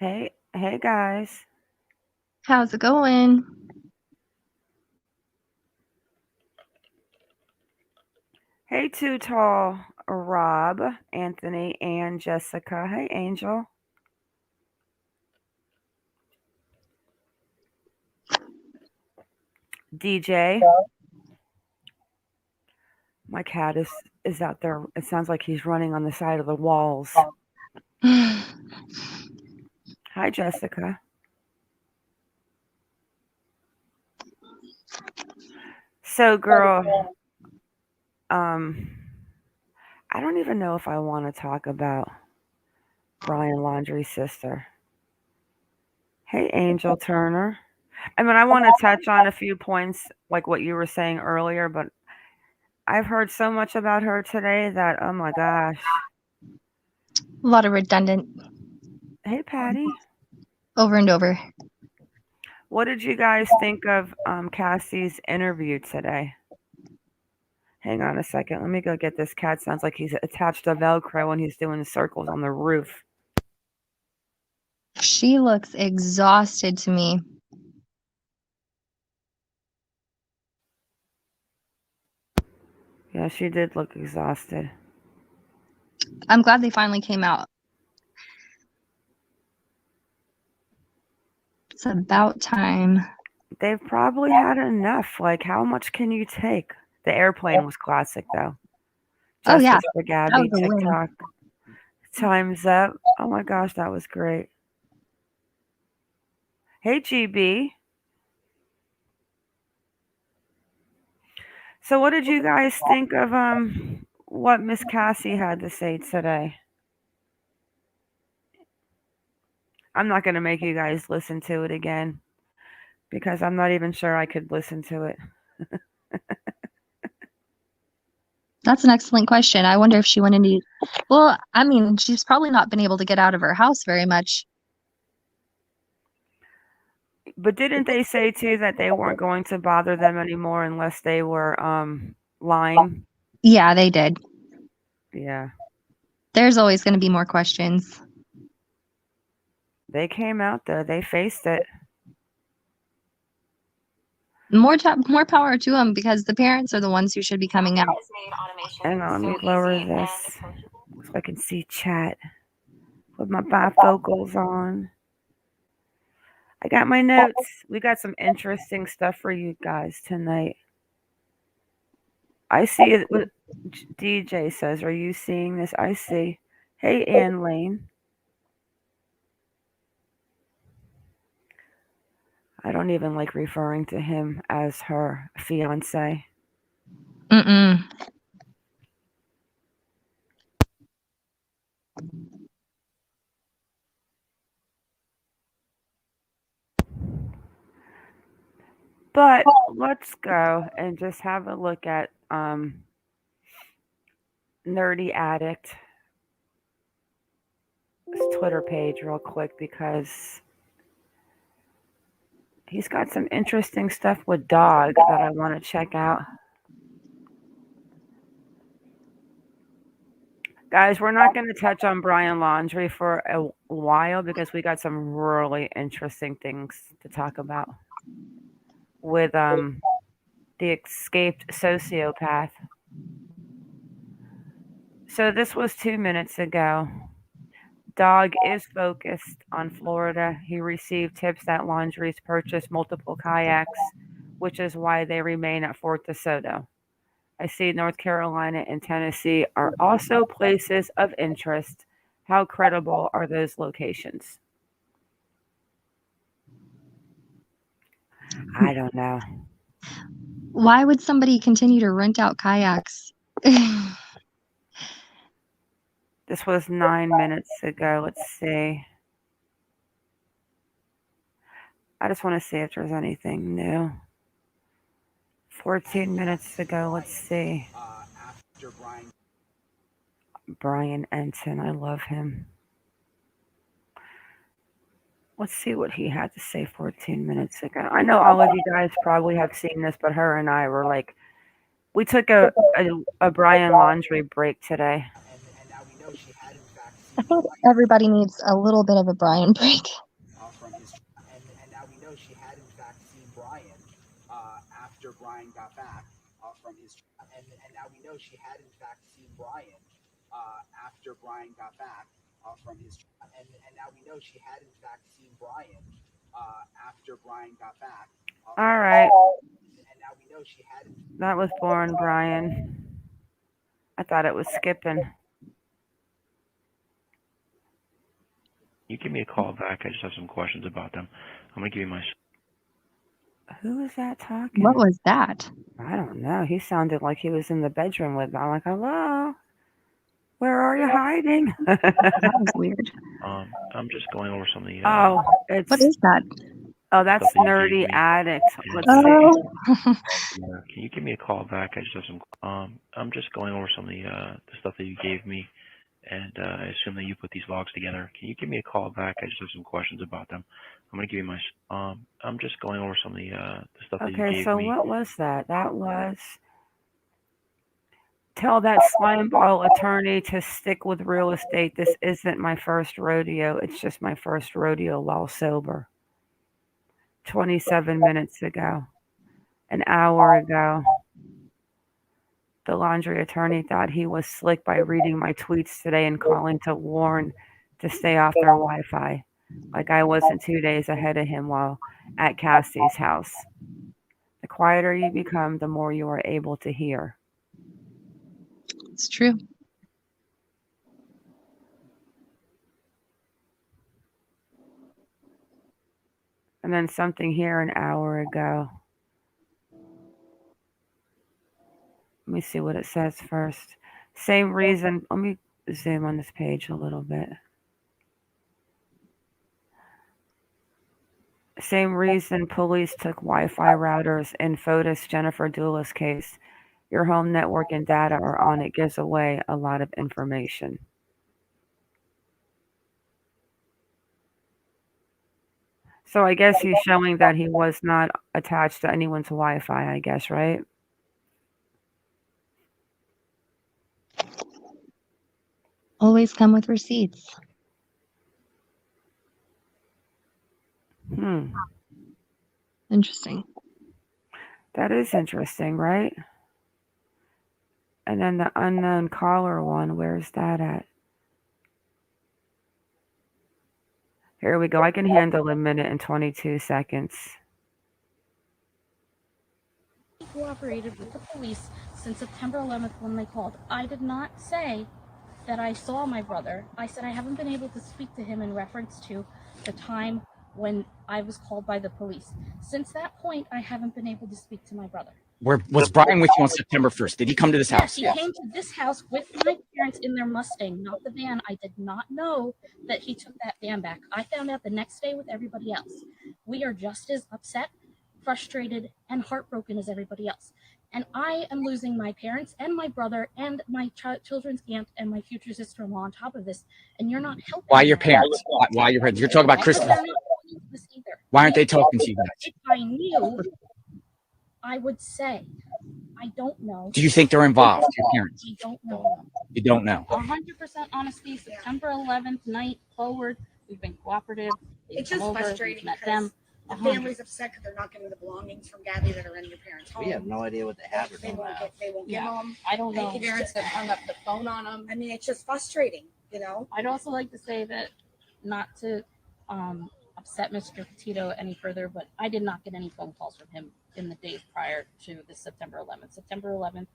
Hey guys. How's it going? Hey Too Tall, Rob, Anthony, and Jessica. Hey Angel. DJ. My cat is out there. It sounds like he's running on the side of the walls. Hi Jessica. So girl, um I don't even know if I want to talk about Brian Laundrie's sister. Hey Angel Turner. I mean, I want to touch on a few points like what you were saying earlier, but I've heard so much about her today that oh my gosh. A lot of redundant Hey Patty. over and over. What did you guys think of Cassie's interview today? Hang on a second. Let me go get this cat. Sounds like he's attached to Velcro when he's doing circles on the roof. She looks exhausted to me. Yeah, she did look exhausted. I'm glad they finally came out. It's about time. They've probably had enough. Like, how much can you take? The airplane was classic, though. Oh, yeah. Justice for That was Gabby, a win. TikTok. Time's up. Oh my gosh, that was great. Hey, GB. So, what did you guys think of what Miss Cassie had to say today? I'm not going to make you guys listen to it again because I'm not even sure I could listen to it. That's an excellent question. I wonder if she went into. Well, I mean, she's probably not been able to get out of her house very much. But didn't they say too that they weren't going to bother them anymore unless they were lying? Yeah, they did. Yeah. There's always going to be more questions. They came out though. They faced it. More power to them because the parents are the ones who should be coming out. Hang on, let me lower this so I can see chat with my bifocals on. I got my notes. We got some interesting stuff for you guys tonight. I see it. What DJ says, are you seeing this? I see. Hey, Ann Lane. I don't even like referring to him as her fiance. Mm-mm. But let's go and just have a look at Nerdy Addict's Twitter page real quick because he's got some interesting stuff with dog that I want to check out. Guys, we're not going to touch on Brian Laundrie for a while because we got some really interesting things to talk about with the escaped sociopath. So this was 2 minutes ago. Dog is focused on Florida. He received tips that Laundrie's purchased multiple kayaks, which is why they remain at Fort DeSoto. I see North Carolina and Tennessee are also places of interest. How credible are those locations? I don't know. Why would somebody continue to rent out kayaks? This was 9 minutes ago. Let's see. I just want to see if there's anything new. 14 minutes ago. Let's see. Brian Ensign. I love him. Let's see what he had to say 14 minutes ago. I know all of you guys probably have seen this, but her and I were like, we took a Brian Laundrie break today. I think everybody needs a little bit of a Brian break. From his and now we know she had in fact seen Brian after Brian got back from his and now we know she had in fact seen Brian after Brian got back from his and now we know she had in fact seen Brian after Brian got back All from his right. and now we know she had That was boring, Brian. I thought it was skipping. You give me a call back. I just have some questions about them. I'm gonna give you my. Who was that talking? What was that? I don't know. He sounded like he was in the bedroom with me. I'm like, hello? Where are you hiding? That was weird. I'm just going over some of the Oh, it's What is that? that's stuff that you nerdy gave me. addict. Let's And, see. Oh, can you give me a call back? I just have some. I'm just going over some of the stuff that you gave me, and I assume that you put these logs together. Can you give me a call back? I just have some questions about them. I'm gonna give you my. I'm just going over some of the stuff that you Okay, gave so me. what was that? That was tell that slimeball attorney to stick with real estate. This isn't my first rodeo. It's just my first rodeo while sober. 27 minutes ago. An hour ago. The laundry attorney thought he was slick by reading my tweets today and calling to warn to stay off their Wi Fi. Like I wasn't 2 days ahead of him while at Cassie's house. The quieter you become, the more you are able to hear. it's true. And then something here an hour ago. Let me see what it says first. Same reason. Let me zoom on this page a little bit. Same reason police took Wi Fi routers in Fotis Jennifer Dulas case. Your home network and data are on it gives away a lot of information. So I guess he's showing that he was not attached to anyone's Wi Fi, I guess, right? Always come with receipts. Hmm. Interesting. That is interesting, right? And then the unknown caller one, where's that at? Here we go. I can handle a minute and 22 seconds. Cooperated with the police since September 11th when they called. I did not say that I saw my brother. I said I haven't been able to speak to him in reference to the time when I was called by the police. Since that point, I haven't been able to speak to my brother. Was Brian with you on September 1st? Did he come to this house? Yes, he came to this house with my parents in their Mustang, not the van. I did not know that he took that van back. I found out the next day with everybody else. We are just as upset, frustrated, and heartbroken as everybody else. And I am losing my parents and my brother and my children's aunt and my future sister-in-law on top of this. And you're not helping. Why your parents? Why your parents? You're talking about Christmas. They're not talking to us either. Why aren't they talking to you guys? If I knew, I would say. I don't know. Do you think they're involved, your parents? I don't know. You don't know. 100% honesty. September 11th night forward, we've been cooperative. It's just frustrating met because them. the family's upset because they're not getting the belongings from Gabby that are in your parents' home. We have no idea what they have or They don't won't have. give them. I don't know. Your parents have hung up the phone on them. I mean, it's just frustrating, you know? I'd also like to say that not to upset Mr. Petito any further, but I did not get any phone calls from him in the days prior to the September 11th. September 11th,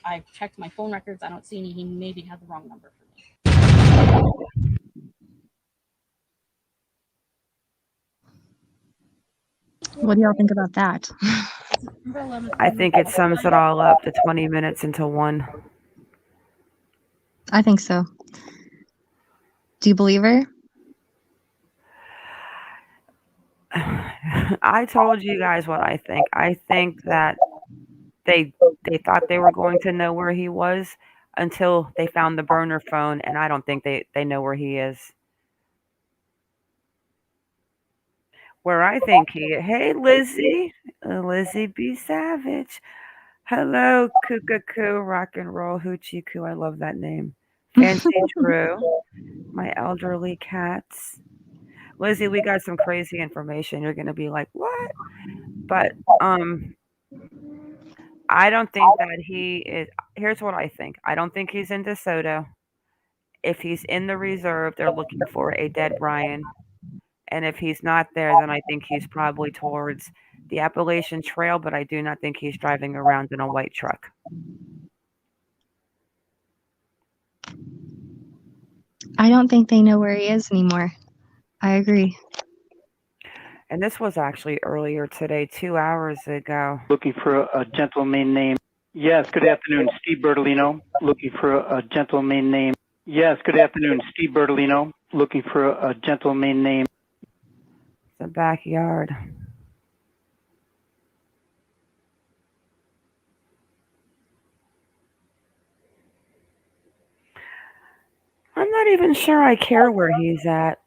I checked my phone records. I don't see any. He maybe had the wrong number for me. What do y'all think about that? I think it sums it all up to 20 minutes into one. I think so. Do you believe her? I told you guys what I think. I think that they thought they were going to know where he was until they found the burner phone, and I don't think they know where he is. Where I think hey Lizzie B. Savage. Hello, Kukaku, rock and roll, hoochie coo. I love that name. Fancy Drew, my elderly cats. Lizzie, we got some crazy information. You're gonna be like, what? But I don't think that he is. Here's what I think. I don't think he's in DeSoto. If he's in the reserve, they're looking for a dead Brian. And if he's not there, then I think he's probably towards the Appalachian Trail, but I do not think he's driving around in a white truck. I don't think they know where he is anymore. I agree. And this was actually earlier today, 2 hours ago. Looking for a gentleman named. Yes, good afternoon, Steve Bertolino. Looking for a gentleman named. Yes, good afternoon, Steve Bertolino. Looking for a gentleman named. The backyard. I'm not even sure I care where he's at.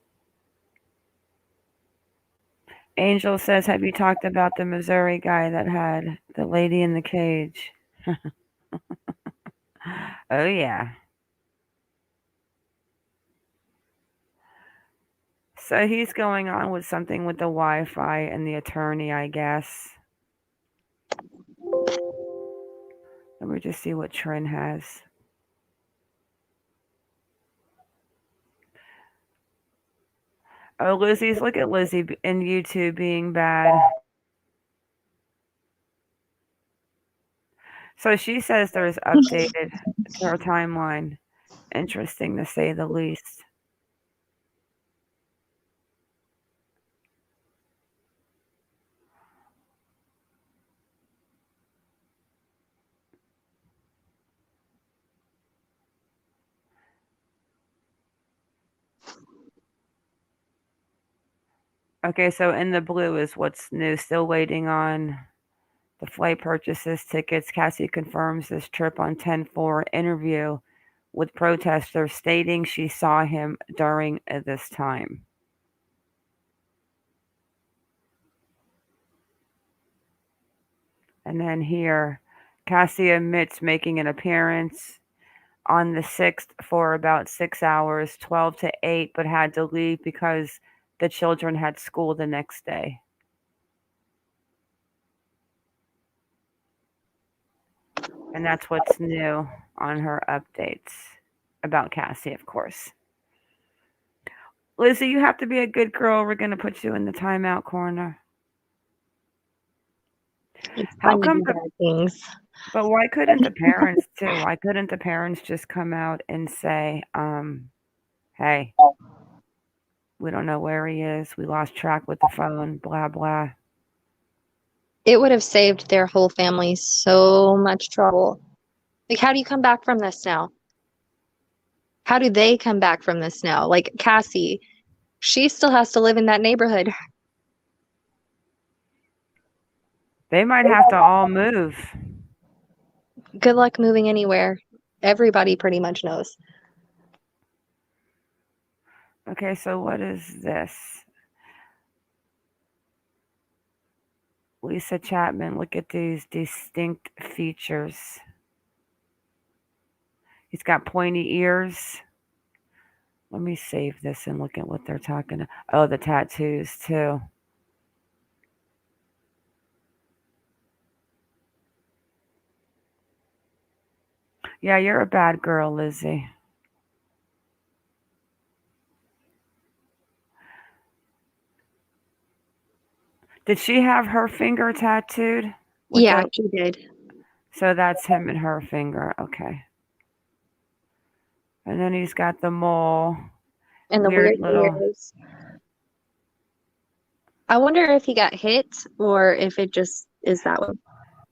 Angel says, have you talked about the Missouri guy that had the lady in the cage? Oh, yeah. So he's going on with something with the Wi-Fi and the attorney, I guess. Let me just see what Trin has. Oh, Lizzie's, look at Lizzie in YouTube being bad. So she says there's updated to her timeline. Interesting to say the least. Okay, so in the blue is what's new. Still waiting on the flight purchases, tickets. Cassie confirms this trip on 10-4 interview with protesters stating she saw him during this time. And then here, Cassie admits making an appearance on the 6th for about 6 hours, 12 to 8, but had to leave because the children had school the next day. And that's what's new on her updates about Cassie, of course. Lizzie, you have to be a good girl. We're going to put you in the timeout corner. It's How fun to come do bad things. But why couldn't the parents too? Why couldn't the parents just come out and say, hey, we don't know where he is. We lost track with the phone, blah, blah. It would have saved their whole family so much trouble. Like, how do you come back from this now? How do they come back from this now? Like Cassie, she still has to live in that neighborhood. They might have to all move. Good luck moving anywhere. Everybody pretty much knows. Okay, so what is this? Lisa Chapman, look at these distinct features. He's got pointy ears. Let me save this and look at what they're talking about. Oh, the tattoos too. Yeah, you're a bad girl, Lizzie. Did she have her finger tattooed? Yeah, she did. So that's him and her finger. Okay. And then he's got the mole. And the weird ears. I wonder if he got hit or if it just is that one.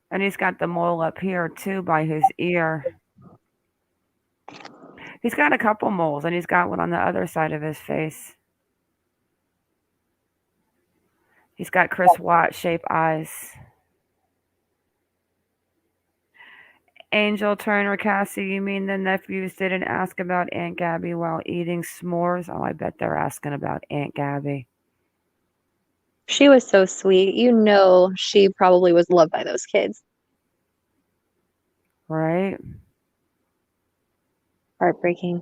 And he's got the mole up here too by his ear. He's got a couple moles and he's got one on the other side of his face. He's got Chris Watt shaped eyes. Angel Turner, Cassie, you mean the nephews didn't ask about Aunt Gabby while eating s'mores? Oh, I bet they're asking about Aunt Gabby. She was so sweet. You know she probably was loved by those kids. Right? Heartbreaking.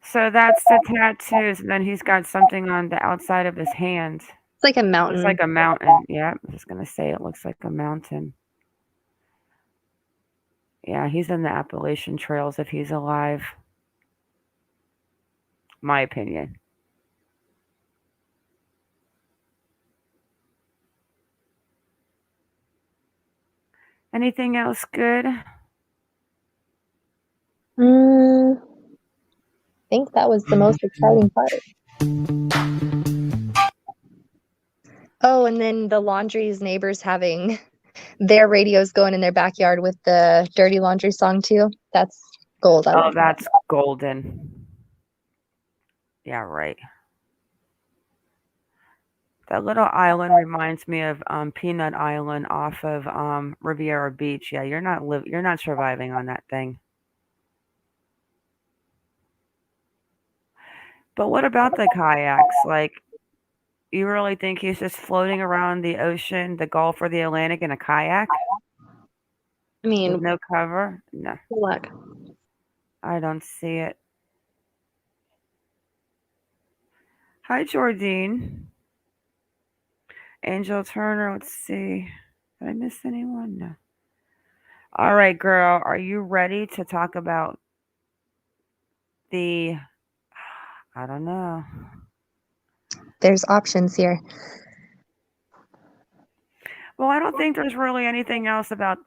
So that's the tattoos, and then he's got something on the outside of his hand. It's like a Looks mountain. like a mountain. Yeah, I was gonna say it looks like a mountain. Yeah, he's in the Appalachian Trails if he's alive. My opinion. Anything else good? I think that was the most exciting part. Oh, and then the Laundrie's neighbors having their radios going in their backyard with the Dirty Laundry song too. That's gold. I Oh, love that. that's golden. Yeah, right. That little island reminds me of Peanut Island off of Riviera Beach. Yeah, you're not surviving on that thing. But what about the kayaks? Like, you really think he's just floating around the ocean, the Gulf or the Atlantic in a kayak I with mean, no cover? No, look. I don't see it. Hi, Jordine. Angel Turner. Let's see. Did I miss anyone? No. All right, girl. Are you ready to talk about the? I don't know. There's options here. Well, I don't think there's really anything else about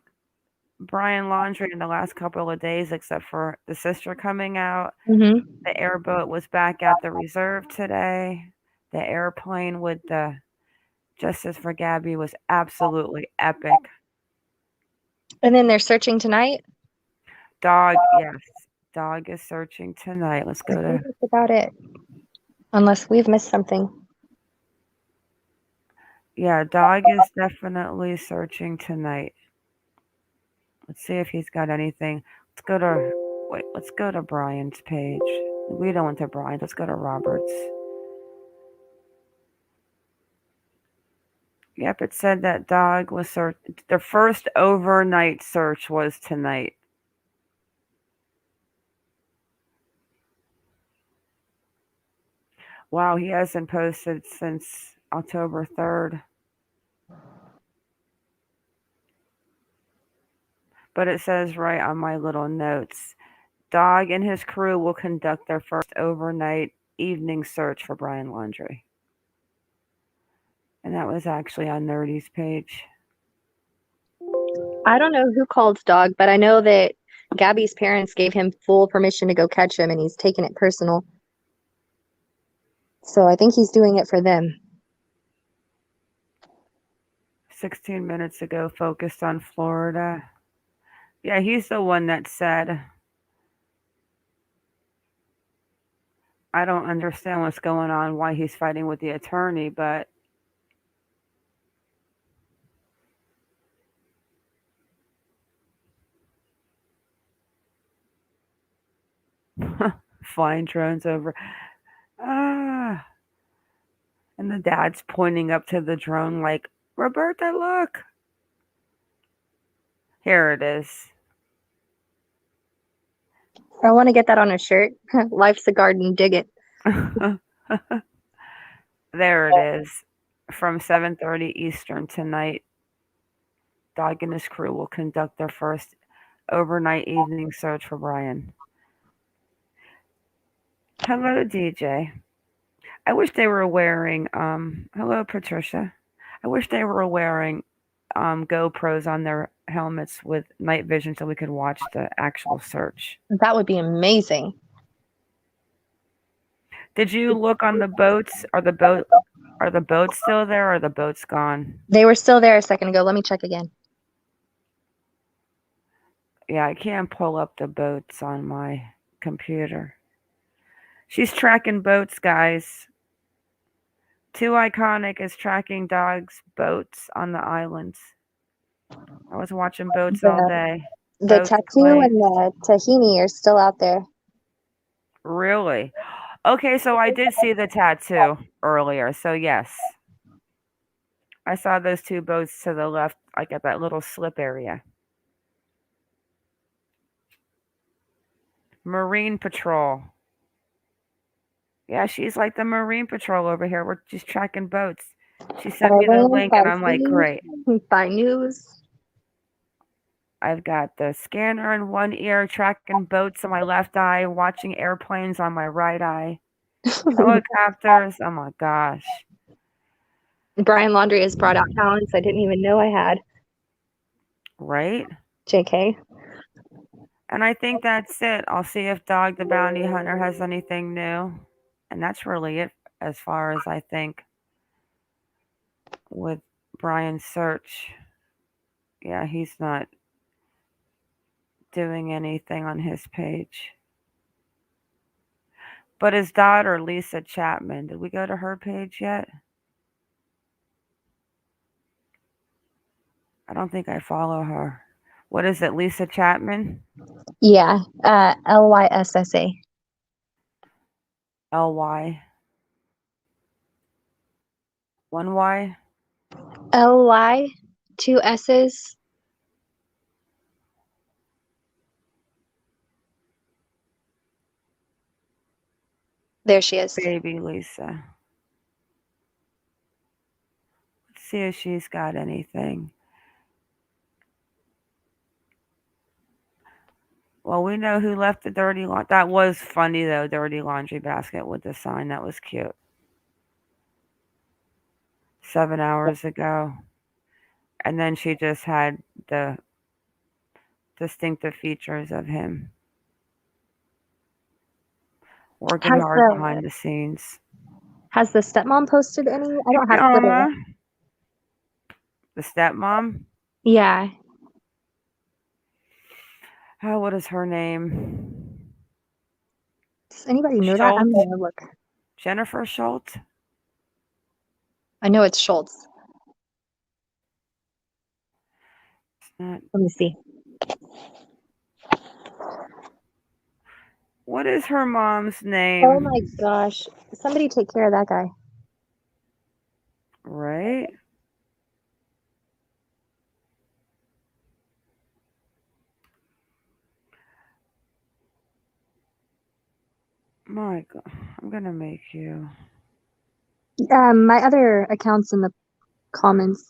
Brian Laundrie in the last couple of days except for the sister coming out. Hmm. The airboat was back at the reserve today. The airplane with the Justice for Gabby was absolutely epic. And then they're searching tonight. Dog, yes. Dog is searching tonight. Let's I go think to. that's about it. Unless we've missed something. Yeah, Dog is definitely searching tonight. Let's see if he's got anything. Let's go to. Wait, let's go to Brian's page. We don't want to Brian. Let's go to Robert's. Yep, it said that Dog was search. The first overnight search was tonight. Wow, he hasn't posted since October 3rd. But it says right on my little notes, Dog and his crew will conduct their first overnight evening search for Brian Laundrie. And that was actually on Nerdy's page. I don't know who called Dog, but I know that Gabby's parents gave him full permission to go catch him, and he's taken it personal. So I think he's doing it for them. 16 minutes ago, focused on Florida. Yeah, he's the one that said, I don't understand what's going on, why he's fighting with the attorney, but flying drones over. Ah. And the dad's pointing up to the drone like, Roberta, look. Here it is. I want to get that on a shirt. Life's a garden, dig it. There it is. From 7:30 Eastern tonight, Dog and his crew will conduct their first overnight evening search for Brian. Hello, DJ. I wish they were wearing hello, Patricia. I wish they were wearing GoPros on their helmets with night vision so we could watch the actual search. That would be amazing. Did you look on the boats? Are the boats still there or are the boats gone? They were still there a second ago. Let me check again. Yeah, I can't pull up the boats on my computer. She's tracking boats, guys. Too Iconic is tracking Dog's boats on the islands. I was watching boats all day. The Boats, tattoo planes. and the tahini are still out there. Really? Okay, so I did see the tattoo earlier. So yes. I saw those two boats to the left, like at that little slip area. Marine Patrol. Yeah, she's like the Marine Patrol over here. We're just tracking boats. She sent me the Thailand, link, and I'm like, great. by news. I've got the scanner in one ear, tracking boats on my left eye, watching airplanes on my right eye, helicopters. Oh my gosh. Brian Laundrie has brought out talents I didn't even know I had. Right? JK. And I think that's it. I'll see if Dog the Bounty Hunter has anything new. And that's really it as far as I think with Brian's search. Yeah, he's not doing anything on his page. But his daughter, Lisa Chapman, did we go to her page yet? I don't think I follow her. What is it, Lisa Chapman? Yeah. LYSSA. LY. One Y? LY, 2 S's. There she is. Baby Lisa. Let's see if she's got anything. Well, we know who left the dirty laundry. That was funny, though, dirty laundry basket with the sign. That was cute. 7 hours ago. And then she just had the distinctive features of him working hard behind the scenes. Has the stepmom posted any? I don't have Twitter. The stepmom? Yeah. Oh, what is her name? Does anybody know that? Schultz? I'm gonna look. Jennifer Schultz? I know it's Schultz. Let me see. What is her mom's name? Oh my gosh. Somebody take care of that guy. Right? My God. I'm going to make you. My other account's in the comments.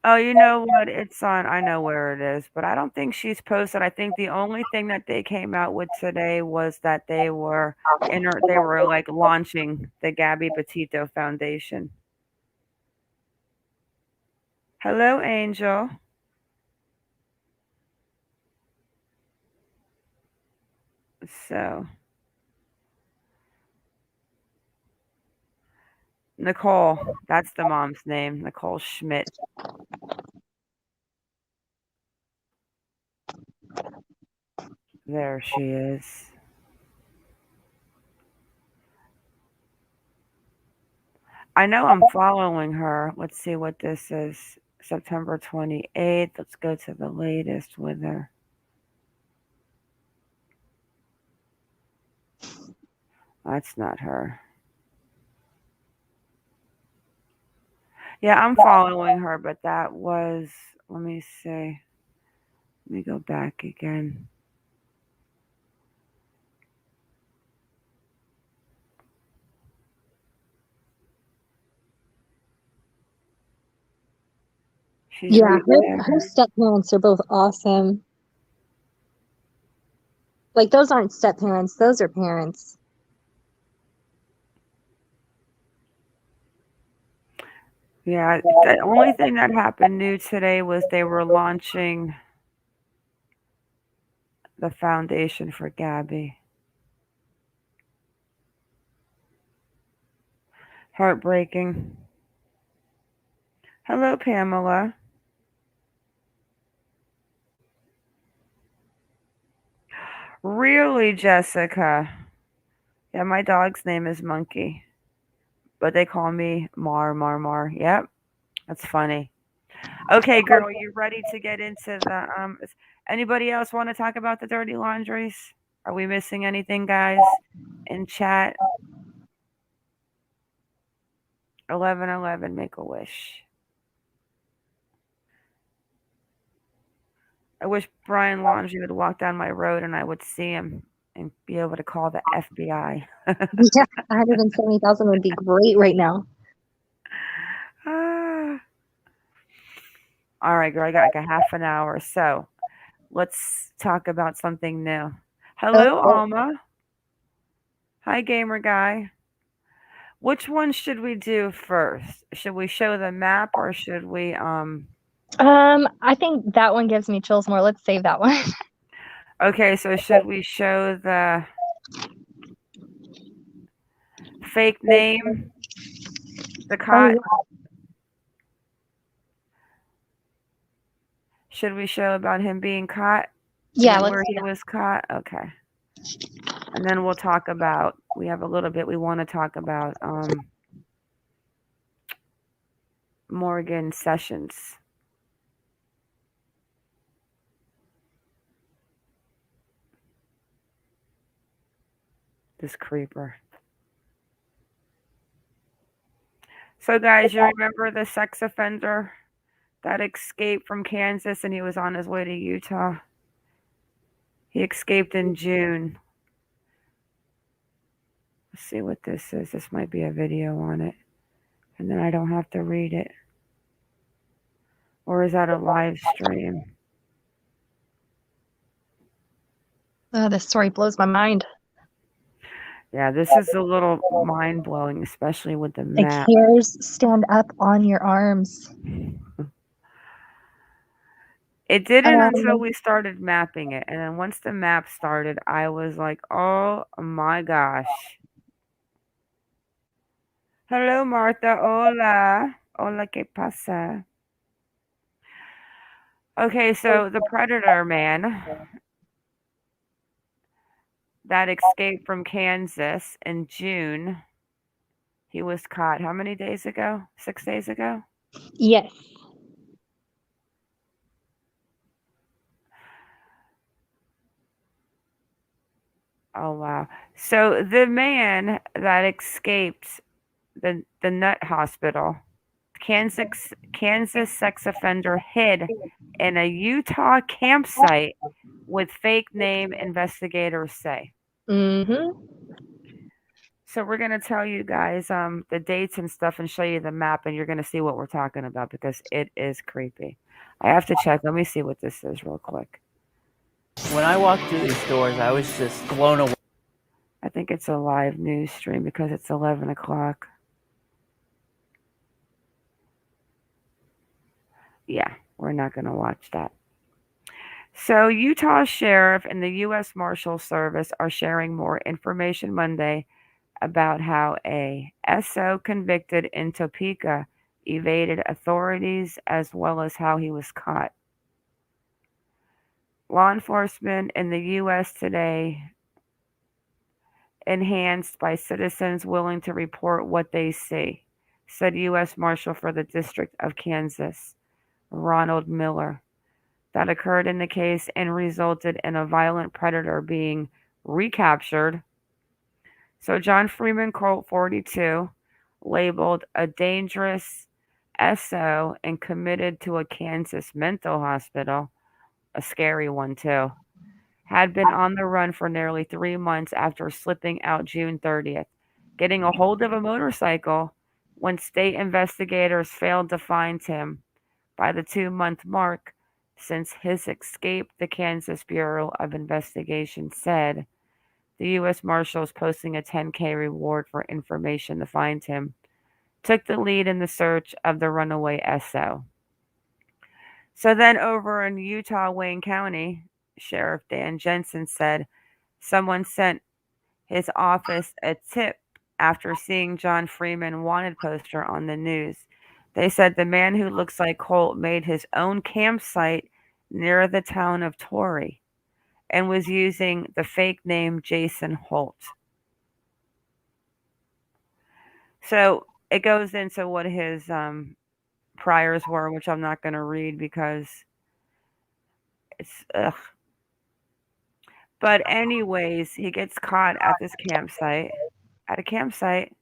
Oh, you know what? It's on. I know where it is, but I don't think she's posted. I think the only thing that they came out with today was that they were like launching the Gabby Petito Foundation. Hello, Angel. So, Nicole, that's the mom's name, Nicole Schmidt. There she is. I know I'm following her. Let's see what this is. September 28th. Let's go to the latest with her. That's not her. Yeah, I'm following her, but that was, let me see. Let me go back again. She's Yeah, right there. her step-parents are both awesome. Like, those aren't step-parents, those are parents. Yeah, the only thing that happened new today was they were launching the foundation for Gabby. Heartbreaking. Hello, Pamela. Really, Jessica? Yeah, my dog's name is Monkey, but they call me Mar. Yep, that's funny. Okay, girl, you ready to get into the anybody else want to talk about the dirty laundries? Are we missing anything, guys? In chat. 1111, make a wish. I wish Brian Laundrie would walk down my road and I would see him and be able to call the FBI. Yeah, 170,000 would be great right now. Ah. All right, girl, I got like a half an hour. So let's talk about something new. Hello, Okay. Alma. Hi, gamer guy. Which one should we do first? Should we show the map or should we I think that one gives me chills more. Let's save that one. Okay, so should we show the fake name, the Oh, cot? yeah. Should we show about him being caught Yeah, and let's where do he that. was caught? Okay. And then we'll talk about, we have a little bit we want to talk about Morgan Sessions. This creeper. So guys, you remember the sex offender that escaped from Kansas and he was on his way to Utah? He escaped in June. Let's see what this is. This might be a video on it. And then I don't have to read it. Or is that a live stream? Oh, this story blows my mind. Yeah, this is a little mind blowing, especially with the Like map. hairs stand up on your arms. It didn't until we started mapping it. And then once the map started, I was like, oh my gosh. Hello, Martha. Hola. Hola, ¿qué pasa? Okay, so the Predator man that escaped from Kansas in June, he was caught how many days ago? 6 days ago? Yes. Oh, wow. So the man that escaped the nut hospital, Kansas sex offender hid in a Utah campsite with fake name, investigators say. Mm-hmm. So we're gonna tell you guys the dates and stuff and show you the map, and you're gonna see what we're talking about because it is creepy. I have to check. Let me see what this is real quick. When I walked through these doors, I was just blown away. I think it's a live news stream because it's 11 o'clock. Yeah, we're not gonna watch that. So Utah Sheriff and the U.S. Marshal Service are sharing more information Monday about how a SO convicted in Topeka evaded authorities as well as how he was caught. Law enforcement in the U.S. today enhanced by citizens willing to report what they see, said U.S. Marshal for the District of Kansas, Ronald Miller. That occurred in the case and resulted in a violent predator being recaptured. So John Freeman Colt, 42, labeled a dangerous SO and committed to a Kansas mental hospital, a scary one too, had been on the run for nearly 3 months after slipping out June 30th, getting a hold of a motorcycle when state investigators failed to find him by the 2-month mark since his escape, the Kansas Bureau of Investigation said. The U.S. Marshals posting a $10K reward for information to find him took the lead in the search of the runaway SO. So then over in Utah, Wayne County, Sheriff Dan Jensen said someone sent his office a tip after seeing John Freeman wanted poster on the news. They said the man who looks like Colt made his own campsite near the town of Torrey and was using the fake name Jason Holt. So it goes into what his priors were, which I'm not going to read because it's ugh. But anyways, he gets caught at this campsite, at a campsite.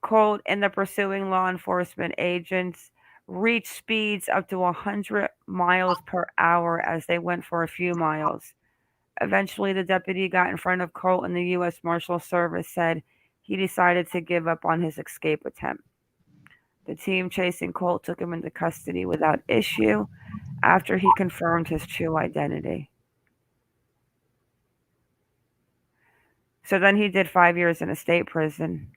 Colt and the pursuing law enforcement agents reached speeds up to 100 miles per hour as they went for a few miles. Eventually, the deputy got in front of Colt, and the U.S. Marshal Service said he decided to give up on his escape attempt. The team chasing Colt took him into custody without issue after he confirmed his true identity. So then he did 5 years in a state prison.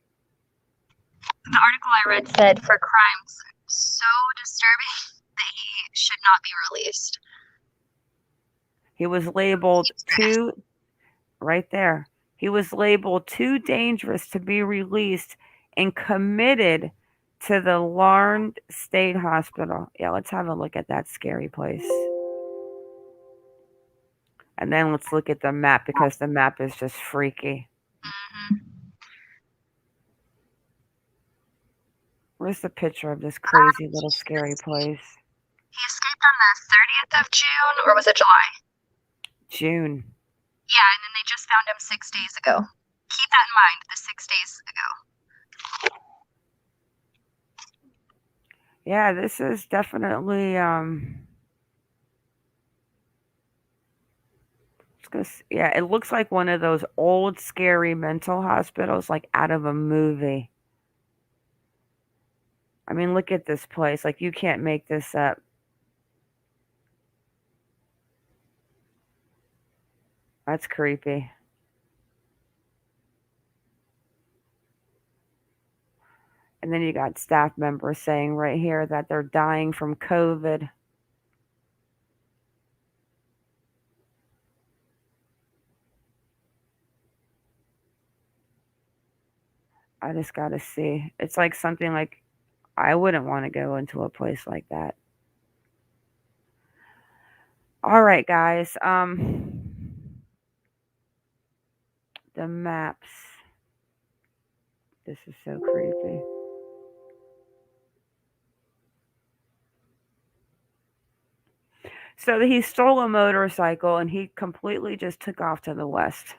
The article I read said for crimes so disturbing that he should not be released. He was labeled right there. He was labeled too dangerous to be released and committed to the Laundrie State Hospital. Yeah, let's have a look at that scary place. And then let's look at the map because the map is just freaky. Where's the picture of this crazy little scary place? He escaped on the 30th of June, or was it July? June. Yeah, and then they just found him 6 days ago. Keep that in mind, the 6 days ago. Yeah, this is definitely yeah, it looks like one of those old scary mental hospitals like out of a movie. I mean, look at this place. Like, you can't make this up. That's creepy. And then you got staff members saying right here that they're dying from COVID. I just got to see. It's like something like I wouldn't want to go into a place like that. All right, guys. The maps. This is so creepy. So he stole a motorcycle and he completely just took off to the west.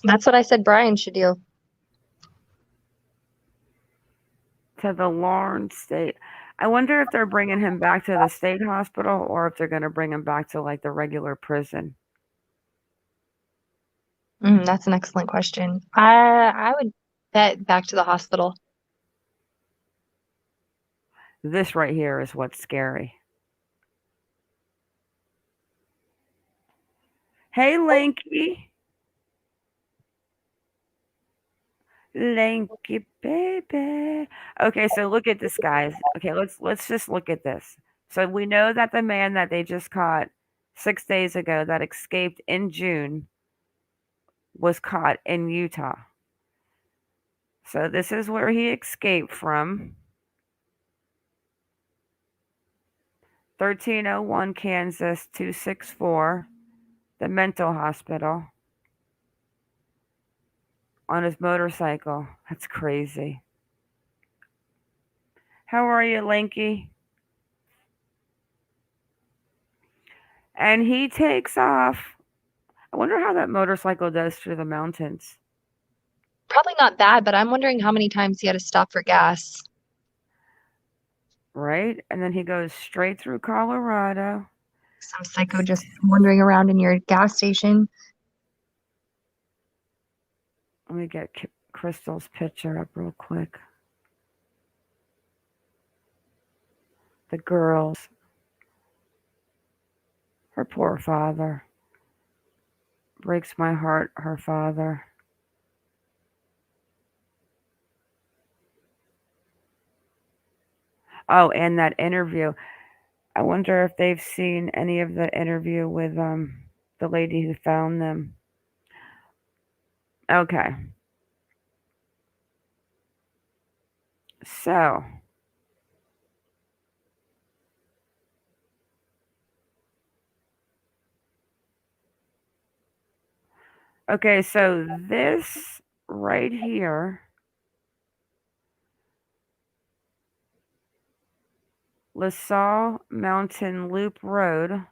That's what I said Brian should do. To the Laundrie State. I wonder if they're bringing him back to the state hospital or if they're going to bring him back to like the regular prison. That's an excellent question. I would bet back to the hospital. This right here is what's scary. Hey, Lanky. Lanky baby. Okay, so look at this, guys. Okay, let's just look at this. So we know that the man that they just caught 6 days ago that escaped in June was caught in Utah. So this is where he escaped from. 1301 Kansas 264, the mental hospital, on his motorcycle. That's crazy. How are you, Lanky? And he takes off. I wonder how that motorcycle does through the mountains. Probably not bad, but I'm wondering how many times he had to stop for gas. Right? And then he goes straight through Colorado. Some psycho just wandering around in your gas station. Let me get Crystal's picture up real quick. The girls. Her poor father. Breaks my heart, her father. Oh, and that interview. I wonder if they've seen any of the interview with the lady who found them. Okay. So. Okay, so this right here, LaSalle Mountain Loop Road,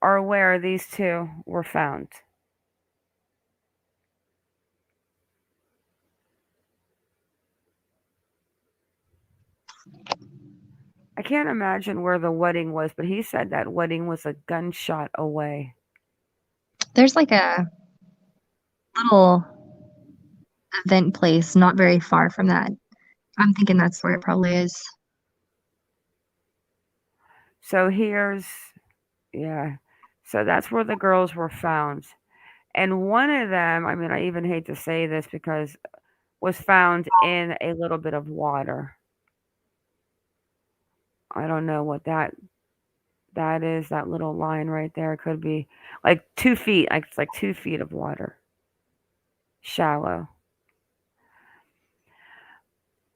are where these two were found. I can't imagine where the wedding was, but he said that wedding was a gunshot away. There's like a little event place not very far from that. I'm thinking that's where it probably is. So yeah. So that's where the girls were found. And one of them, I mean, I even hate to say this because was found in a little bit of water. I don't know what that is. That little line right there could be like 2 feet. Like it's like 2 feet of water, shallow.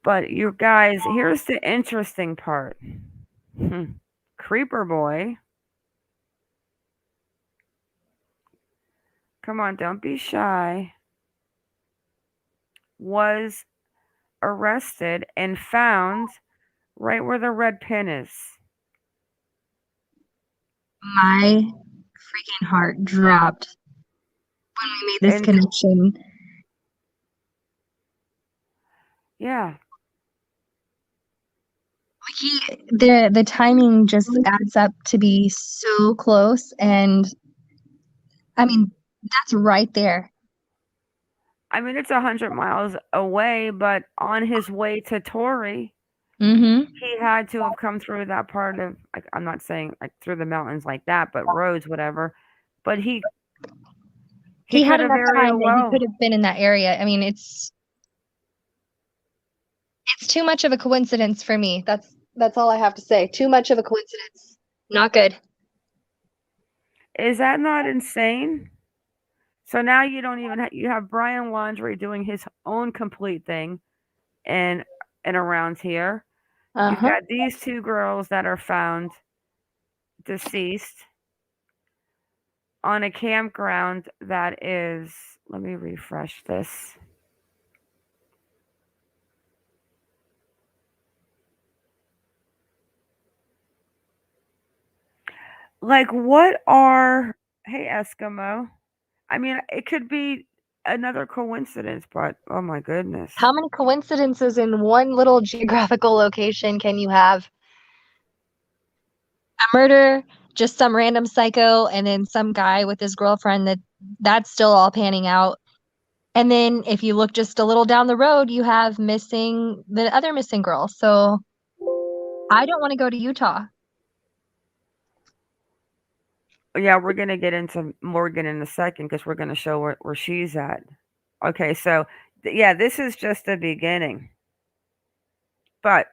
But you guys, here's the interesting part. Creeper boy, come on, don't be shy. Was arrested and found right where the red pin is. My freaking heart dropped when we made this And connection. yeah, The timing just adds up to be so close, and I mean that's right there. I mean it's 100 miles away, but on his way to Torrey, Mm-hmm. he had to have come through that part of. Like, I'm not saying like through the mountains like that, but roads, whatever. But he He had could have enough very time that he well. could have been in that area. I mean, it's too much of a coincidence for me. That's all I have to say. Too much of a coincidence. Not good. Is that not insane? So now you don't even you have Brian Laundrie doing his own complete thing, and around here, you've Uh-huh. got these two girls that are found deceased on a campground that is. Let me refresh this. Like, what are. Hey, Eskimo. I mean, it could be another coincidence, but oh my goodness. How many coincidences in one little geographical location can you have? A murder, just some random psycho, and then some guy with his girlfriend that's still all panning out. And then if you look just a little down the road, you have the other missing girl. So I don't want to go to Utah. Yeah, we're gonna get into Morgan in a second because we're gonna show where she's at. Okay, so yeah, this is just the beginning, but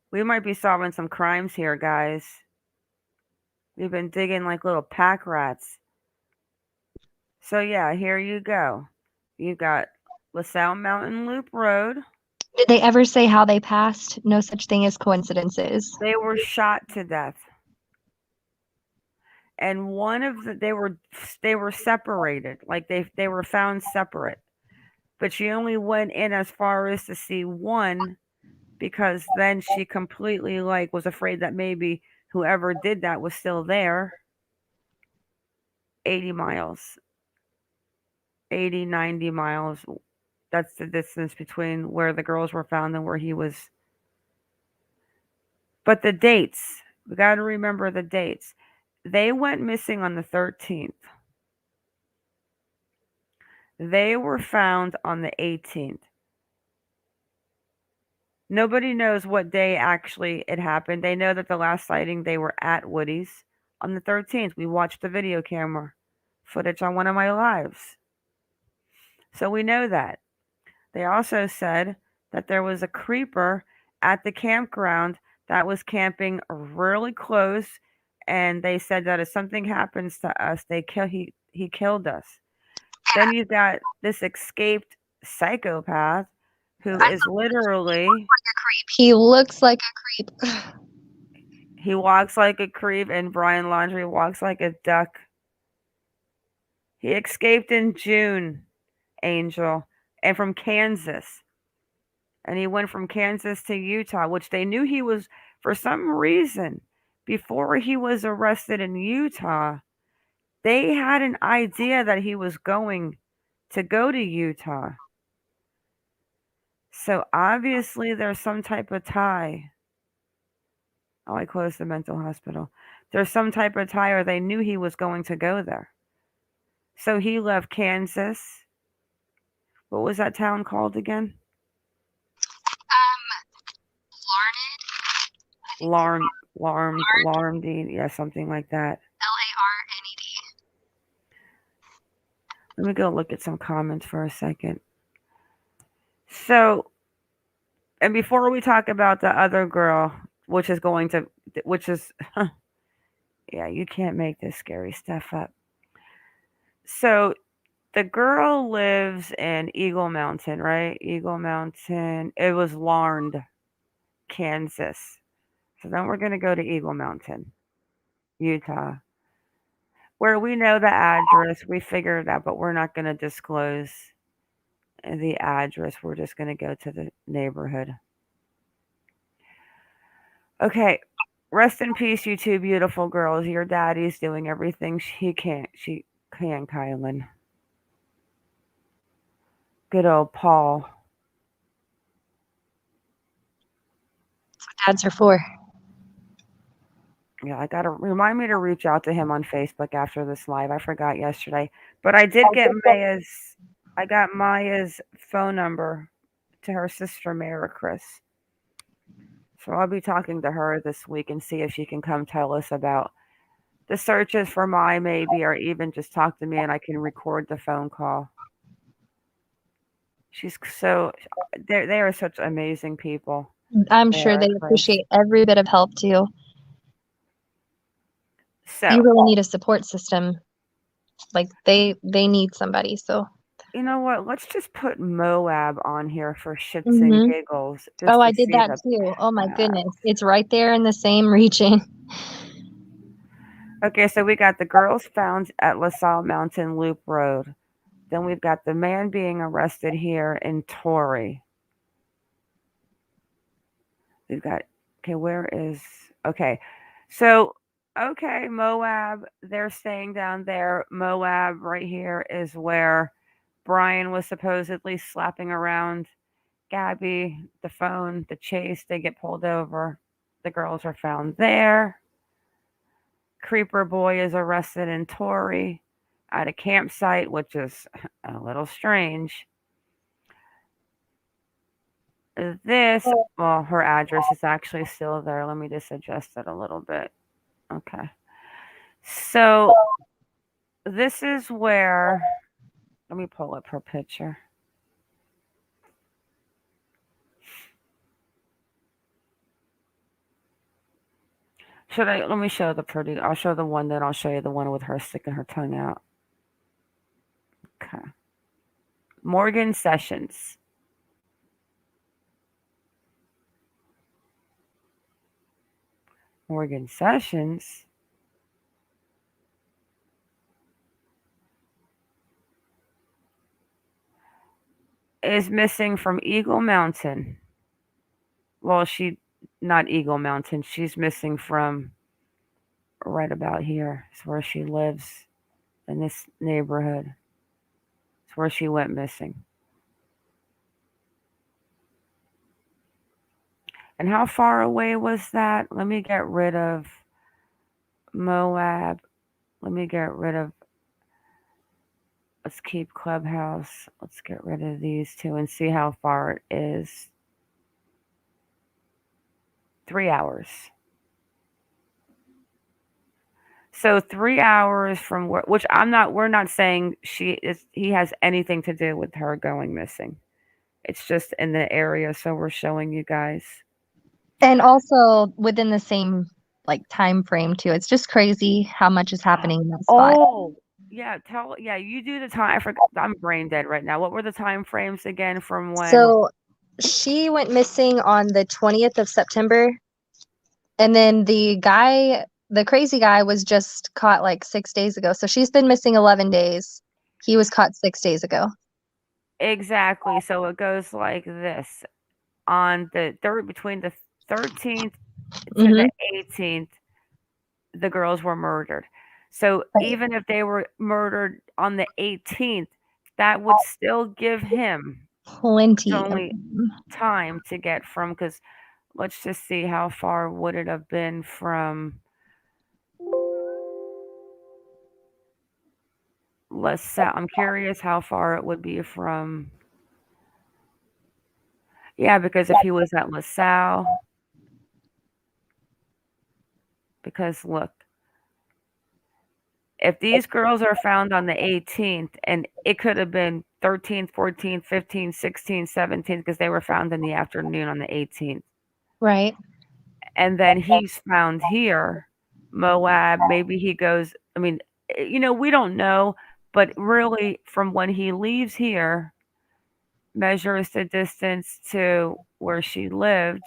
we might be solving some crimes here, guys. We've been digging like little pack rats. So yeah, here you go. You've got LaSalle Mountain Loop Road. Did they ever say how they passed? No such thing as coincidences. They were shot to death. And one of they were separated. Like they were found separate. But she only went in as far as to see one because then she completely like was afraid that maybe whoever did that was still there. 80 miles. 80, 90 miles. That's the distance between where the girls were found and where he was. But the dates, we got to remember the dates. They went missing on the 13th. They were found on the 18th. Nobody knows what day actually it happened. They know that the last sighting they were at Woody's on the 13th. We watched the video camera footage on one of my lives. So we know that. They also said that there was a creeper at the campground that was camping really close, and they said that if something happens to us, he killed us. Then you've got this escaped psychopath who is literally He looks like a creep. he walks like a creep, and Brian Laundrie walks like a duck. He escaped in June, Angel, and from Kansas. And he went from Kansas to Utah, which they knew he was, for some reason, before he was arrested in Utah, they had an idea that he was going to go to Utah. So obviously there's some type of tie. Oh, I closed the mental hospital. There's some type of tie, or they knew he was going to go there. So he left Kansas. What was that town called again? Larned. Laundrie, yeah, something like that. Larned. Let me go look at some comments for a second. So, and before we talk about the other girl, which is, yeah, you can't make this scary stuff up. So, the girl lives in Eagle Mountain, right? Eagle Mountain. It was Larned, Kansas. So then we're going to go to Eagle Mountain, Utah, where we know the address. We figured it out, but we're not going to disclose the address. We're just going to go to the neighborhood. Okay. Rest in peace, you two beautiful girls. Your daddy's doing everything she can, Kylan. Good old Paul. That's what dads are for. Yeah, I gotta remind me to reach out to him on Facebook after this live. I forgot yesterday, but I did get Maya's. I got Maya's phone number to her sister Mara Chris. So I'll be talking to her this week and see if she can come tell us about the searches for Maya, maybe, or even just talk to me and I can record the phone call. She's so. They are such amazing people. I'm sure they appreciate every bit of help too. So you really need a support system. Like they need somebody. So you know what? Let's just put Moab on here for shits Mhm. and giggles. Just Oh, to I did see that the too. Oh my path. goodness. It's right there in the same region. Okay, so we got the girls found at LaSalle Mountain Loop Road. Then we've got the man being arrested here in Torrey. We've got, okay, where is, okay. So, okay, Moab, they're staying down there. Moab right here is where Brian was supposedly slapping around Gabby, the phone, the chase. They get pulled over. The girls are found there. Creeper Boy is arrested in Torrey at a campsite, which is a little strange. This, well, her address is actually still there. Let me just adjust it a little bit. Okay. So this is where, let me pull up her picture. Let me show the pretty, I'll show the one, then I'll show you the one with her sticking her tongue out. Okay. Morgan Sessions. Morgan Sessions is missing from Eagle Mountain. Well, not Eagle Mountain. She's missing from right about here. It's where she lives in this neighborhood. It's where she went missing. And how far away was that? Let me get rid of Moab. Let me get rid of, let's keep Clubhouse. Let's get rid of these two and see how far it is. 3 hours. So 3 hours from where, which we're not saying he has anything to do with her going missing. It's just in the area, so we're showing you guys. And also within the same like time frame too. It's just crazy how much is happening in that spot. Oh, yeah, you do the time. I forgot. I'm brain dead right now. What were the time frames again from when? So she went missing on the 20th of September. And then the crazy guy was just caught like 6 days ago. So she's been missing 11 days. He was caught 6 days ago. Exactly. So it goes like this. On the between the 13th to the 18th, the girls were murdered. So even if they were murdered on the 18th, that would still give him plenty only time to get from, because let's just see how far would it have been from LaSalle. I'm curious how far it would be from. Yeah, because if he was at LaSalle, because look, if these girls are found on the 18th, and it could have been 13th, 14th, 15th, 16th, 17th, because they were found in the afternoon on the 18th. Right. And then he's found here, Moab. Maybe he goes, I mean, we don't know, but really from when he leaves here, measures the distance to where she lived.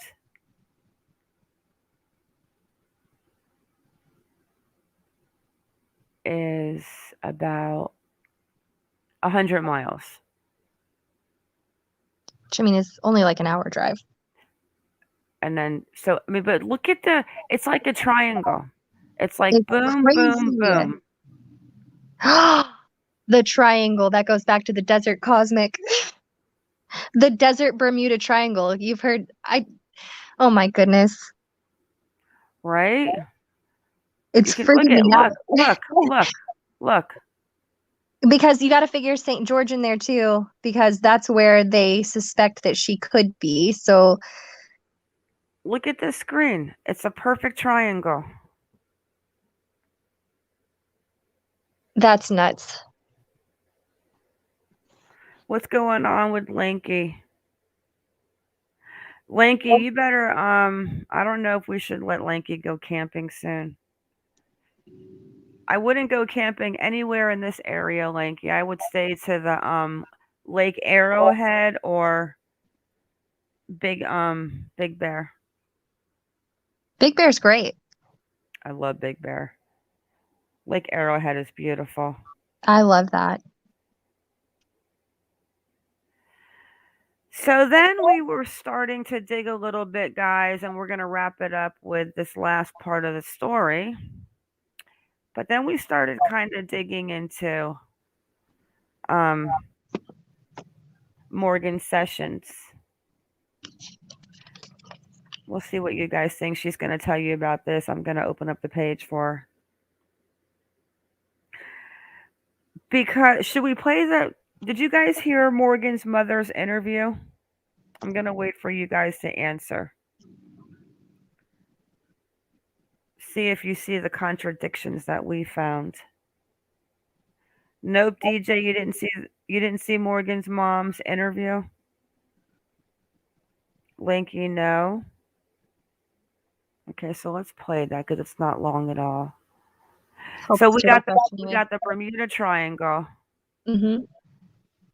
Is about 100 miles. Which I mean is only like an hour drive. And then, so, I mean, but look at it's like a triangle. It's like It's boom, boom, crazy. boom. The triangle that goes back to the desert cosmic. The desert Bermuda Triangle. You've heard oh my goodness. Right? It's Look freaking at, me out. look. Because you got to figure St. George in there too, because that's where they suspect that she could be. So Look at this screen. It's a perfect triangle. that's nuts. What's going on with Lanky? Lanky, you better, I don't know if we should let Lanky go camping soon. I wouldn't go camping anywhere in this area, Lanky. I would stay to the Lake Arrowhead or Big Bear. Big Bear's great. I love Big Bear. Lake Arrowhead is beautiful. I love that. So then we were starting to dig a little bit, guys, and we're going to wrap it up with this last part of the story. But then we started kind of digging into Morgan Sessions. We'll see what you guys think. She's going to tell you about this. I'm going to open up the page for her. Because, should we play did you guys hear Morgan's mother's interview? I'm going to wait for you guys to answer. See if you see the contradictions that we found. Nope, DJ, you didn't see Morgan's mom's interview? Linky, no. Okay, so let's play that because it's not long at all. So we got the Bermuda Triangle. Mm-hmm.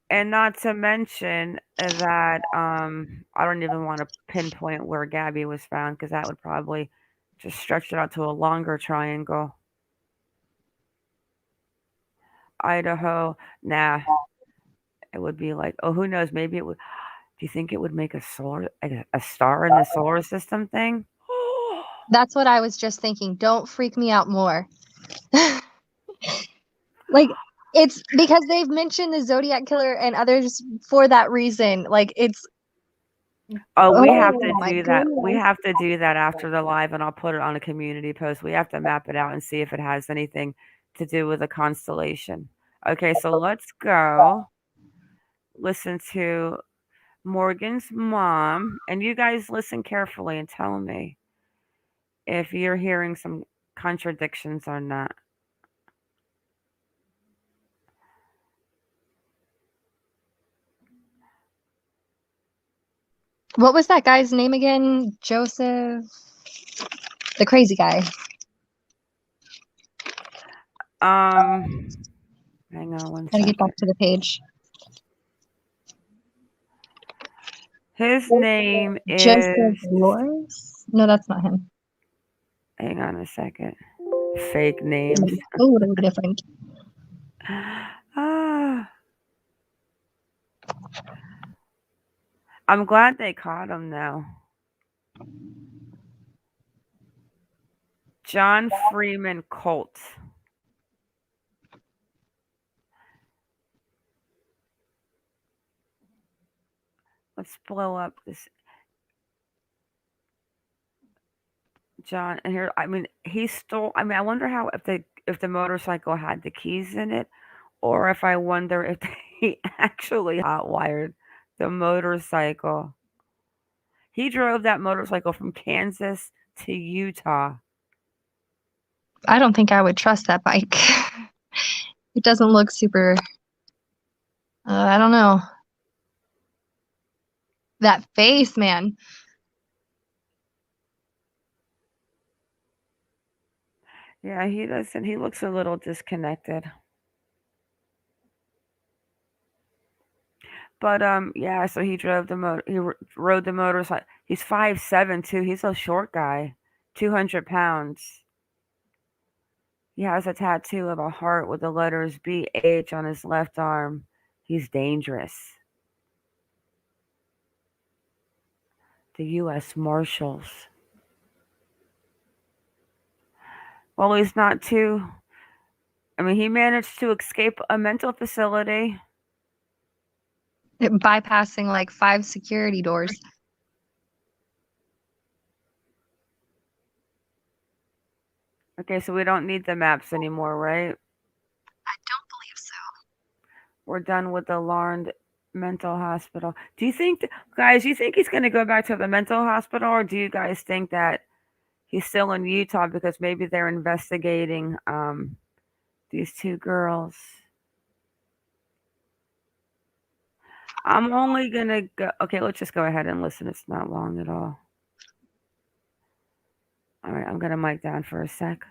And not to mention that I don't even want to pinpoint where Gabby was found because that would probably just stretch it out to a longer triangle. Idaho, nah. It would be like, oh, who knows? Maybe it would. Do you think it would make a star in the solar system thing? That's what I was just thinking. Don't freak me out more. Like, it's because they've mentioned the Zodiac Killer and others for that reason. Like, it's. Oh, we have to do that. We have to do that after the live, and I'll put it on a community post. We have to map it out and see if it has anything to do with a constellation. Okay, so let's go listen to Morgan's mom, and you guys listen carefully and tell me if you're hearing some contradictions or not. What was that guy's name again? Joseph, the crazy guy. Hang on one Gotta second. get back to the page. His name is Joseph Loris? No, that's not him. Hang on a second. Fake names. Oh, they were different. I'm glad they caught him though. John Freeman Colt. Let's blow up this. John, and here, I mean, he stole. I mean, I wonder how if the motorcycle had the keys in it, or if I wonder if he actually hotwired the motorcycle. He drove that motorcycle from Kansas to Utah. I don't think I would trust that bike. It doesn't look super. I don't know. That face, man. Yeah, he doesn't. He looks a little disconnected. But yeah. So he drove the motor. Rode the motorcycle. He's 5'7" too. He's a short guy, 200 pounds. He has a tattoo of a heart with the letters BH on his left arm. He's dangerous. The U.S. Marshals. Well, he's not too. I mean, he managed to escape a mental facility. Bypassing like 5 security doors. Okay, so we don't need the maps anymore, right? I don't believe so. We're done with the Laundrie mental hospital. Do you think, guys, you think he's going to go back to the mental hospital, or do you guys think that he's still in Utah because maybe they're investigating these 2 girls? I'm only going to go. Okay, let's just go ahead and listen. It's not long at all. All right, I'm going to mic down for a sec.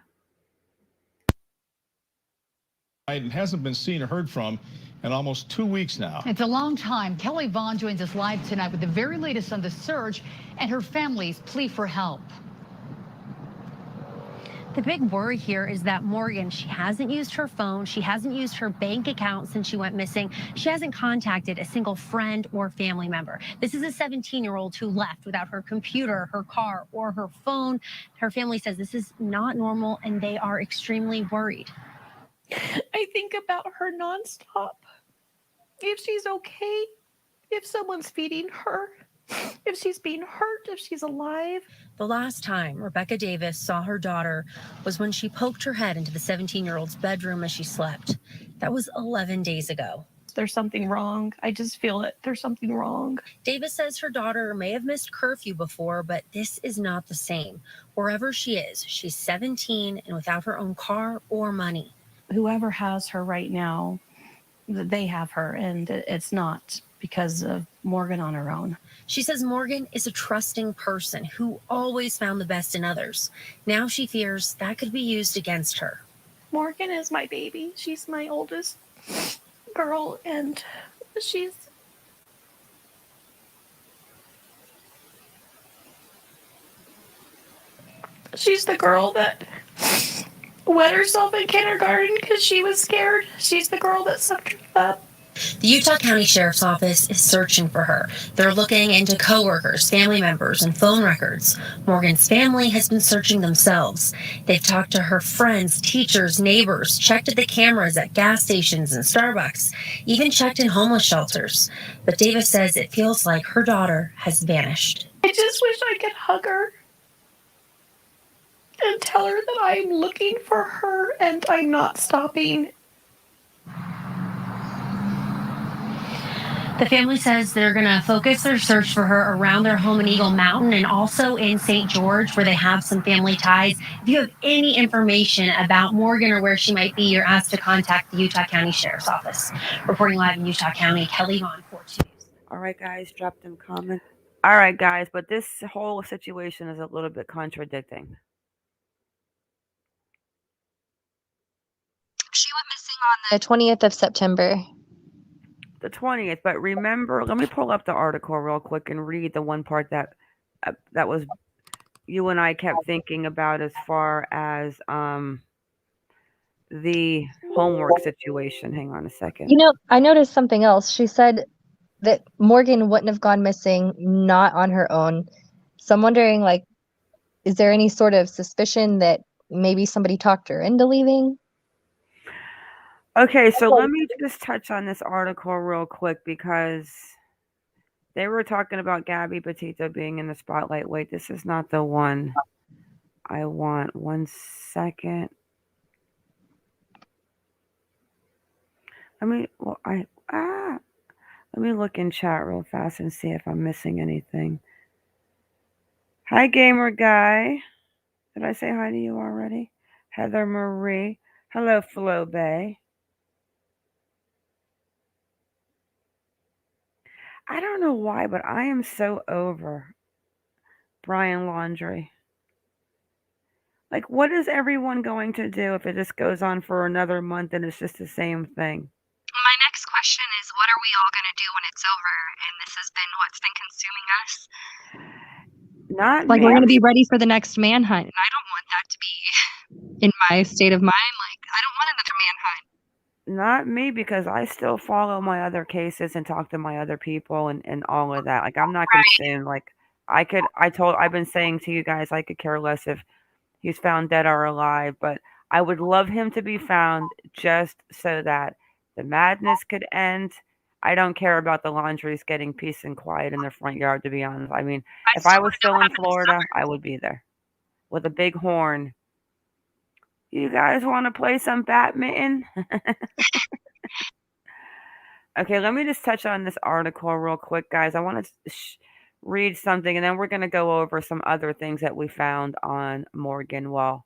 And hasn't been seen or heard from in almost 2 weeks now. It's a long time. Kelly Vaughn joins us live tonight with the very latest on the search and her family's plea for help. The big worry here is that Morgan, she hasn't used her phone. She hasn't used her bank account since she went missing. She hasn't contacted a single friend or family member. This is a 17-year-old who left without her computer, her car, or her phone. Her family says this is not normal, and they are extremely worried. I think about her nonstop. If she's okay, if someone's feeding her, if she's being hurt, if she's alive. The last time Rebecca Davis saw her daughter was when she poked her head into the 17-year-old's bedroom as she slept. That was 11 days ago. There's something wrong. I just feel it. There's something wrong. Davis says her daughter may have missed curfew before, but this is not the same. Wherever she is, she's 17 and without her own car or money. Whoever has her right now, they have her, and it's not because of Morgan on her own. She says Morgan is a trusting person who always found the best in others. Now she fears that could be used against her. Morgan is my baby. She's my oldest girl, and she's the girl that wet herself in kindergarten because she was scared. She's the girl that sucked her up. The Utah County Sheriff's Office is searching for her. They're looking into coworkers, family members, and phone records. Morgan's family has been searching themselves. They've talked to her friends, teachers, neighbors, checked at the cameras at gas stations and Starbucks, even checked in homeless shelters. But Davis says it feels like her daughter has vanished. I just wish I could hug her and tell her that I'm looking for her and I'm not stopping. The family says they're going to focus their search for her around their home in Eagle Mountain and also in St. George, where they have some family ties. If you have any information about Morgan or where she might be, you're asked to contact the Utah County Sheriff's Office. Reporting live in Utah County, Kelly Vaughn, 42 News. All right, guys, drop them comments. All right, guys, but this whole situation is a little bit contradicting. She went missing on the 20th of September. The 20th, but remember, let me pull up the article real quick and read the one part that was you and I kept thinking about as far as the homework situation. Hang on a second. You know, I noticed something else. She said that Morgan wouldn't have gone missing not on her own. So I'm wondering, like, is there any sort of suspicion that maybe somebody talked her into leaving? Okay, so let me just touch on this article real quick because they were talking about Gabby Petito being in the spotlight. Wait, this is not the one. I want 1 second. Let me let me look in chat real fast and see if I'm missing anything. Hi, gamer guy. Did I say hi to you already? Heather Marie. Hello, Flo Bay. I don't know why, but I am so over Brian Laundrie. Like, what is everyone going to do if it just goes on for another month and it's just the same thing? My next question is, what are we all going to do when it's over and this has been what's been consuming us? Not Like, me. we're going to be ready for the next manhunt. And I don't want that to be In my state of mind, like, I don't want another manhunt. Not me, because I still follow my other cases and talk to my other people and all of that. Like, I'm not consumed. Like, I've been saying to you guys, I could care less if he's found dead or alive, but I would love him to be found just so that the madness could end. I don't care about the Laundries getting peace and quiet in their front yard, to be honest. I mean, if I was still in Florida, I would be there with a big horn. You guys want to play some badminton? Okay, let me just touch on this article real quick, guys. I want to read something, and then we're going to go over some other things that we found on Morgan. Well,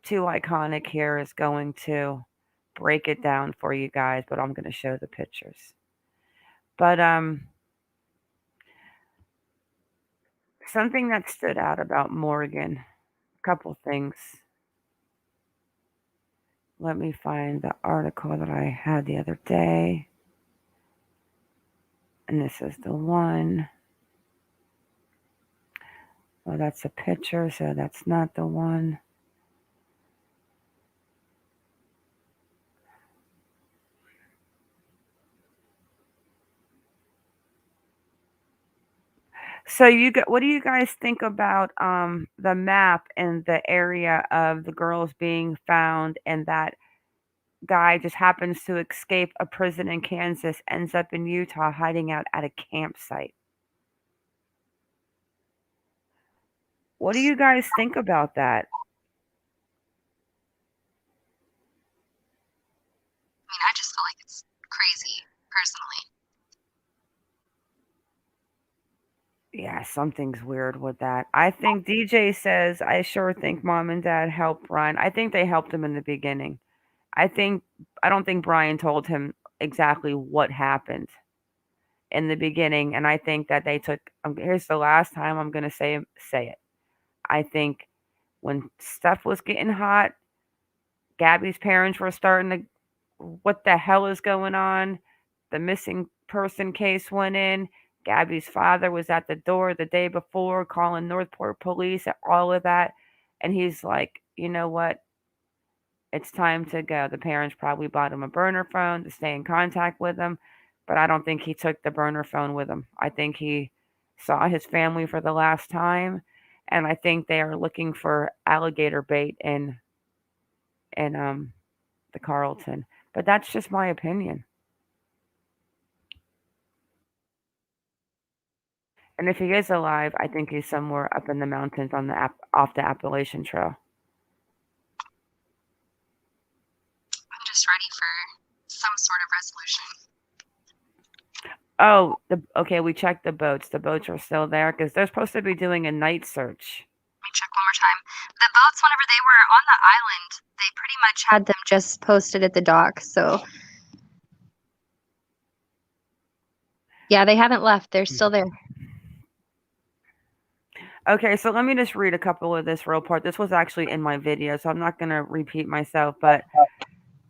Too Iconic here is going to break it down for you guys, but I'm going to show the pictures. But something that stood out about Morgan, a couple things. Let me find the article that I had the other day. And this is the one. Well, that's a picture, so that's not the one. So what do you guys think about the map and the area of the girls being found, and that guy just happens to escape a prison in Kansas, ends up in Utah hiding out at a campsite? What do you guys think about that? I mean, I just feel like it's crazy, personally. Yeah, something's weird with that. I think DJ says, I sure think mom and dad helped Brian. I think they helped him in the beginning. I don't think Brian told him exactly what happened in the beginning, and I think that they took. Here's the last time I'm gonna say it. I think when stuff was getting hot, Gabby's parents were starting to, what the hell is going on? The missing person case went in. Gabby's father was at the door the day before calling Northport police, all of that. And he's like, you know what? It's time to go. The parents probably bought him a burner phone to stay in contact with him, but I don't think he took the burner phone with him. I think he saw his family for the last time, and I think they are looking for alligator bait in the Carlton. But that's just my opinion. And if he is alive, I think he's somewhere up in the mountains on off the Appalachian Trail. I'm just ready for some sort of resolution. Oh, okay, we checked the boats. The boats are still there because they're supposed to be doing a night search. Let me check one more time. The boats, whenever they were on the island, they pretty much had them just posted at the dock. So, yeah, they haven't left. They're still there. Okay, so let me just read a couple of this real part. This was actually in my video, so I'm not going to repeat myself, but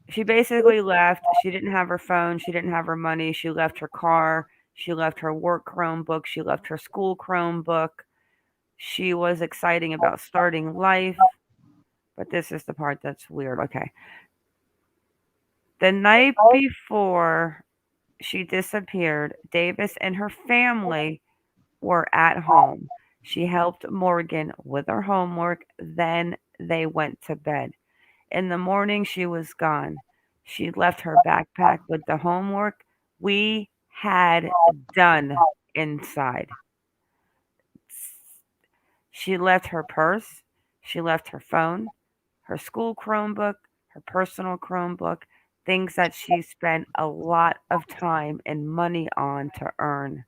she basically left. She didn't have her phone. She didn't have her money. She left her car. She left her work Chromebook. She left her school Chromebook. She was exciting about starting life. But this is the part that's weird. Okay. The night before she disappeared, Davis and her family were at home. She helped Morgan with her homework. Then they went to bed. In the morning, she was gone. She left her backpack with the homework we had done inside. She left her purse. She left her phone, her school Chromebook, her personal Chromebook, things that she spent a lot of time and money on to earn.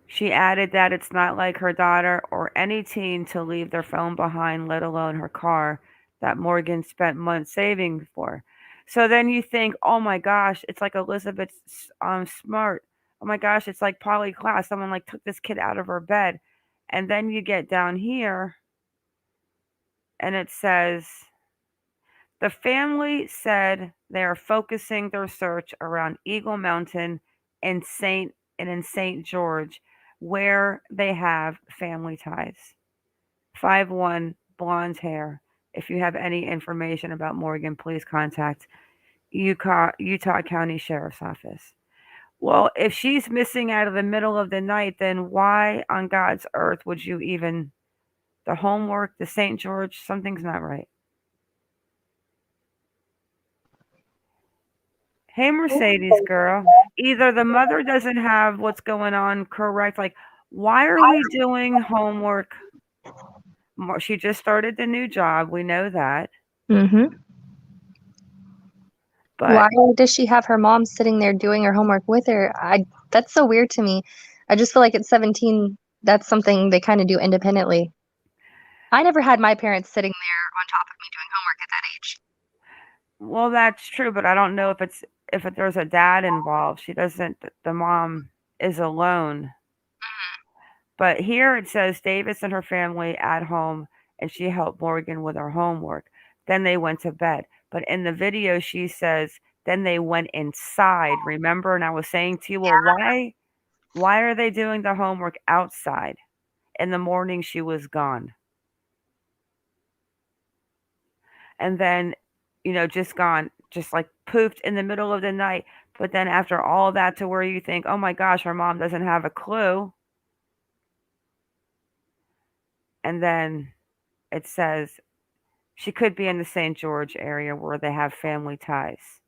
She added that it's not like her daughter or any teen to leave their phone behind, let alone her car, that Morgan spent months saving for. So then you think, oh my gosh, it's like Elizabeth Smart. Oh my gosh, it's like Polly Klaas. Someone like took this kid out of her bed. And then you get down here and it says the family said they are focusing their search around Eagle Mountain and in St. George, where they have family ties. 5'1", blonde hair. If you have any information about Morgan, please contact Utah County Sheriff's Office. Well, if she's missing out of the middle of the night, then why on God's earth would you even the homework, the St. George, something's not right. Hey, Mercedes girl. Either the mother doesn't have what's going on correct. Like, why are we doing homework? She just started the new job. We know that. Mm-hmm. But why does she have her mom sitting there doing her homework with her? That's so weird to me. I just feel like at 17, that's something they kind of do independently. I never had my parents sitting there on top of me doing homework at that age. Well, that's true, but I don't know if there's a dad involved. She doesn't. The mom is alone. But here it says Davis and her family at home, and she helped Morgan with her homework. Then they went to bed. But in the video, she says then they went inside. Remember? And I was saying to you, well, why are they doing the homework outside? In the morning, she was gone. And then, just gone, just like poofed in the middle of the night. But then after all that, to where you think, oh my gosh, her mom doesn't have a clue. And then it says she could be in the St. George area where they have family ties,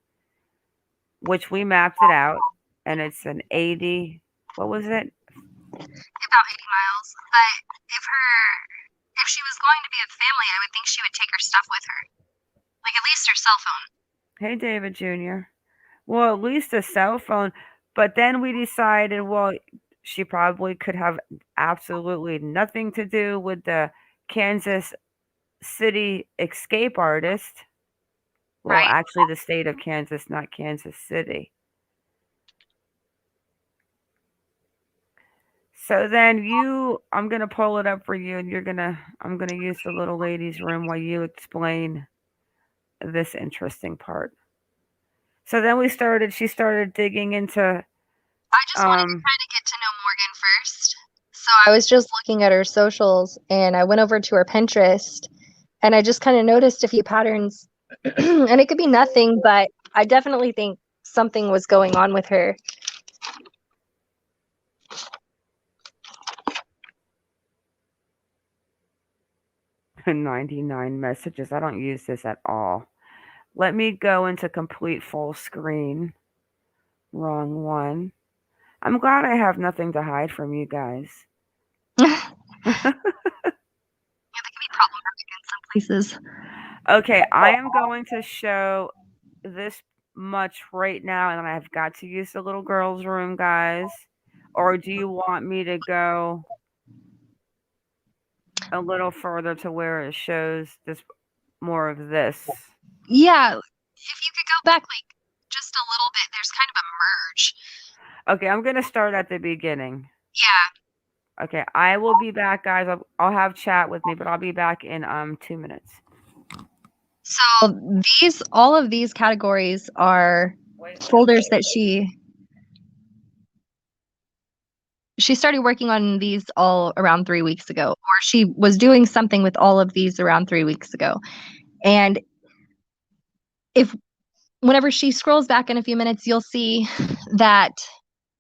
which we mapped it out, and it's an 80. What was it? About 80 miles. But if she was going to be with family, I would think she would take her stuff with her, like at least her cell phone. Hey, David Jr. Well, at least a cell phone. But then we decided, well, she probably could have absolutely nothing to do with the Kansas City escape artist. Well, Right. actually, the state of Kansas, not Kansas City. So then I'm going to pull it up for you, and I'm going to use the little lady's room while you explain this interesting part. So then she started digging into. I just wanted to try to get to know Morgan first. So I was just looking at her socials, and I went over to her Pinterest, and I just kind of noticed a few patterns. And it could be nothing, but I definitely think something was going on with her. 99 messages. I don't use this at all. Let me go into complete full screen. Wrong one. I'm glad I have nothing to hide from you guys. Yeah, they can be problematic in some places. Okay, I am going to show this much right now, and I've got to use the little girl's room, guys. Or do you want me to go a little further to where it shows this more of this? Yeah, if you could go back like just a little bit, there's kind of a merge. Okay, I'm going to start at the beginning. Yeah. Okay, I will be back, guys. I'll have chat with me, but I'll be back in 2 minutes. So all of these categories are folders that she started working on these all around 3 weeks ago, or she was doing something with all of these around 3 weeks ago. And whenever she scrolls back in a few minutes, you'll see that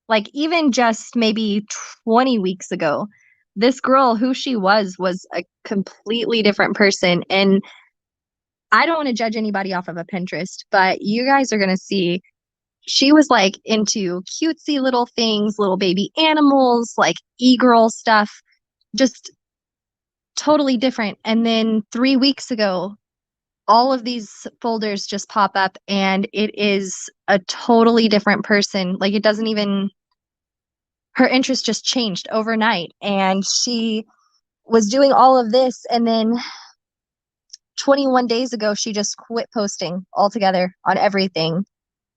like even just maybe 20 weeks ago, this girl, who she was a completely different person. And I don't want to judge anybody off of a Pinterest, but you guys are going to see she was like into cutesy little things, little baby animals, like e-girl stuff, just totally different. And then 3 weeks ago, all of these folders just pop up and it is a totally different person. Like it doesn't even, her interest just changed overnight. And she was doing all of this. And then 21 days ago, she just quit posting altogether on everything.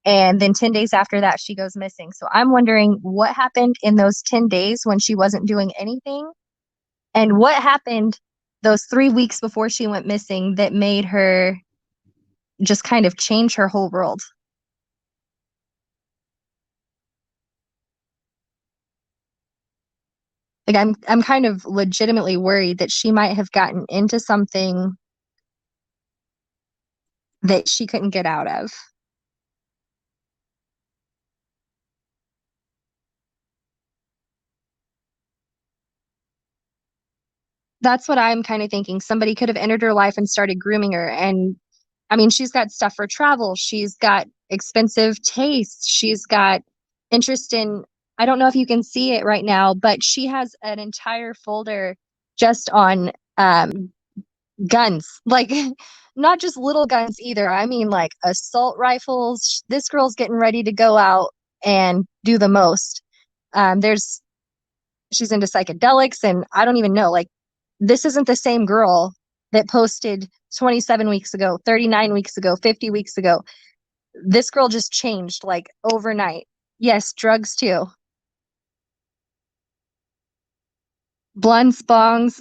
And then 10 days after that, she goes missing. So I'm wondering what happened in those 10 days when she wasn't doing anything. And what happened those 3 weeks before she went missing that made her just kind of change her whole world. Like I'm kind of legitimately worried that she might have gotten into something that she couldn't get out of. That's what I'm kind of thinking. Somebody could have entered her life and started grooming her. And I mean, she's got stuff for travel. She's got expensive tastes. She's got interest in, I don't know if you can see it right now, but she has an entire folder just on guns. Like, not just little guns either. I mean, like assault rifles. This girl's getting ready to go out and do the most. She's into psychedelics, and I don't even know. Like, this isn't the same girl that posted 27 weeks ago, 39 weeks ago, 50 weeks ago. This girl just changed like overnight. Yes, drugs too. Blunts, bongs.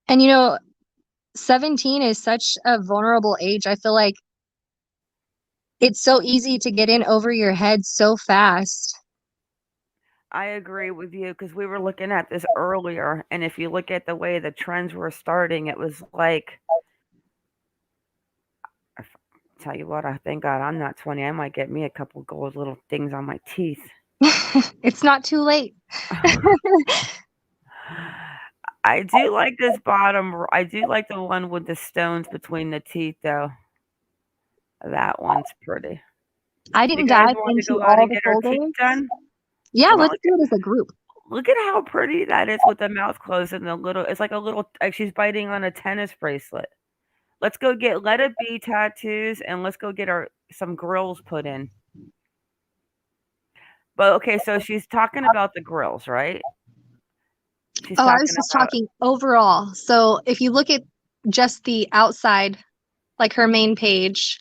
And 17 is such a vulnerable age. I feel like it's so easy to get in over your head so fast. I agree with you because we were looking at this earlier, and if you look at the way the trends were starting, it was like, I tell you what, I thank God I'm not 20. I might get me a couple gold little things on my teeth. It's not too late. I do like this bottom. I do like the one with the stones between the teeth, though. That one's pretty. I You didn't guys dive want to into go out all and the get our teeth folders. done? Yeah, Come on, let's do it as a group. look at how pretty that is with the mouth closed and the little. It's like a little. Like she's biting on a tennis bracelet. Let's go get Let It Be tattoos and let's go get some grills put in. But okay, so she's talking about the grills, right? She's Oh, I talking was just about. talking overall. So if you look at just the outside, like her main page,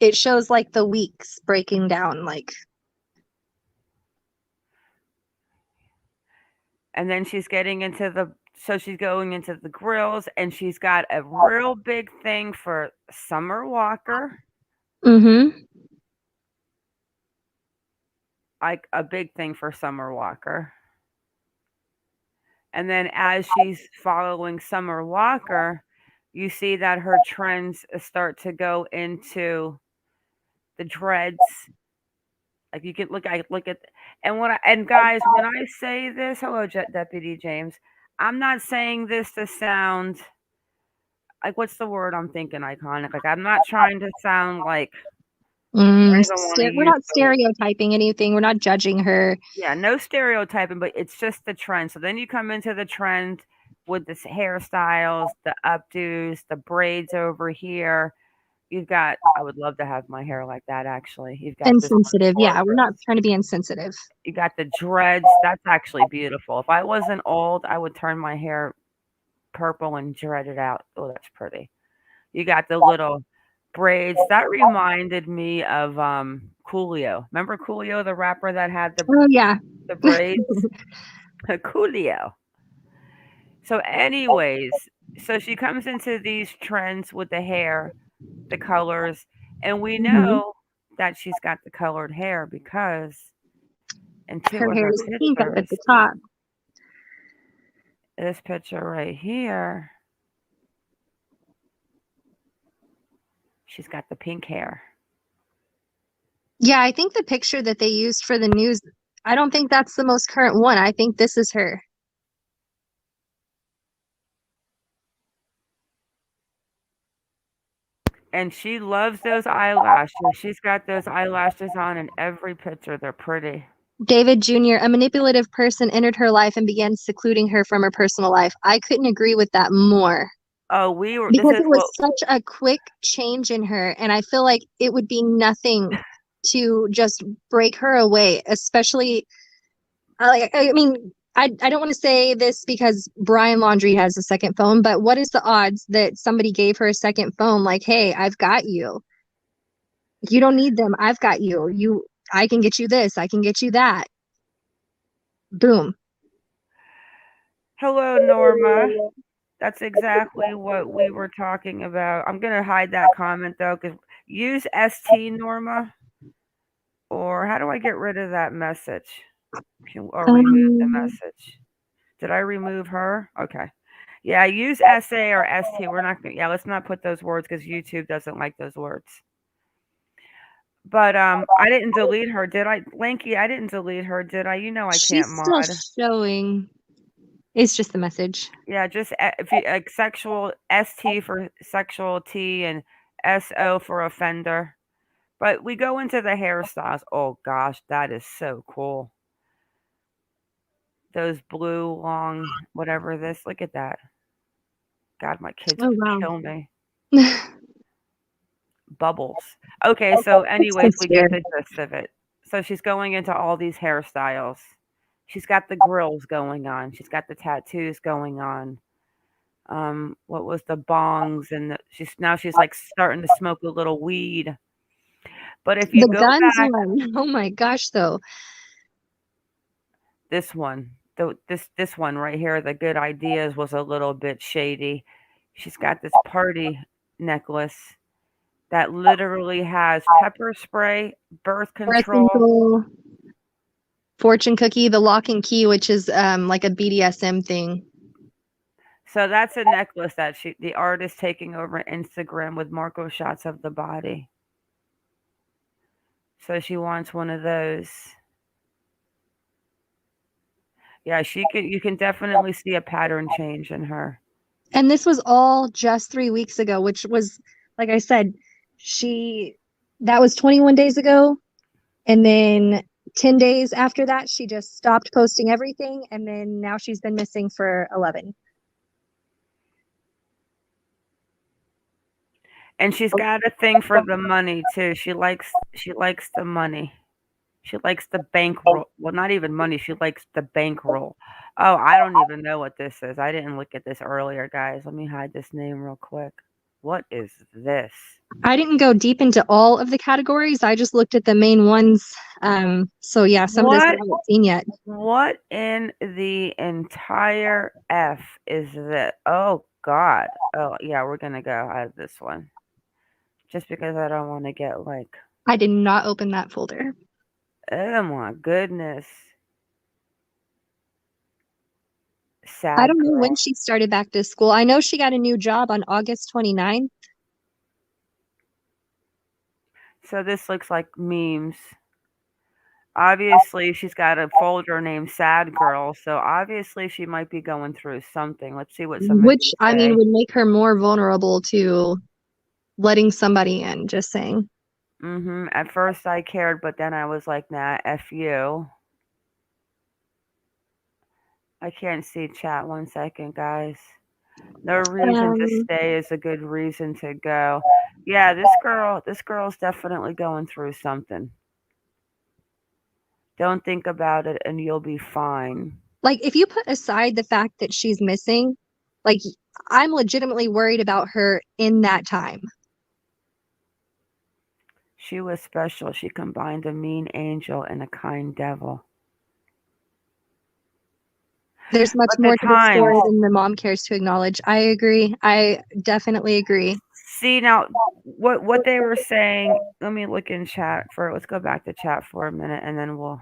it shows like the weeks breaking down, like. And then she's getting into so she's going into the grills and she's got a real big thing for Summer Walker. Like a big thing for Summer Walker. And then as she's following Summer Walker, you see that her trends start to go into the dreads. Like you can look, I look at, and guys, when I say this, hello, Deputy James, I'm not saying this to sound like what's the word I'm thinking iconic. Like I'm not trying to sound like I don't even want to We're use not stereotyping anything. We're not judging her. Yeah, no stereotyping, but it's just the trend. So then you come into the trend with the hairstyles, the updos, the braids over here. You've got, I would love to have my hair like that actually. You've got this one Insensitive. Yeah, we're not gorgeous. trying to be insensitive. You got the dreads. That's actually beautiful. If I wasn't old, I would turn my hair purple and dread it out. Oh, that's pretty. You got the little braids. That reminded me of Coolio. Remember Coolio, the rapper that had Oh, yeah. the braids? Coolio. So, anyways, so she comes into these trends with the hair, the colors, and we know that she's got the colored hair because in two Her of hair her is pink up at pictures, the top. this picture right here, she's got the pink hair. Yeah, I think the picture that they used for the news, I don't think that's the most current one. I think this is her. And she loves those eyelashes. She's got those eyelashes on in every picture. They're pretty. David Jr., a manipulative person entered her life and began secluding her from her personal life. I couldn't agree with that more. Oh, this Because is it was such a quick change in her, and I feel like it would be nothing to just break her away, especially I mean, I don't want to say this because Brian Laundrie has a second phone, but what is the odds that somebody gave her a second phone like, "Hey, I've got you. You don't need them. I've got you. I can get you this, I can get you that." Boom. Hello, Norma. That's exactly what we were talking about. I'm going to hide that comment, though, because use ST, Norma. Or how do I get rid of that message? Or remove the message? Did I remove her? Okay. Yeah, use SA or ST. We're not going to, yeah, let's not put those words because YouTube doesn't like those words. But I didn't delete her, did I? Lanky, I didn't delete her, did I? You know I can't mod. She's still showing. It's just the message. Yeah, just if you sexual ST for sexual T and SO for offender. But we go into the hairstyles. Oh gosh, that is so cool. Those blue long whatever this. Look at that. God, my kids Oh, would wow. kill me. Bubbles. Okay, so anyways, we get the gist of it. So she's going into all these hairstyles. She's got the grills going on. She's got the tattoos going on. What was the bongs and she's like starting to smoke a little weed. But if you The go guns back, one. Oh my gosh, though. this one, this one right here, the good ideas was a little bit shady. She's got this party necklace that literally has pepper spray, birth Birth control. control, fortune cookie, the lock and key, which is like a BDSM thing. So that's a necklace that the artist taking over Instagram with Marco shots of the body. So she wants one of those. Yeah, you can definitely see a pattern change in her. And this was all just 3 weeks ago, which was, like I said, that was 21 days ago. And then 10 days after that, she just stopped posting everything. And then now she's been missing for 11. And she's got a thing for the money too. She likes the money. She likes the bankroll. Well, not even money. She likes the bankroll. Oh, I don't even know what this is. I didn't look at this earlier, guys. Let me hide this name real quick. What is this? I didn't go deep into all of the categories. I just looked at the main ones. So yeah, some of this I haven't seen yet. What in the entire F is this? Oh God. Oh yeah, we're gonna go out of this one. Just because I don't want to get like. I did not open that folder. Oh my goodness. Sad I don't know girl. when she started back to school. I know she got a new job on August 29th. So this looks like memes. Obviously, she's got a folder named Sad Girl, so obviously she might be going through something. Let's see what some of Which, these I mean, say. would make her more vulnerable to letting somebody in, just saying. At first I cared, but then I was like, nah, F you. I can't see chat. 1 second, guys. No reason to stay is a good reason to go. Yeah, this girl's definitely going through something. Don't think about it and you'll be fine. Like, if you put aside the fact that she's missing, like, I'm legitimately worried about her in that time. She was special. She combined a mean angel and a kind devil. There's much more to the story than the mom cares to acknowledge. I agree. I definitely agree. See, now, what they were saying, let me look in chat for, let's go back to chat for a minute and then we'll,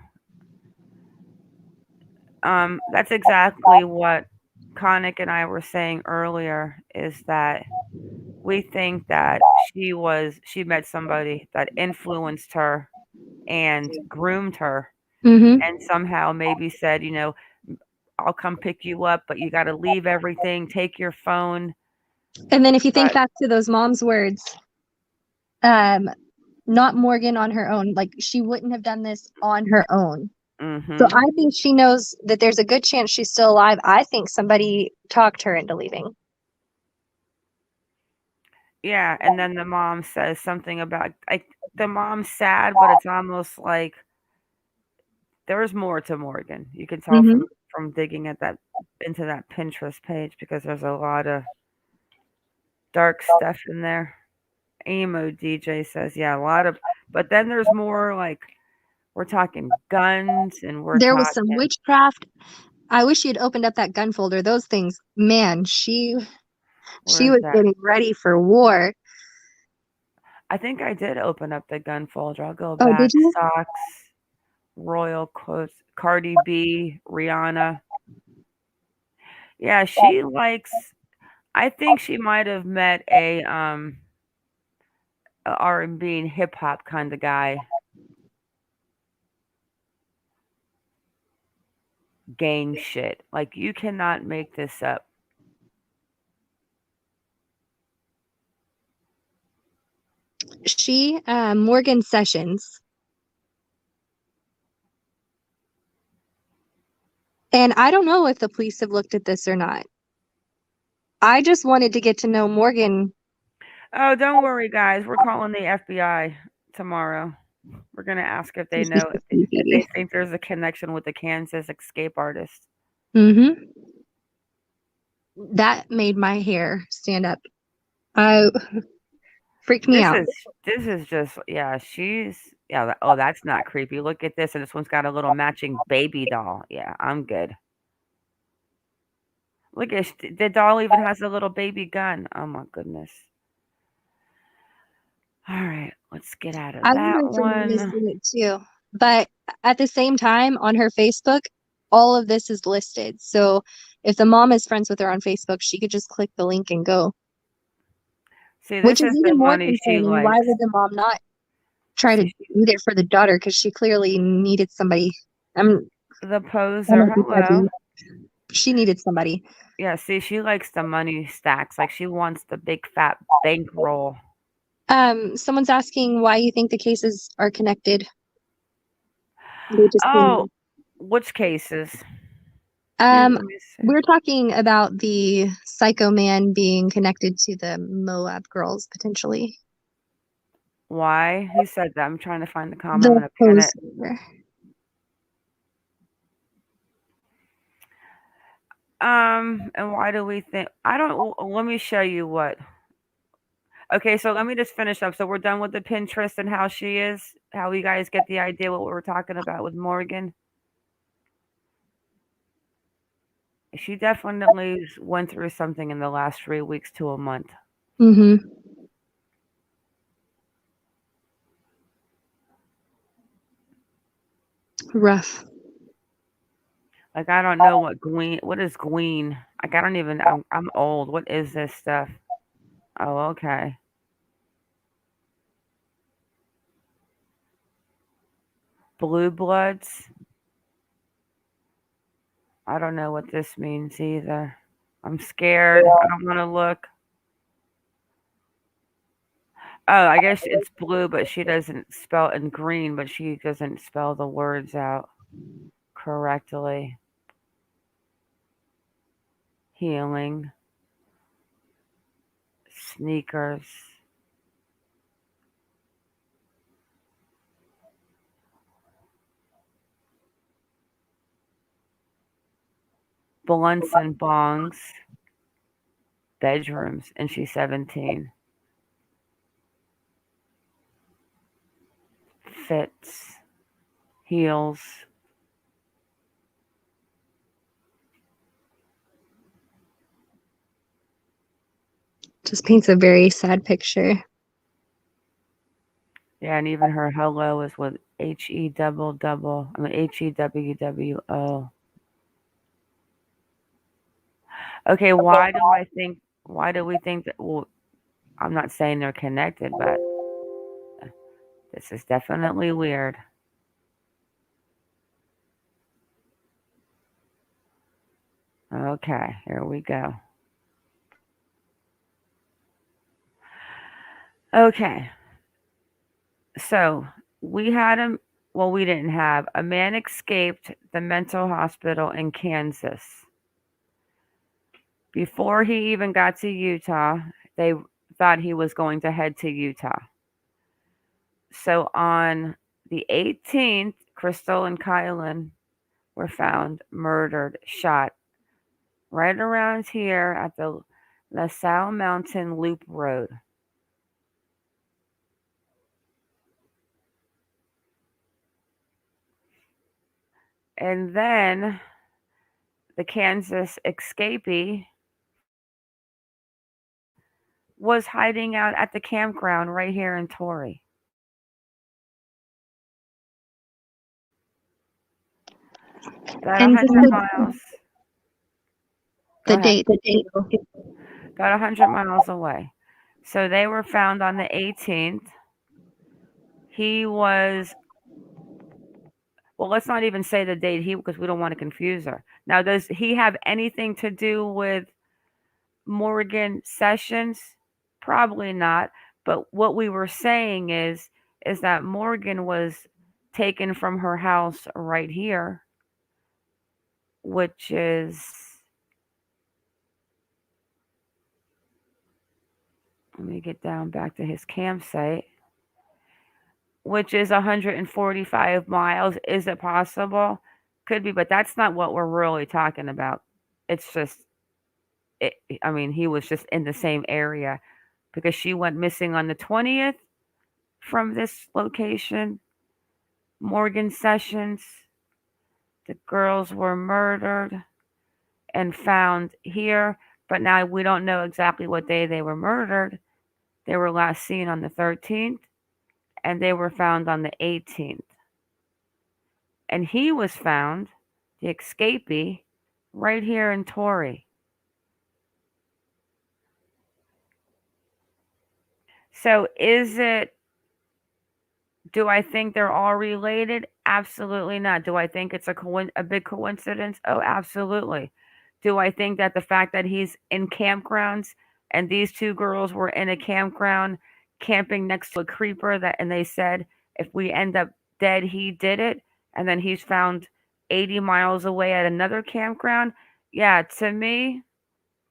that's exactly what Connick and I were saying earlier, is that we think that she met somebody that influenced her and groomed her and somehow maybe said, you know, I'll come pick you up, but you got to leave everything, take your phone. And then if you think back to those mom's words, not Morgan on her own. Like, she wouldn't have done this on her own. So Mm-hmm. I think she knows that there's a good chance she's still alive. I think somebody talked her into leaving. Yeah, and then the mom says something about the mom's sad, but it's almost like there's more to Morgan. You can tell Mm-hmm. from digging at that into that Pinterest page because there's a lot of dark stuff in there. Emo DJ says, yeah, a lot of, but then there's more like we're talking guns and we're There was some talking. witchcraft. I wish she had opened up that gun folder. Those things, man, she Where's was that? getting ready for war. I think I did open up the gun folder. I'll go Oh, did back. you? Socks, royal quotes, Cardi B, Rihanna. Yeah, she likes. I think she might have met a R&B and hip hop kind of guy. Gang shit. Like you cannot make this up. She, Morgan Sessions. And I don't know if the police have looked at this or not. I just wanted to get to know Morgan. Oh, don't worry, guys. We're calling the FBI tomorrow. We're gonna ask if they know if they think there's a connection with the Kansas escape artist. Mm-hmm. That made my hair stand up. Freaked me out. This is just she's oh, that's not creepy. Look at this, and this one's got a little matching baby doll. Yeah, I'm good. Look at the doll even has a little baby gun. Oh my goodness. All right, let's get out of I that wanted to one. listen it too. But at the same time, on her Facebook, all of this is listed. So if the mom is friends with her on Facebook, she could just click the link and go. See, Which this is is the even more money she concerning. Why likes. would the mom not try to be there for the daughter? Because she clearly needed somebody. The poser, hello. She needed somebody. Yeah, see, she likes the money stacks. Like she wants the big fat bankroll. Someone's asking why you think the cases are connected. Oh, which cases? We're talking about the psycho man being connected to the Moab girls potentially. Why? Who said that? I'm trying to find the comment. I'm The gonna pin it. poster. And why do we think? I don't. Let me show you what. Okay, so let me just finish up. So we're done with the Pinterest and how she is. How you guys get the idea what we were talking about with Morgan. She definitely went through something in the last 3 weeks to a month. Mm-hmm. Rough. Like I don't know what is Gween? Like I don't even I'm old. What is this stuff? Oh, okay. Blue Bloods. I don't know what this means either. I'm scared. I don't want to look. Oh, I guess it's blue, but she doesn't spell and green, but she doesn't spell the words out correctly. Healing. Sneakers. Blunts and bongs. Bedrooms. And she's 17. Fits. Heels. Just paints a very sad picture. Yeah, and even her hello is with HEWWO. Okay, why do we think that, well, I'm not saying they're connected, but this is definitely weird. Okay, here we go. Okay. So we had him. Well, we didn't have. A man escaped the mental hospital in Kansas. Before he even got to Utah, they thought he was going to head to Utah. So on the 18th, Crystal and Kylan were found murdered, shot right around here at the LaSalle Mountain Loop Road. And then the Kansas escapee was hiding out at the campground right here in Torrey. About And 100 miles. the Go ahead. date. About 100 miles away. So they were found on the 18th. He was, well, let's not even say the date because we don't want to confuse her. Now, does he have anything to do with Morgan Sessions? Probably not. But what we were saying is that Morgan was taken from her house right here, which is, let me get down back to his campsite, which is 145 miles. Is it possible? Could be, but that's not what we're really talking about. It's just, I mean, he was just in the same area because she went missing on the 20th from this location. Morgan Sessions, the girls were murdered and found here, but now we don't know exactly what day they were murdered. They were last seen on the 13th and they were found on the 18th. And he was found, the escapee, right here in Torrey. So do I think they're all related? Absolutely not. Do I think it's a big coincidence? Oh, absolutely. Do I think that the fact that he's in campgrounds and these two girls were in a campground camping next to a creeper and they said if we end up dead, he did it, and then he's found 80 miles away at another campground? Yeah, to me,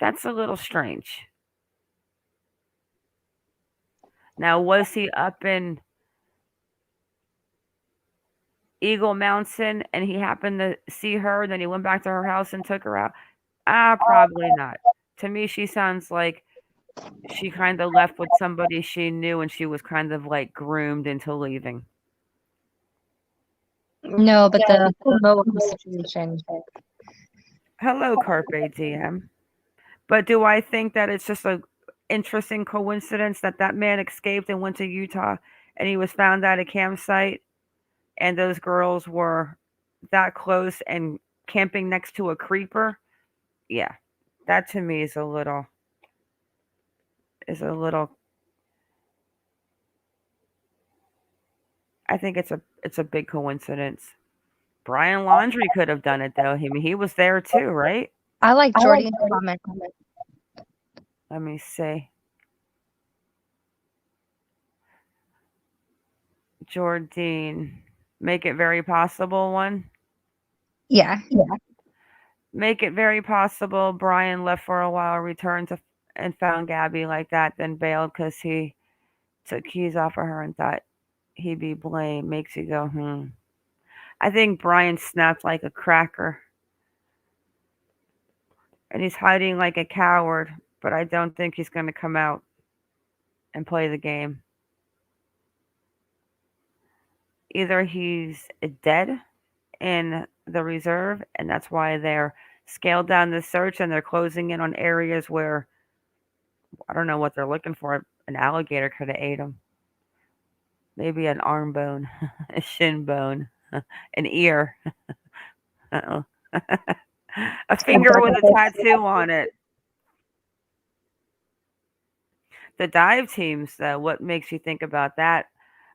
that's a little strange. Now, was he up in Eagle Mountain and he happened to see her, then he went back to her house and took her out? Probably not. To me, she sounds like she kind of left with somebody she knew and she was kind of like groomed into leaving. No, but the Moab situation. Hello, Carpe Diem. But do I think that it's just an interesting coincidence that that man escaped and went to Utah and he was found at a campsite and those girls were that close and camping next to a creeper? Yeah, that to me is a little I think it's a big coincidence. Brian Laundrie could have done it though. I mean, he was there too, right? I like Jordy's comment. Let me see. Jordine, make it very possible one. Yeah. Make it very possible. Brian left for a while, returned and found Gabby like that, then bailed because he took keys off of her and thought he'd be blamed. Makes you go, I think Brian snapped like a cracker. And he's hiding like a coward, but I don't think he's going to come out and play the game. Either he's dead in the reserve, and that's why they're scaled down the search and they're closing in on areas where I don't know what they're looking for. An alligator could have ate him. Maybe an arm bone, a shin bone, an ear. Uh-oh. A finger with a tattoo on it. The dive teams, though, what makes you think about that?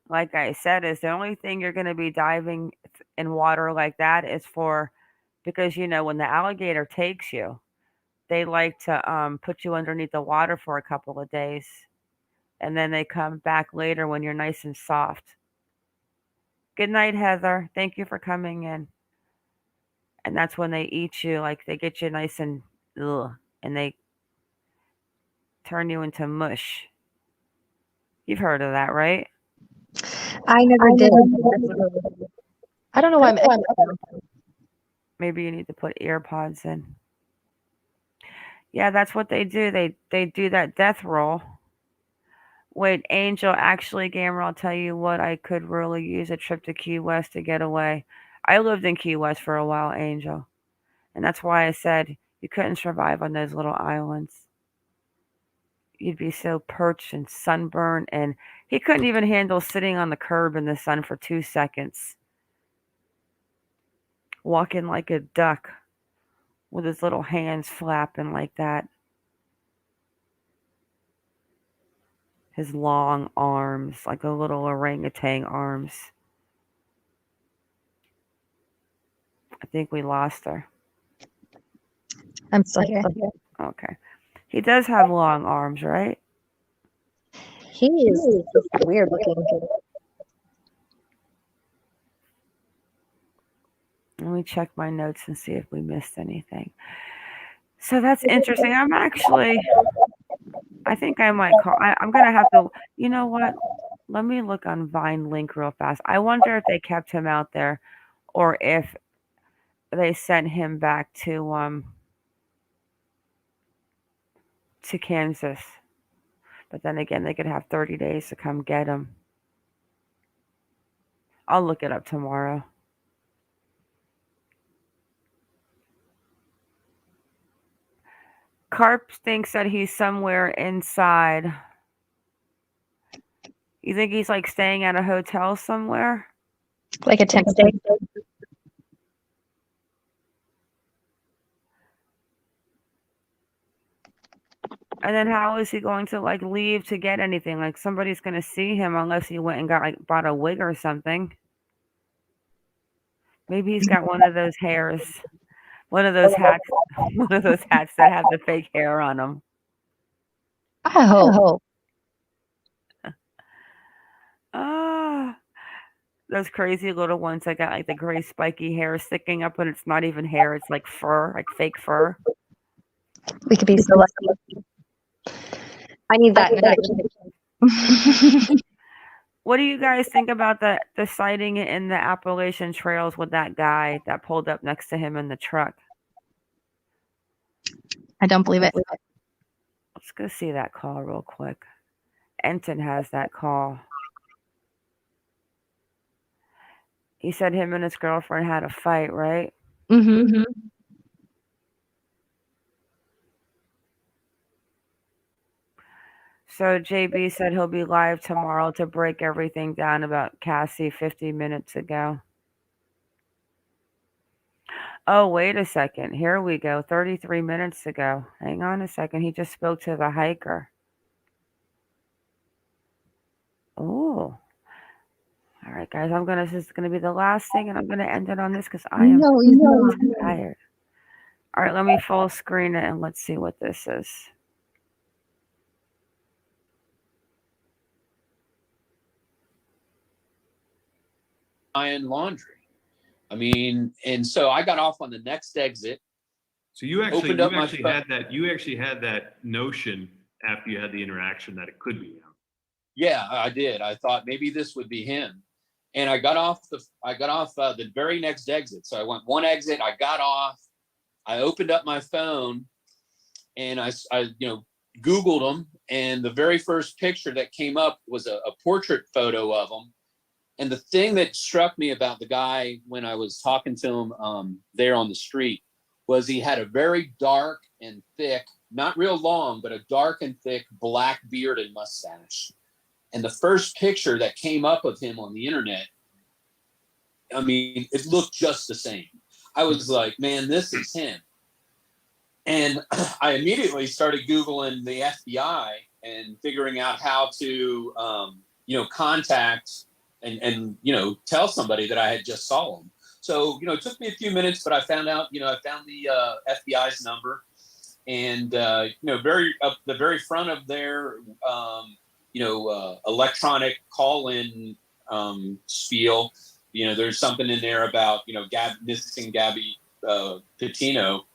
Like I said, is the only thing you're going to be diving in water like that is for, because when the alligator takes you, they like to put you underneath the water for a couple of days, and then they come back later when you're nice and soft. Good night, Heather. Thank you for coming in. And that's when they eat you, like they get you nice and ugh, and they turn you into mush. You've heard of that, right? I never did. I don't know why I'm. Maybe you need to put earpods in. Yeah, that's what they do. They do that death roll. Wait, Angel, actually, Gamer, I'll tell you what, I could really use a trip to Key West to get away. I lived in Key West for a while, Angel. And that's why I said you couldn't survive on those little islands. You'd be so perched and sunburned, and he couldn't even handle sitting on the curb in the sun for 2 seconds. Walking like a duck with his little hands flapping like that. His long arms, like a little orangutan arms. I think we lost her. I'm still here. Okay. He does have long arms, right? He is weird looking. Let me check my notes and see if we missed anything. So that's interesting. I think I might call. I'm going to have to, you know what? Let me look on Vine Link real fast. I wonder if they kept him out there or if they sent him back to Kansas. But then again, they could have 30 days to come get him. I'll look it up tomorrow. Carp thinks that he's somewhere inside. You think he's like staying at a hotel somewhere? Like a tent stay? And then how is he going to like leave to get anything? Like somebody's going to see him unless he went and got like bought a wig or something. Maybe he's got one of those hairs, one of those hats that have the fake hair on them. I hope. Ah, those crazy little ones that got like the gray spiky hair sticking up, but it's not even hair; it's like fur, like fake fur. We could be so lucky. I need that. What do you guys think about the sighting in the Appalachian Trails with that guy that pulled up next to him in the truck? I don't believe it. Let's go see that call real quick. Enton has that call. He said him and his girlfriend had a fight, right? Mm-hmm. So JB said he'll be live tomorrow to break everything down about Cassie 50 minutes ago. Oh, wait a second. Here we go. 33 minutes ago. Hang on a second. He just spoke to the hiker. Oh. All right, guys. This is going to be the last thing, and I'm going to end it on this because I am tired. All right, let me full screen it, and let's see what this is. Laundrie. I mean, and so I got off on the next exit. So you actually had that notion after you had the interaction that it could be him. Yeah, I did. I thought maybe this would be him, and I got off the very next exit. So I went one exit. I got off. I opened up my phone, and I Googled him, and the very first picture that came up was a portrait photo of him. And the thing that struck me about the guy when I was talking to him there on the street was he had a very dark and thick, not real long, but a dark and thick black beard and mustache. And the first picture that came up of him on the internet, I mean, it looked just the same. I was like, man, this is him. And I immediately started Googling the FBI and figuring out how to, contact and tell somebody that I had just saw him. So, it took me a few minutes, but I found out, I found the FBI's number, and, the very front of their, electronic call-in spiel there's something in there about, missing Gabby Petito.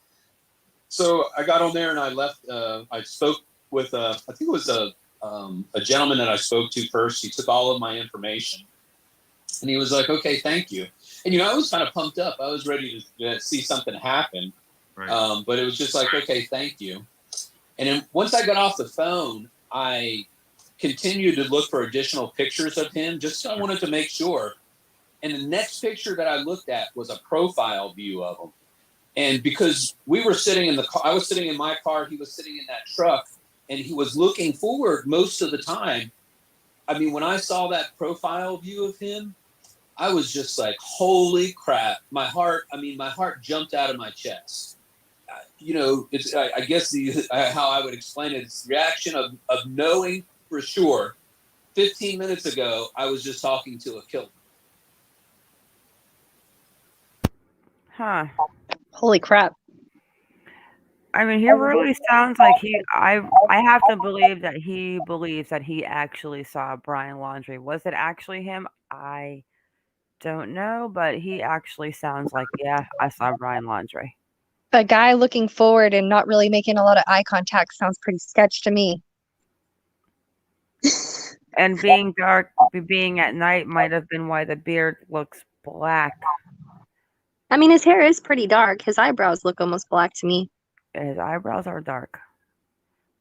So I got on there and I left. I spoke with, I think it was a gentleman that I spoke to first. He took all of my information and he was like, okay, thank you. And, I was kind of pumped up. I was ready to see something happen. Right. But it was just like, okay, thank you. And then once I got off the phone, I continued to look for additional pictures of him. Just I wanted to make sure. And the next picture that I looked at was a profile view of him. And because we were sitting in the car, I was sitting in my car, he was sitting in that truck, and he was looking forward most of the time. I mean, when I saw that profile view of him, I was just like, holy crap. My heart jumped out of my chest. It's, I guess how I would explain it, it's the reaction of knowing for sure 15 minutes ago, I was just talking to a killer. Huh. Holy crap. I mean, he really sounds like I have to believe that he believes that he actually saw Brian Laundrie. Was it actually him? I don't know, but he actually sounds like, yeah, I saw Brian Laundrie. A guy looking forward and not really making a lot of eye contact sounds pretty sketch to me. And being dark, being at night might have been why the beard looks black. I mean, his hair is pretty dark. His eyebrows look almost black to me. His eyebrows are dark.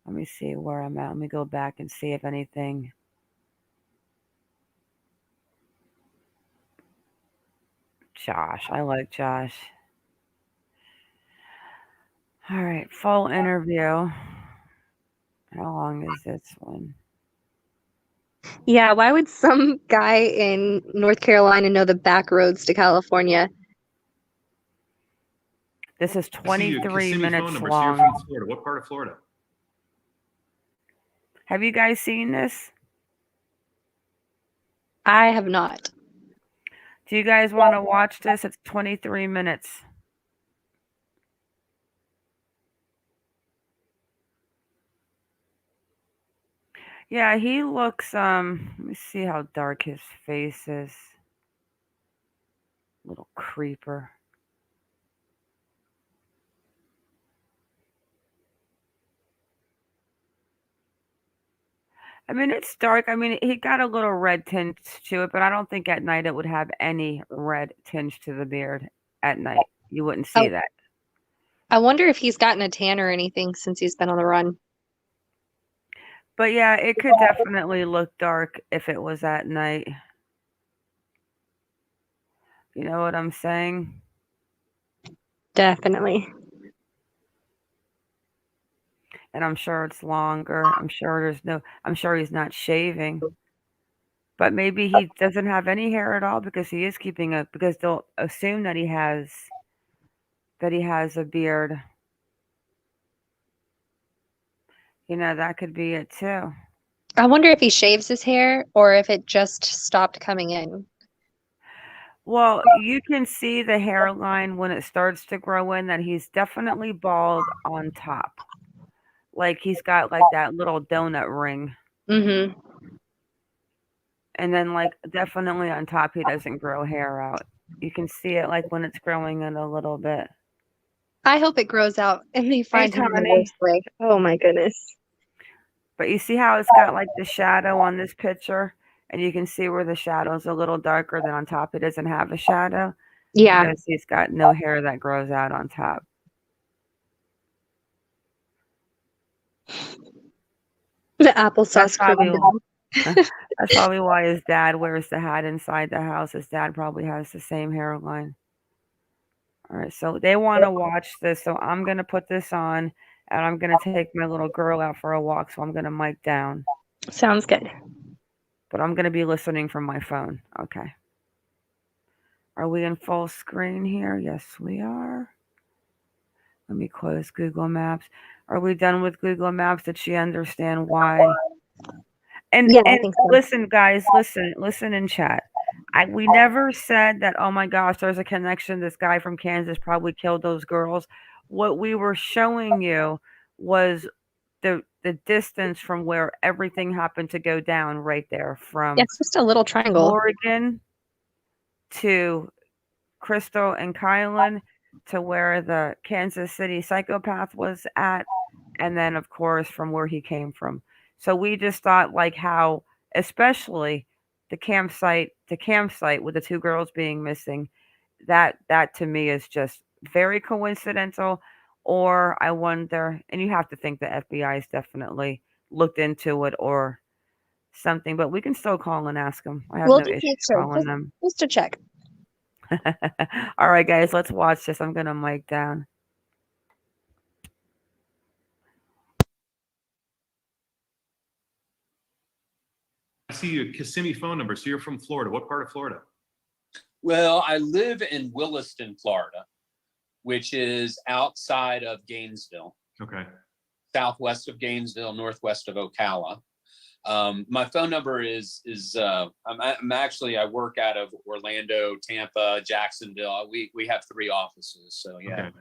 Let me see where I'm at. Let me go back and see if anything. Josh. I like Josh. All right. Full interview. How long is this one? Yeah, why would some guy in North Carolina know the back roads to California? This is 23 minutes phone long. So you're from Florida. What part of Florida? Have you guys seen this? I have not. Do you guys want to watch this? It's 23 minutes. Yeah, he looks, let me see how dark his face is. Little creeper. I mean, it's dark. I mean, he got a little red tinge to it, but I don't think at night it would have any red tinge to the beard at night. You wouldn't see that. I wonder if he's gotten a tan or anything since he's been on the run. But yeah, it could definitely look dark if it was at night. You know what I'm saying? Definitely. And I'm sure it's longer. I'm sure he's not shaving. But maybe he doesn't have any hair at all because he is because they'll assume that he has a beard. That could be it too. I wonder if he shaves his hair or if it just stopped coming in. Well, you can see the hairline when it starts to grow in that he's definitely bald on top. Like he's got like that little donut ring. Mm-hmm. And then like definitely on top he doesn't grow hair out. You can see it like when it's growing in a little bit. I hope it grows out and they find him in the Tony. worst way. Oh my goodness. But you see how it's got like the shadow on this picture? And you can see where the shadow's a little darker than on top. It doesn't have a shadow. Yeah. Because he's got no hair that grows out on top. The applesauce crumble. That's probably why his dad wears the hat inside the house. His dad probably has the same hairline. All right, so they want to watch this. So I'm going to put this on, and I'm going to take my little girl out for a walk. So I'm going to mic down. Sounds good. But I'm going to be listening from my phone. Okay. Are we in full screen here? Yes, we are. Let me close Google Maps. Are we done with Google Maps? Did she understand why? And, yeah, and I think so. Listen, guys, listen in chat. We never said that, oh my gosh, there's a connection. This guy from Kansas probably killed those girls. What we were showing you was the distance from where everything happened to go down right there from it's just a little triangle. Oregon to Crystal and Kylan to where the Kansas City psychopath was at, and then of course from where he came from. So we just thought like how, especially the campsite with the two girls being missing, that to me is just very coincidental. Or I wonder, and you have to think the FBI's definitely looked into it or something, but we can still call and ask them. I have We'll no just issue make sure, calling them. just to check. All right, guys, let's watch this. I'm gonna mic down. I see your Kissimmee phone number. So you're from Florida. What part of Florida? Well, I live in Williston, Florida, which is outside of Gainesville. Okay. Southwest of Gainesville, northwest of Ocala. My phone number is I'm actually, I work out of Orlando, Tampa, Jacksonville. We have 3 offices. So yeah. Okay.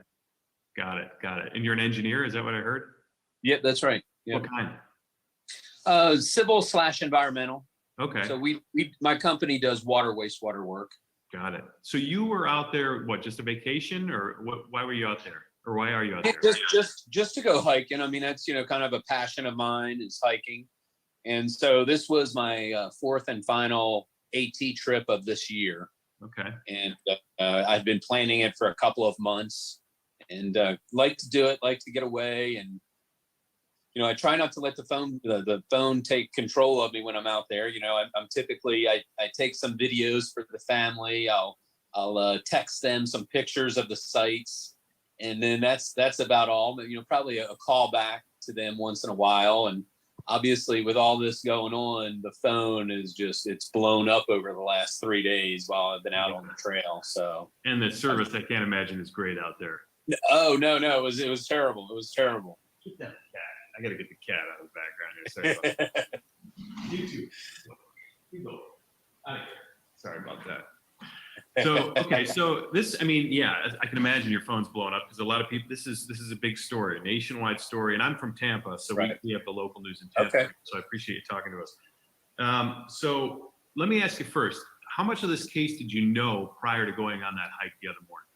Got it. And you're an engineer, is that what I heard? Yeah, that's right. Yeah. What kind? Civil/environmental. Okay. So my company does water, wastewater work. Got it. So you were out there, what, just a vacation, or what? Why were you out there? Or why are you out there? Just to go hiking. I mean, that's, kind of a passion of mine is hiking. And so this was my 4th and final AT trip of this year. Okay. And I've been planning it for a couple of months, and like to do it, like to get away. And, I try not to let the phone take control of me when I'm out there. I'm typically, I take some videos for the family. I'll text them some pictures of the sites. And then that's about all. Probably a call back to them once in a while. And obviously, with all this going on, the phone is it's blown up over the last 3 days while I've been out on the trail. So. And the service, I can't imagine, is great out there. Oh no, it was terrible. It was terrible. Get that cat. I gotta get the cat out of the background here. Sorry about that. You too. You go. Sorry about that. So, okay, so this, I mean, yeah, I can imagine your phone's blown up because a lot of people, this is a big story, a nationwide story, and I'm from Tampa, so right. we have the local news in Tampa, okay. So I appreciate you talking to us. So let me ask you first, how much of this case did you know prior to going on that hike the other morning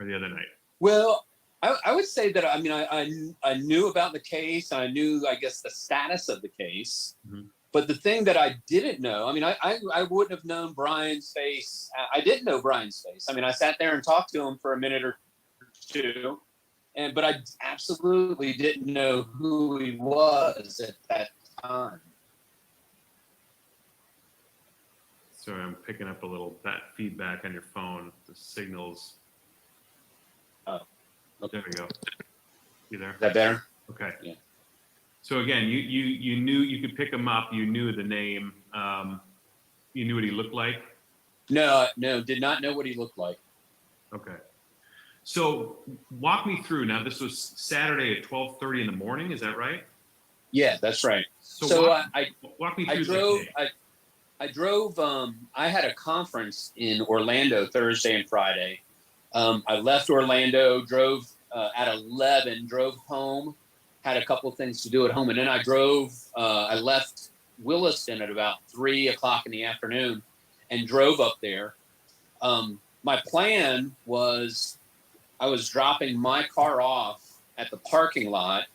or the other night? Well, I would say that, I knew about the case. I knew, I guess, the status of the case. Mm-hmm. But the thing that I didn't know, I wouldn't have known Brian's face. I didn't know Brian's face. I sat there and talked to him for a minute or two, but I absolutely didn't know who he was at that time. Sorry, I'm picking up a little feedback on your phone. The signals. Oh, okay. There we go. You there? Is that better? Okay. Yeah. So again, you knew you could pick him up. You knew the name. You knew what he looked like. No, did not know what he looked like. Okay. So walk me through. Now, this was Saturday at 12:30 in the morning. Is that right? Yeah, that's right. So walk me through. I drove. I had a conference in Orlando Thursday and Friday. I left Orlando, drove at 11, drove home. Had a couple of things to do at home. And then I drove, I left Williston at about 3 o'clock in the afternoon and drove up there. My plan was I was dropping my car off at the parking lot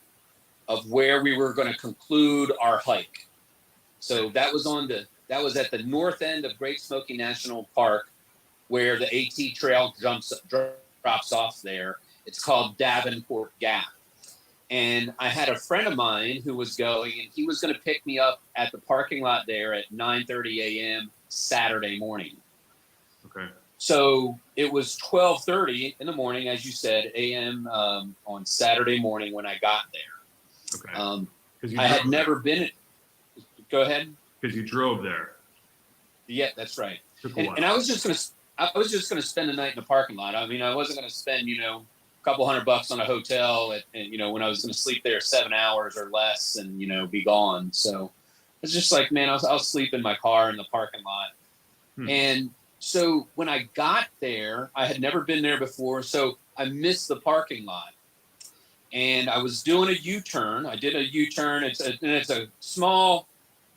of where we were going to conclude our hike. So that was at the north end of Great Smoky National Park where the AT trail drops off there. It's called Davenport Gap. And I had a friend of mine who was going, and he was going to pick me up at the parking lot there at 9:30 a.m. Saturday morning. Okay. So it was 12:30 in the morning, as you said, a.m. On Saturday morning when I got there. Okay. I had never been. Go ahead. Because you drove there. Yeah, that's right. Took a while. And I was just going to spend the night in the parking lot. I wasn't going to spend, couple $100 on a hotel when I was going to sleep there 7 hours or less and be gone. So it's just like, man, I'll sleep in my car in the parking lot. And so when I got there, I had never been there before, so I missed the parking lot. And I was doing a U-turn. I did a U-turn. It's a small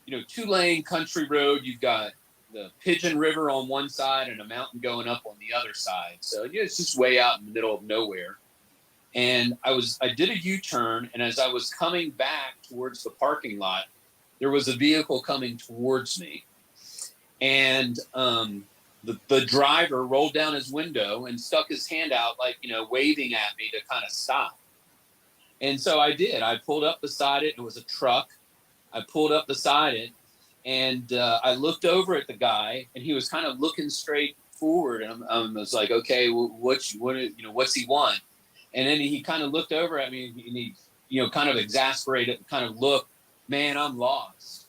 2-lane country road. You've got the Pigeon River on one side and a mountain going up on the other side. So it's just way out in the middle of nowhere. And I did a U-turn, and as I was coming back towards the parking lot, there was a vehicle coming towards me. And the driver rolled down his window and stuck his hand out, like, waving at me to kind of stop. And so I did. I pulled up beside it. It was a truck. I pulled up beside it, and I looked over at the guy, and he was kind of looking straight forward. And I was like, okay, well, what's he want? And then he kind of looked over at me, and he kind of exasperated, kind of looked, man, I'm lost.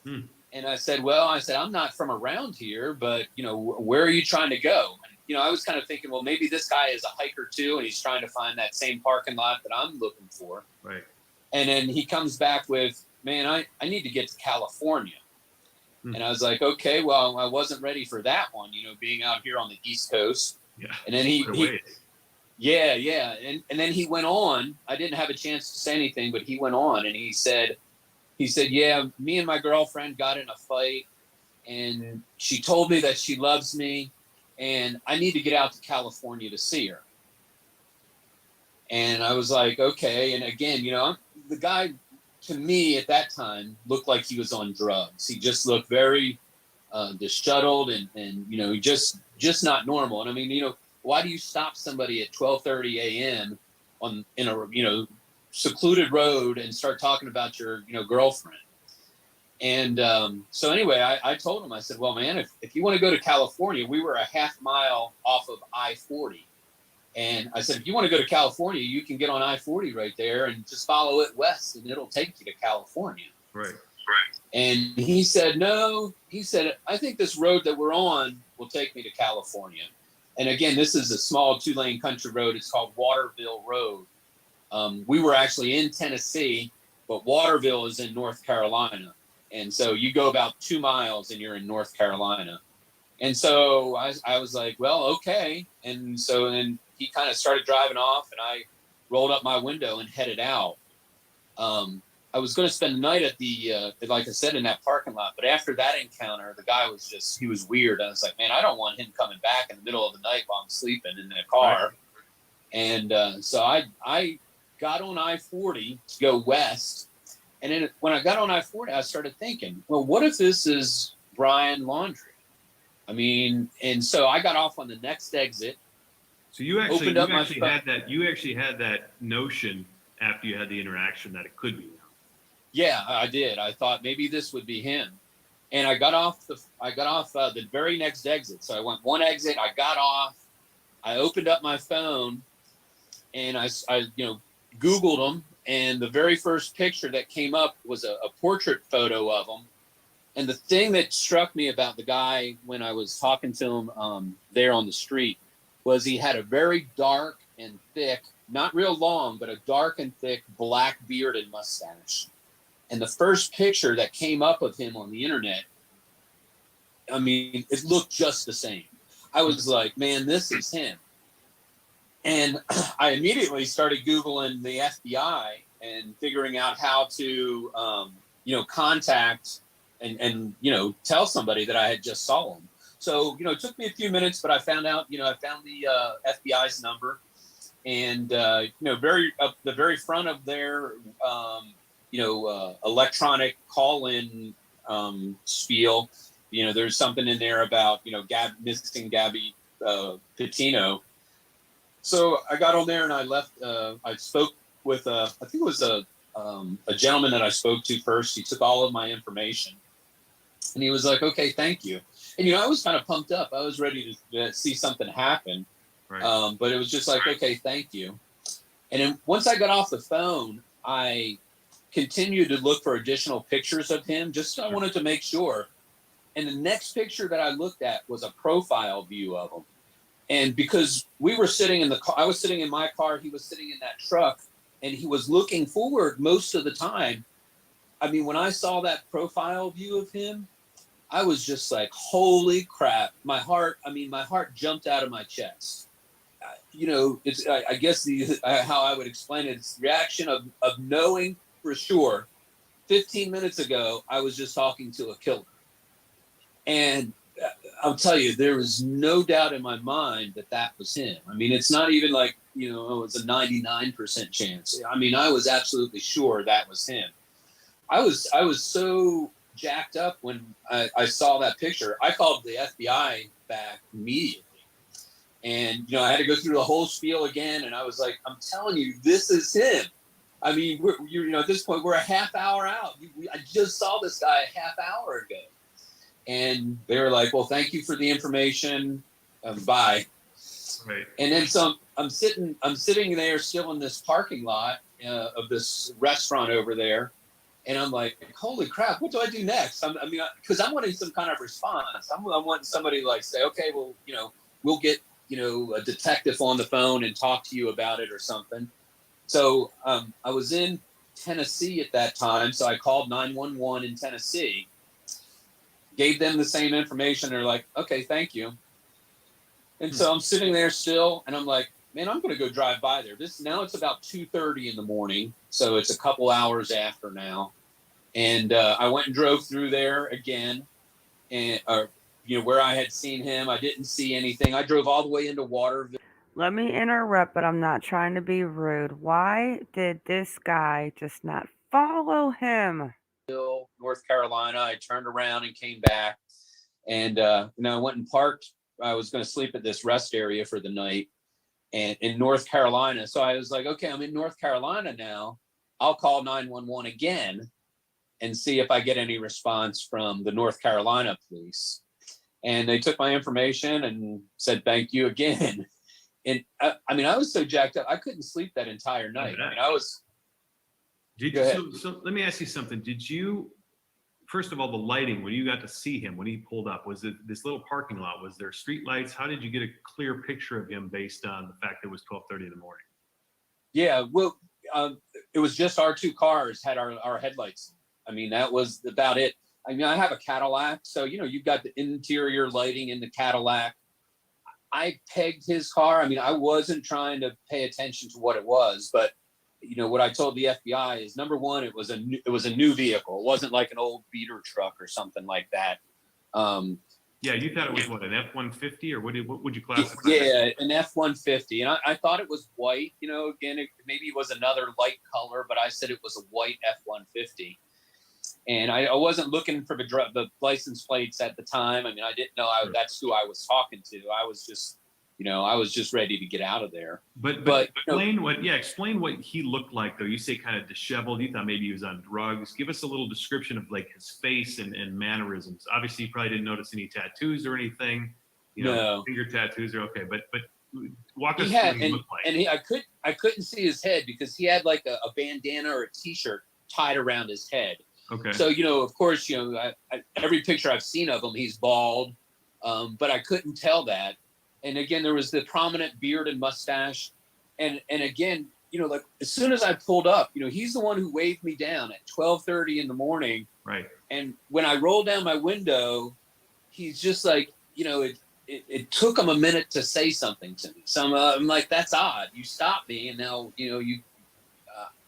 And I said, I'm not from around here, but, where are you trying to go? And, I was kind of thinking, well, maybe this guy is a hiker too, and he's trying to find that same parking lot that I'm looking for. Right. And then he comes back with, man, I need to get to California. And I was like, okay, well, I wasn't ready for that one, being out here on the East Coast. Yeah. And then And then he went on. I didn't have a chance to say anything, but he went on, and he said, yeah, me and my girlfriend got in a fight, and she told me that she loves me, and I need to get out to California to see her. And I was like, okay. And again, the guy, to me at that time, looked like he was on drugs. He just looked very disheveled and just not normal. And I mean, why do you stop somebody at 12:30 a.m. in a secluded road and start talking about your girlfriend? And so anyway, I told him, I said, well, man, if you want to go to California, we were a half mile off of I-40. And I said, if you want to go to California, you can get on I-40 right there and just follow it west, and it'll take you to California. Right. And he said, no. He said, I think this road that we're on will take me to California. And again, this is a small 2-lane country road. It's called Waterville Road. We were actually in Tennessee, but Waterville is in North Carolina. And so you go about 2 miles and you're in North Carolina. And so I was like, well, okay. And so then he kind of started driving off, and I rolled up my window and headed out. I was going to spend the night at the, like I said, in that parking lot. But after that encounter, the guy was he was weird. I was like, man, I don't want him coming back in the middle of the night while I'm sleeping in the car. Right. And so I got on I-40 to go west. And then when I got on I-40, I started thinking, well, what if this is Brian Laundrie? I mean, and so I got off on the next exit. So you actually had that notion after you had the interaction that it could be him. Yeah, I did. I thought maybe this would be him. And I got off the very next exit. So I went one exit, I got off, I opened up my phone, and I Googled him, and the very first picture that came up was a portrait photo of him. And the thing that struck me about the guy when I was talking to him there on the street was he had a very dark and thick, not real long, but a dark and thick black beard and mustache. And the first picture that came up of him on the internet, I mean, it looked just the same. I was like, man, this is him. And I immediately started Googling the FBI and figuring out how to, contact and tell somebody that I had just saw him. So, it took me a few minutes, but I found out, I found the FBI's number, and, the very front of their, electronic call-in spiel, there's something in there about, missing Gabby Petito. So I got on there and I left. I spoke with, I think it was a gentleman that I spoke to first. He took all of my information, and he was like, okay, thank you. And, I was kind of pumped up. I was ready to see something happen. Right. But it was just like, okay, thank you. And then once I got off the phone, I continued to look for additional pictures of him. Just I wanted to make sure. And the next picture that I looked at was a profile view of him. And because we were sitting in the car, I was sitting in my car, he was sitting in that truck, and he was looking forward most of the time. I mean, when I saw that profile view of him, I was just like, holy crap. My heart jumped out of my chest. It's, I guess how I would explain it, it's the reaction of knowing for sure 15 minutes ago, I was just talking to a killer. And I'll tell you, there was no doubt in my mind that that was him. I mean, it's not even like, you know, it was a 99% chance. I mean, I was absolutely sure that was him. I was so jacked up when I saw that picture. I called the FBI back immediately. And, you know, I had to go through the whole spiel again. And I was like, I'm telling you, this is him. I mean, you know, at this point, we're a half hour out. I just saw this guy a half hour ago. And they were like, well, thank you for the information. Bye. Right. And then so I'm sitting there still in this parking lot of this restaurant over there. And I'm like, holy crap, what do I do next? I mean, because I'm wanting some kind of response. I'm wanting somebody to like say, okay, well, you know, we'll get, you know, a detective on the phone and talk to you about it or something. So I was in Tennessee at that time. So I called 911 in Tennessee, gave them the same information. They're like, okay, thank you. And so I'm sitting there still and I'm like, man, I'm going to go drive by there. Now it's about 2:30 in the morning. So it's a couple hours after now. And I went and drove through there again. And, you know, where I had seen him, I didn't see anything. I drove all the way into Waterville. Let me interrupt, but I'm not trying to be rude. Why did this guy just not follow him? North Carolina. I turned around and came back. And, you know, I went and parked. I was going to sleep at this rest area for the night. And in North Carolina. So I was like, okay, I'm in North Carolina now. I'll call 911 again and see if I get any response from the North Carolina police. And they took my information and said, thank you again. And I mean, I was so jacked up, I couldn't sleep that entire night. I mean, I was. So let me ask you something. Did you, first of all, the lighting, when you got to see him, when he pulled up, was it this little parking lot? Was there street lights? How did you get a clear picture of him based on the fact that it was 12:30 in the morning? Yeah, well, it was just our two cars had our headlights. I mean, that was about it. I mean, I have a Cadillac, so, you know, you've got the interior lighting in the Cadillac. I pegged his car. I mean, I wasn't trying to pay attention to what it was, but, you know, what I told the FBI is, number one, it was a new vehicle. It wasn't like an old beater truck or something like that. Yeah, you thought it was what, an F-150, or what would you classify? Yeah, an F-150, and I thought it was white. You know, again, maybe it was another light color, but I said it was a white F-150. And I wasn't looking for the license plates at the time. I mean, I didn't know that's who I was talking to. I was just, you know, I was just ready to get out of there. But explain explain what he looked like, though. You say kind of disheveled. You thought maybe he was on drugs. Give us a little description of like his face and mannerisms. Obviously, you probably didn't notice any tattoos or anything. You know, finger tattoos are okay, but walk us through what he looked like. And I couldn't see his head because he had like a bandana or a T-shirt tied around his head. Okay. So, you know, of course, you know, every picture I've seen of him, he's bald, but I couldn't tell that. And again, there was the prominent beard and mustache. And again, you know, like as soon as I pulled up, you know, he's the one who waved me down at 12:30 in the morning. Right. And when I rolled down my window, he's just like, you know, it took him a minute to say something to me. So I'm like, that's odd. You stopped me, and now, you know,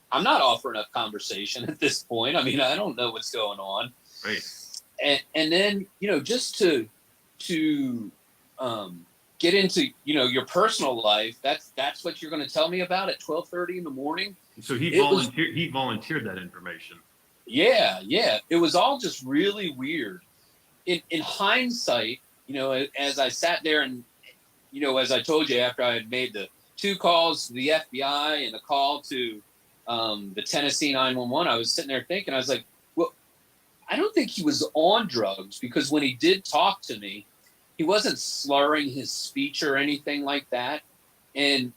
I'm not offering up conversation at this point. I mean, I don't know what's going on. Right. And then, you know, just to get into, you know, your personal life, that's what you're going to tell me about at 12:30 in the morning. So he volunteered that information. Yeah. It was all just really weird. In hindsight, you know, as I sat there and, you know, as I told you, after I had made the 2 calls to the FBI and the call to the Tennessee 911, I was sitting there thinking, I was like, well, I don't think he was on drugs, because when he did talk to me, he wasn't slurring his speech or anything like that. And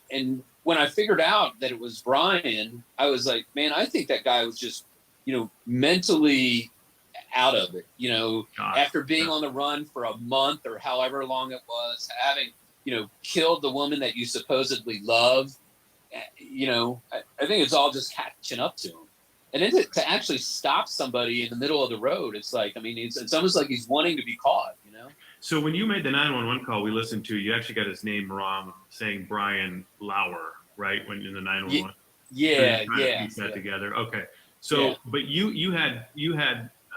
when I figured out that it was Brian, I was like, man, I think that guy was just, you know, mentally out of it, you know, after being on the run for a month or however long it was, having, you know, killed the woman that you supposedly love. You know, I think it's all just catching up to him. And then to actually stop somebody in the middle of the road, it's like, I mean, it's almost like he's wanting to be caught, you know? So when you made the 911 call we listened to, you actually got his name wrong, saying Brian Lauer, right? When in the 911. Yeah. Piece that together. Okay. So, but you had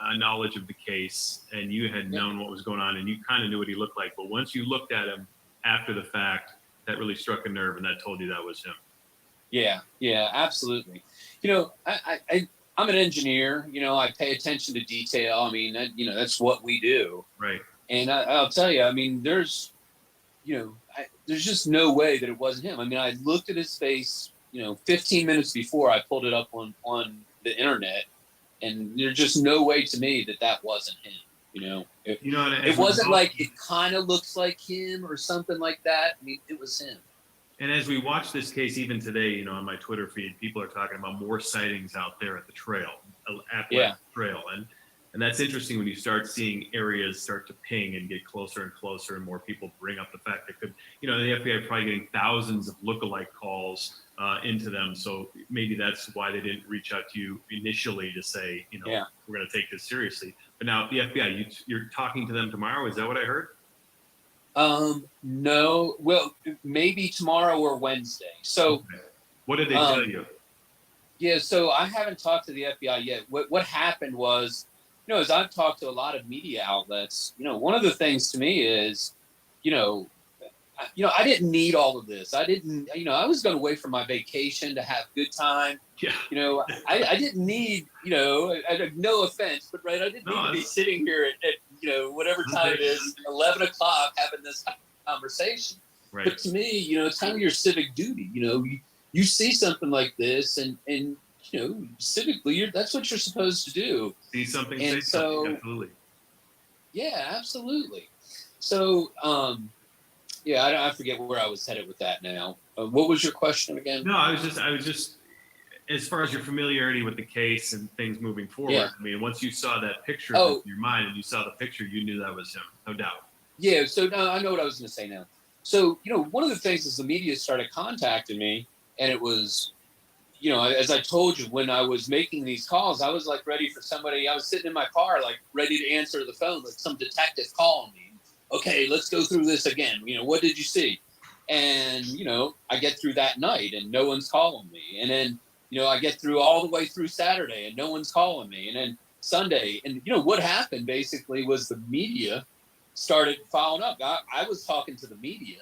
a knowledge of the case and you had known what was going on and you kind of knew what he looked like, but once you looked at him after the fact, that really struck a nerve and that told you that was him. Yeah, absolutely. I'm an engineer. I pay attention to detail. I mean, that's what we do. Right. And I'll tell you, I mean, there's just no way that it wasn't him. I mean, I looked at his face, 15 minutes before I pulled it up on the internet, and there's just no way to me that wasn't him. It wasn't like it kind of looks like him or something like that. I mean, it was him. And as we watch this case, even today, on my Twitter feed, people are talking about more sightings out there at the trail, trail. And that's interesting when you start seeing areas start to ping and get closer and closer, and more people bring up the fact that the FBI probably getting thousands of lookalike calls into them. So maybe that's why they didn't reach out to you initially to say, we're going to take this seriously. But now the FBI, you're talking to them tomorrow. Is that what I heard? No. Well, maybe tomorrow or Wednesday. So, okay. What did they tell you? Yeah. So I haven't talked to the FBI yet. What happened was, as I've talked to a lot of media outlets, one of the things to me is, I didn't need all of this. I didn't, I was going away for my vacation to have good time. Yeah. I didn't need, no offense, but right, I didn't need to be sitting here at whatever time it is, 11 o'clock, having this conversation. Right. But to me, it's kind of your civic duty. You see something like this, and civically, that's what you're supposed to do. See something, and say something. Absolutely. Yeah, absolutely. So, I forget where I was headed with that now. What was your question again? No, I was just, as far as your familiarity with the case and things moving forward. Yeah. I mean, once you saw that picture in your mind and you saw the picture, you knew that was him, no doubt. Yeah. So now I know what I was going to say now. So, one of the things is the media started contacting me, and it was, as I told you, when I was making these calls, I was like ready for somebody. I was sitting in my car, like ready to answer the phone, like some detective calling me. Okay, let's go through this again. What did you see? And, I get through that night and no one's calling me. And then, I get through all the way through Saturday and no one's calling me. And then Sunday. And, what happened basically was the media started following up. I was talking to the media.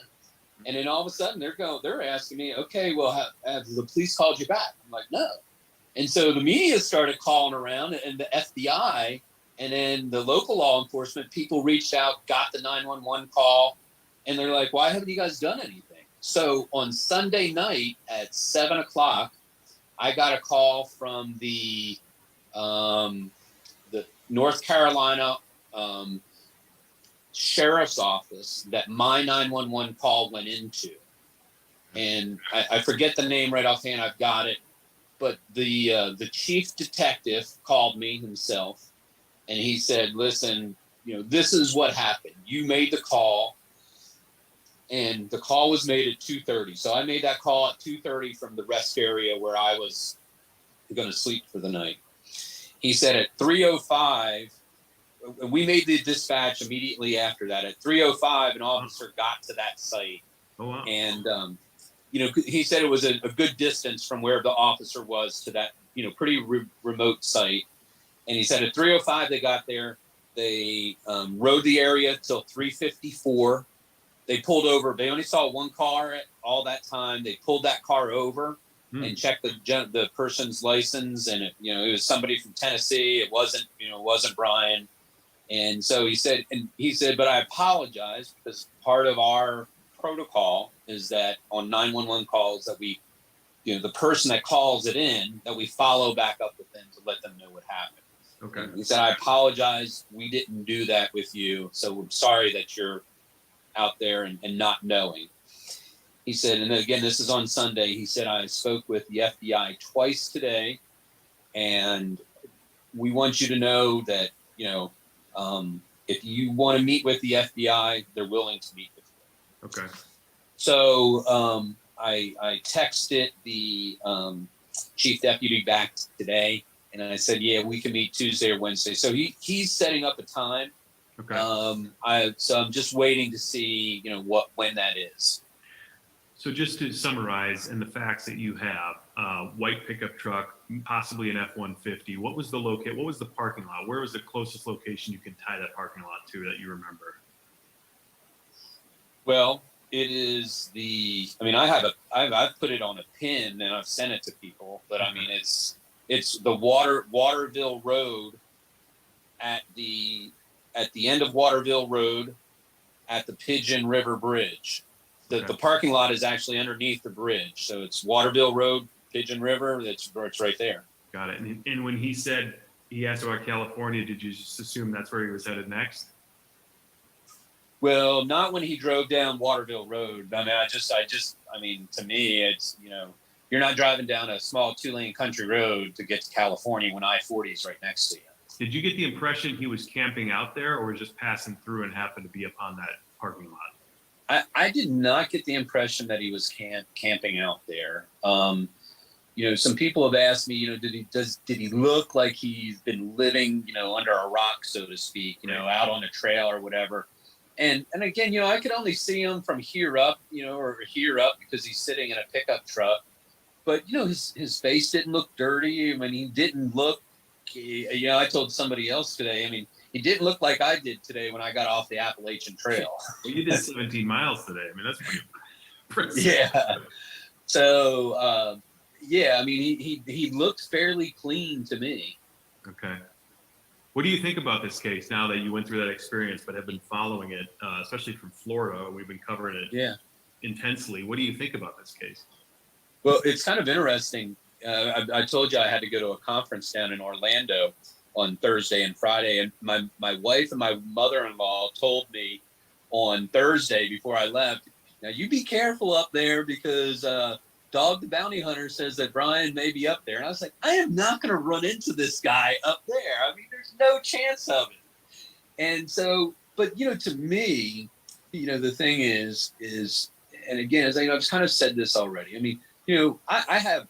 And then all of a sudden they're asking me, okay, well, have the police called you back? I'm like, no. And so the media started calling around, and the FBI and then the local law enforcement people reached out, got the 911 call, and they're like, why haven't you guys done anything? So on Sunday night at 7 o'clock, I got a call from the North Carolina sheriff's office that my 911 call went into. And I forget the name right offhand, I've got it. But the chief detective called me himself, and he said, listen, this is what happened. You made the call, and the call was made at 2:30. So I made that call at 2:30 from the rest area where I was going to sleep for the night. He said at 3:05, we made the dispatch immediately after that. At 3:05, an officer got to that site. Oh, wow. And, he said it was a good distance from where the officer was to that, pretty remote site. And he said at 3:05, they got there. They rode the area till 3:54. They pulled over. They only saw one car at all that time. They pulled that car over and checked the person's license. And it was somebody from Tennessee. It wasn't Brian. And so he said, but I apologize, because part of our protocol is that on 911 calls that we, the person that calls it in, that we follow back up with them to let them know what happened. Okay. And he said, I apologize. We didn't do that with you. So I'm sorry that you're out there and not knowing. He said, and again, this is on Sunday. He said, I spoke with the FBI twice today, and we want you to know that, if you want to meet with the FBI, they're willing to meet with you. Okay. So I texted the chief deputy back today, and I said, yeah, we can meet Tuesday or Wednesday. So he's setting up a time. Okay. So I'm just waiting to see, when that is. So just to summarize, and the facts that you have, white pickup truck, possibly an F-150. What was the What was the parking lot? Where was the closest location you can tie that parking lot to that you remember? Well, it is the. I mean, I've put it on a pin and I've sent it to people, but I mean, it's the Waterville Road at the end of Waterville Road at the Pigeon River Bridge. The parking lot is actually underneath the bridge, so it's Waterville Road, Pigeon River. It's right there. Got it. And when he asked about California, did you just assume that's where he was headed next? Well, not when he drove down Waterville Road. I mean, to me, it's, you're not driving down a small 2-lane country road to get to California when I-40 is right next to you. Did you get the impression he was camping out there or was just passing through and happened to be upon that parking lot? I did not get the impression that he was camping out there. Some people have asked me, did he look like he's been living, under a rock, so to speak, out on a trail or whatever. And again, I could only see him from here up, or here up because he's sitting in a pickup truck. But, his face didn't look dirty. I mean, he didn't look, I told somebody else today, I mean, he didn't look like I did today when I got off the Appalachian Trail. Well, you did 17 miles today. I mean, that's pretty impressive. Yeah. So, I mean, he looked fairly clean to me. Okay. What do you think about this case now that you went through that experience but have been following it, especially from Florida? We've been covering it intensely. What do you think about this case? Well, it's kind of interesting. I told you I had to go to a conference down in Orlando on Thursday and Friday, and my wife and my mother-in-law told me on Thursday before I left, now you be careful up there because Dog the Bounty Hunter says that Brian may be up there. And I was like, I am not going to run into this guy up there. I mean, there's no chance of it. And so, but, to me, the thing is, and again, as I've kind of said this already, I mean, I have,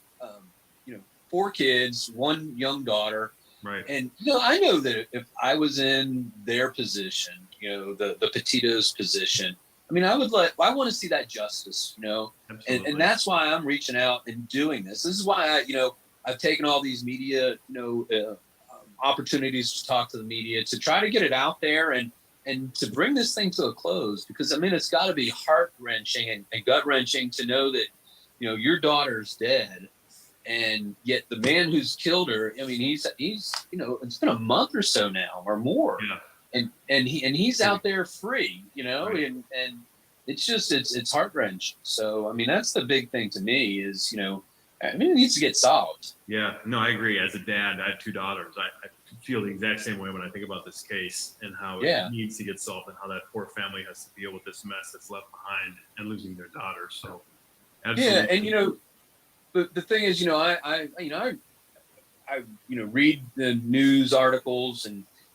4 kids, 1 young daughter. Right. And, I know that if I was in their position, the Petito's position, I mean, I want to see that justice, and that's why I'm reaching out and doing this. This is why I've taken all these media, opportunities to talk to the media, to try to get it out there and to bring this thing to a close, because I mean, it's got to be heart wrenching and gut wrenching to know that, your daughter's dead. And yet the man who's killed her, I mean, he's it's been a month or so now or more. Yeah. And he's out there free, Right. and it's just, it's heart wrenching. So, I mean, that's the big thing to me is, I mean, it needs to get solved. Yeah, no, I agree. As a dad, I have 2 daughters. I feel the exact same way when I think about this case and how it needs to get solved and how that poor family has to deal with this mess that's left behind and losing their daughter. So, absolutely. Yeah. And, the thing is, I read the news articles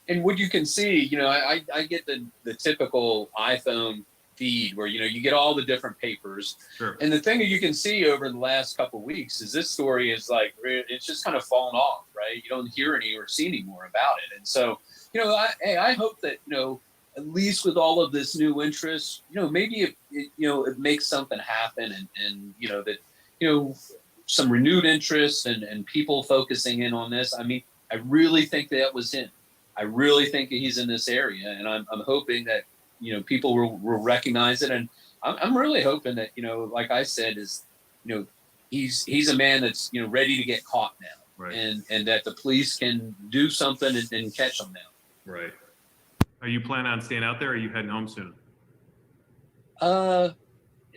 and what you can see, I get the typical iPhone feed where, you get all the different papers. Sure. And the thing that you can see over the last couple of weeks is this story is like, it's just kind of fallen off, right? You don't hear any or see any more about it. And so, I hope that, at least with all of this new interest, maybe it makes something happen and that, some renewed interest and people focusing in on this. I mean, I really think that was him. I really think that he's in this area, and I'm hoping that people will recognize it, and I'm really hoping that like I said, is he's a man that's ready to get caught now, right. and that the police can do something and catch him now. Right. Are you planning on staying out there, or are you heading home soon?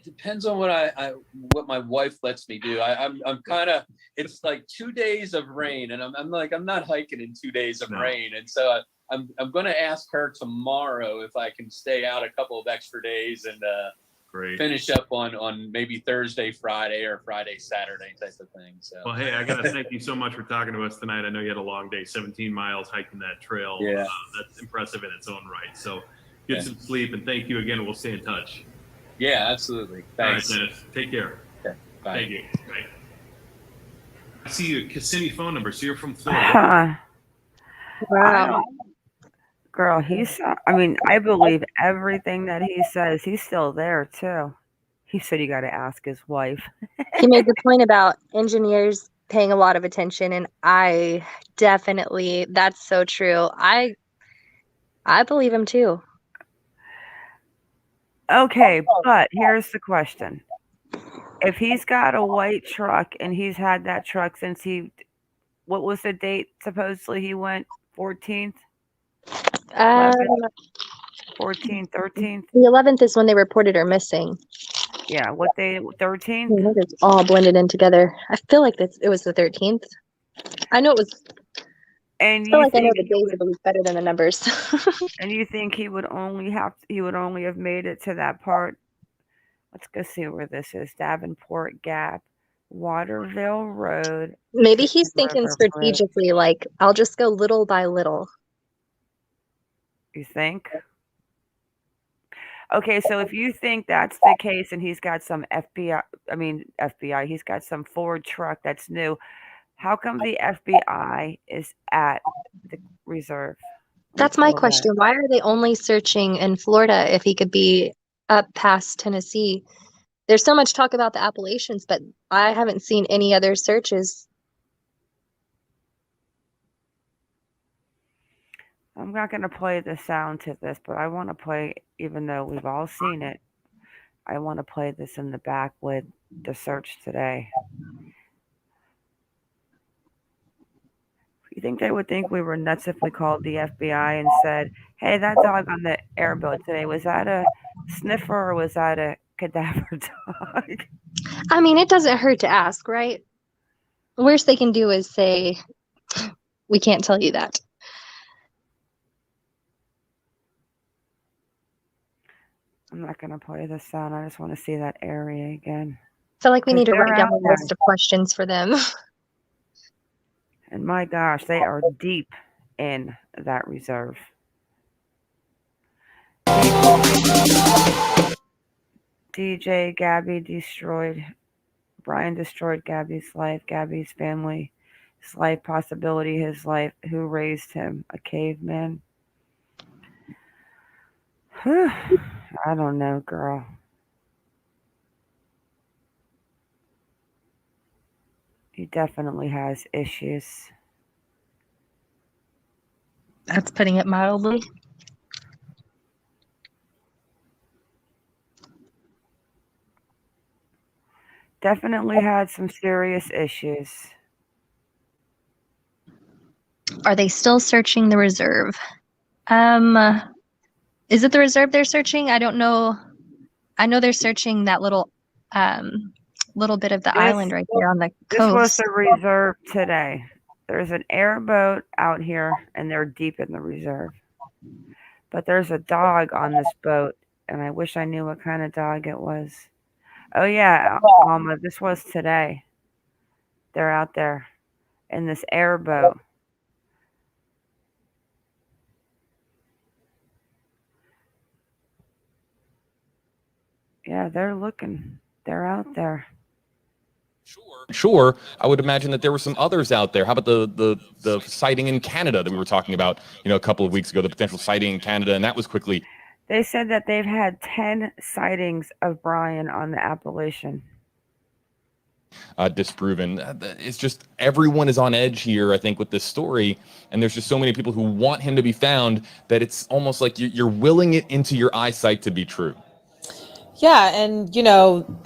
It depends on what my wife lets me do. I'm kind of, it's like 2 days of rain, and I'm like, I'm not hiking in 2 days of rain, and so I'm going to ask her tomorrow if I can stay out a couple of extra days and finish up on maybe Thursday, Friday, or Friday, Saturday type of thing. So. Well, hey, I gotta thank you so much for talking to us tonight. I know you had a long day, 17 miles hiking that trail. Yeah, that's impressive in its own right. So get some sleep, and thank you again. We'll stay in touch. Yeah, absolutely. Thanks. All right, Dennis. Take care. Okay. Bye. Thank you. Bye. I see your Kissimmee phone number. So you're from Florida. Wow. Girl, I believe everything that he says. He's still there too. He said you got to ask his wife. He made the point about engineers paying a lot of attention, and I definitely, that's so true. I believe him too. Okay, but here's the question. If he's got a white truck and he's had that truck since what was the date supposedly he went? 14th? 11th? 14th, 13th? The 11th is when they reported her missing. Yeah, what day? 13th? I think it's all blended in together. I feel like it was the 13th. I know it was. And I feel you like I know think the days of the week better than the numbers. and you think he would only have made it to that part? Let's go see where this is. Davenport Gap, Waterville Road. Maybe he's Chicken thinking River Bridge. strategically, like, I'll just go little by little. You think? Okay, so if you think that's the case and he's got some FBI, he's got some Ford truck that's new, how come the FBI is at the reserve? That's my question. Why are they only searching in Florida if he could be up past Tennessee? There's so much talk about the Appalachians, but I haven't seen any other searches. I'm not going to play the sound to this, but I want to play, even though we've all seen it, I want to play this in the back with the search today. You think they would think we were nuts if we called the FBI and said, hey, that dog on the airboat today, was that a sniffer or was that a cadaver dog? I mean, it doesn't hurt to ask, right? The worst they can do is say, we can't tell you that. I'm not going to play the sound. I just want to see that area again. I feel like we need to write down a there. list of questions for them. And my gosh, they are deep in that reserve. DJ Gabby destroyed. Brian destroyed Gabby's life, Gabby's family, his life possibility, his life. Who raised him? A caveman? I don't know, girl. He definitely has issues. That's putting it mildly. Definitely had some serious issues. Are they still searching the reserve? Is it the reserve they're searching? I don't know. I know they're searching that little bit of the island right there on the coast. This was the reserve today. There's an airboat out here, and they're deep in the reserve. But there's a dog on this boat, and I wish I knew what kind of dog it was. Oh, yeah, Alma, this was today. They're out there in this airboat. Yeah, they're looking. They're out there. Sure, I would imagine that there were some others out there. How about the sighting in Canada that we were talking about, a couple of weeks ago, the potential sighting in Canada, and that was quickly. They said that they've had 10 sightings of Brian on the Appalachian. Disproven. It's just everyone is on edge here, I think, with this story, and there's just so many people who want him to be found that it's almost like you're willing it into your eyesight to be true. Yeah, and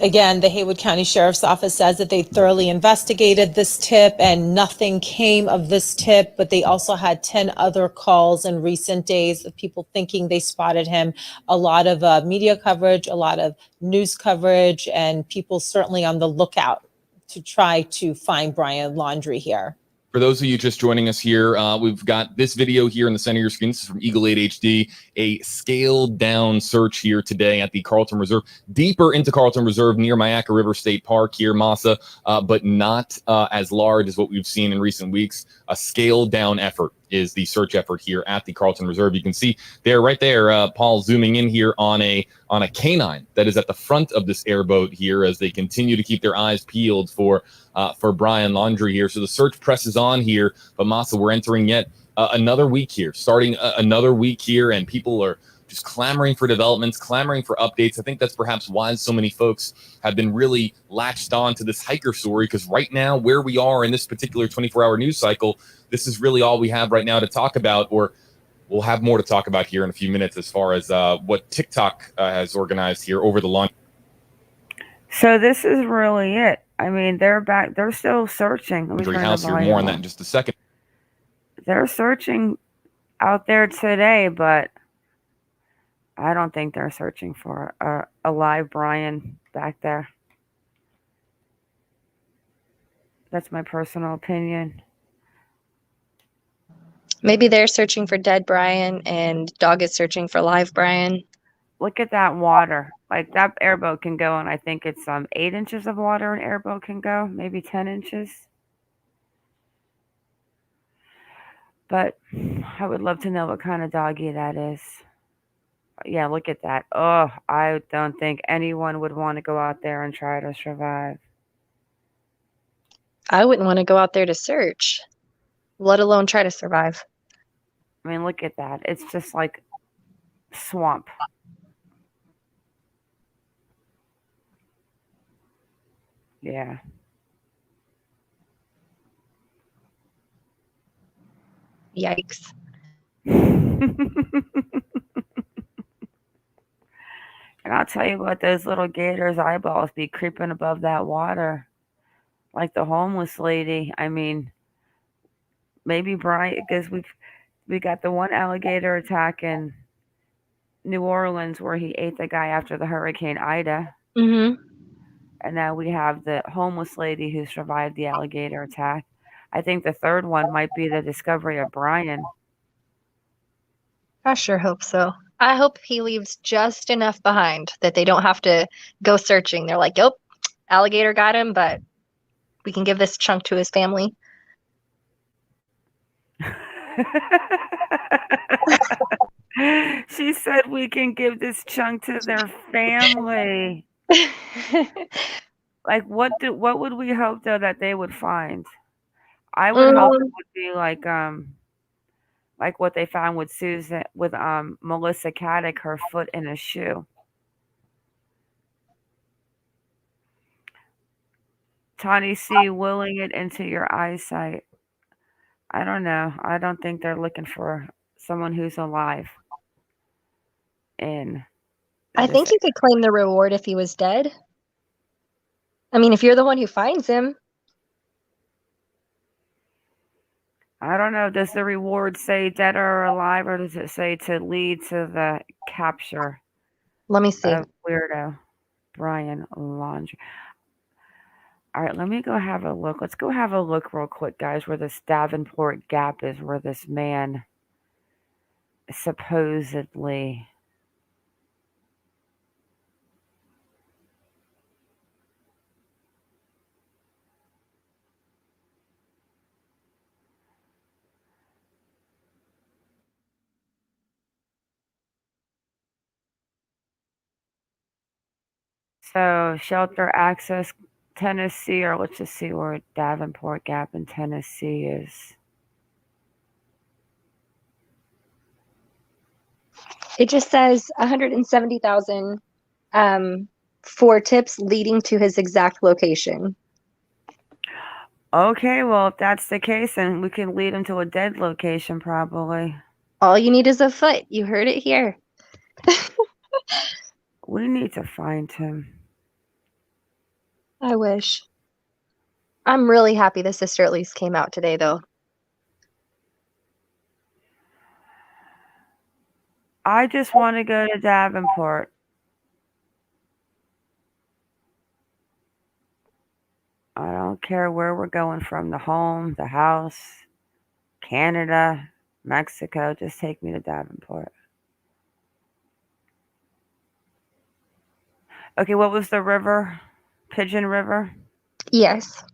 again, the Haywood County Sheriff's Office says that they thoroughly investigated this tip and nothing came of this tip, but they also had 10 other calls in recent days of people thinking they spotted him. A lot of media coverage, a lot of news coverage, and people certainly on the lookout to try to find Brian Laundrie here. For those of you just joining us here, we've got this video here in the center of your screen. This is from Eagle 8 HD, a scaled down search here today at the Carlton Reserve, deeper into Carlton Reserve near Myakka River State Park here, Masa, but not as large as what we've seen in recent weeks. A scaled down effort is the search effort here at the Carlton Reserve. You can see there, right there, Paul zooming in here on a canine that is at the front of this airboat here as they continue to keep their eyes peeled for Brian Laundrie here. So the search presses on here, but Masa, we're entering yet another week here, starting another week here, and people are just clamoring for developments, clamoring for updates. I think that's perhaps why so many folks have been really latched on to this hiker story, because right now, where we are in this particular 24-hour news cycle, this is really all we have right now to talk about, or we'll have more to talk about here in a few minutes as far as what TikTok has organized here over the launch. So this is really it. I mean, they're back. They're still searching. Let me turn the House here. volume More on that on. in just a second. They're searching out there today, but I don't think they're searching for a live Brian back there. That's my personal opinion. Maybe they're searching for dead Brian and Dog is searching for live Brian. Look at that water. Like, that airboat can go, and I think it's 8 inches of water an airboat can go, maybe 10 inches. But I would love to know what kind of doggy that is. Yeah, look at that. Oh, I don't think anyone would want to go out there and try to survive. I wouldn't want to go out there to search, let alone try to survive. I mean, look at that. It's just like swamp. Yeah. Yikes. And I'll tell you what, those little gators' eyeballs be creeping above that water. Like the homeless lady. I mean, maybe Brian, because we got the one alligator attack in New Orleans where he ate the guy after the Hurricane Ida. Mm-hmm. And now we have the homeless lady who survived the alligator attack. I think the third one might be the discovery of Brian. I sure hope so. I hope he leaves just enough behind that they don't have to go searching. They're like, yep, alligator got him, but we can give this chunk to his family. She said we can give this chunk to their family. Like, what would we hope though that they would find? I would hope it would be like what they found with Melissa Caddick, her foot in a shoe. Tawny C, willing it into your eyesight. I don't know. I don't think they're looking for someone who's alive. I think you could claim the reward if he was dead. I mean, if you're the one who finds him. I don't know. Does the reward say dead or alive, or does it say to lead to the capture? Let me see. Of weirdo Brian Laundrie. All right, let me go have a look. Let's go have a look real quick, guys, where this Davenport Gap is, where this man supposedly. So, shelter access, Tennessee, or let's just see where Davenport Gap in Tennessee is. It just says 170,000 for tips leading to his exact location. Okay, well, if that's the case, then we can lead him to a dead location, probably. All you need is a foot. You heard it here. We need to find him. I wish. I'm really happy the sister at least came out today, though. I just want to go to Davenport. I don't care where we're going from, the home, the house, Canada, Mexico. Just take me to Davenport. Okay, what was the river? Pigeon River? Yes.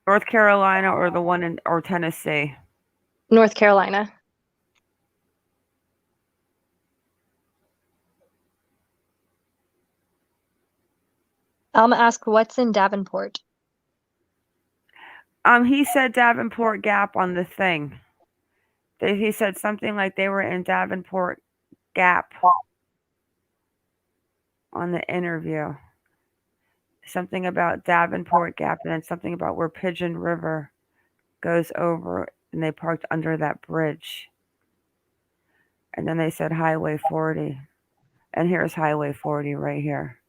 North Carolina or the one or Tennessee? North Carolina. Alma asked, what's in Davenport? He said Davenport Gap on the thing. He said something like they were in Davenport Gap on the interview. Something about Davenport Gap, and then something about where Pigeon River goes over, and they parked under that bridge. And then they said Highway 40. And here's Highway 40 right here.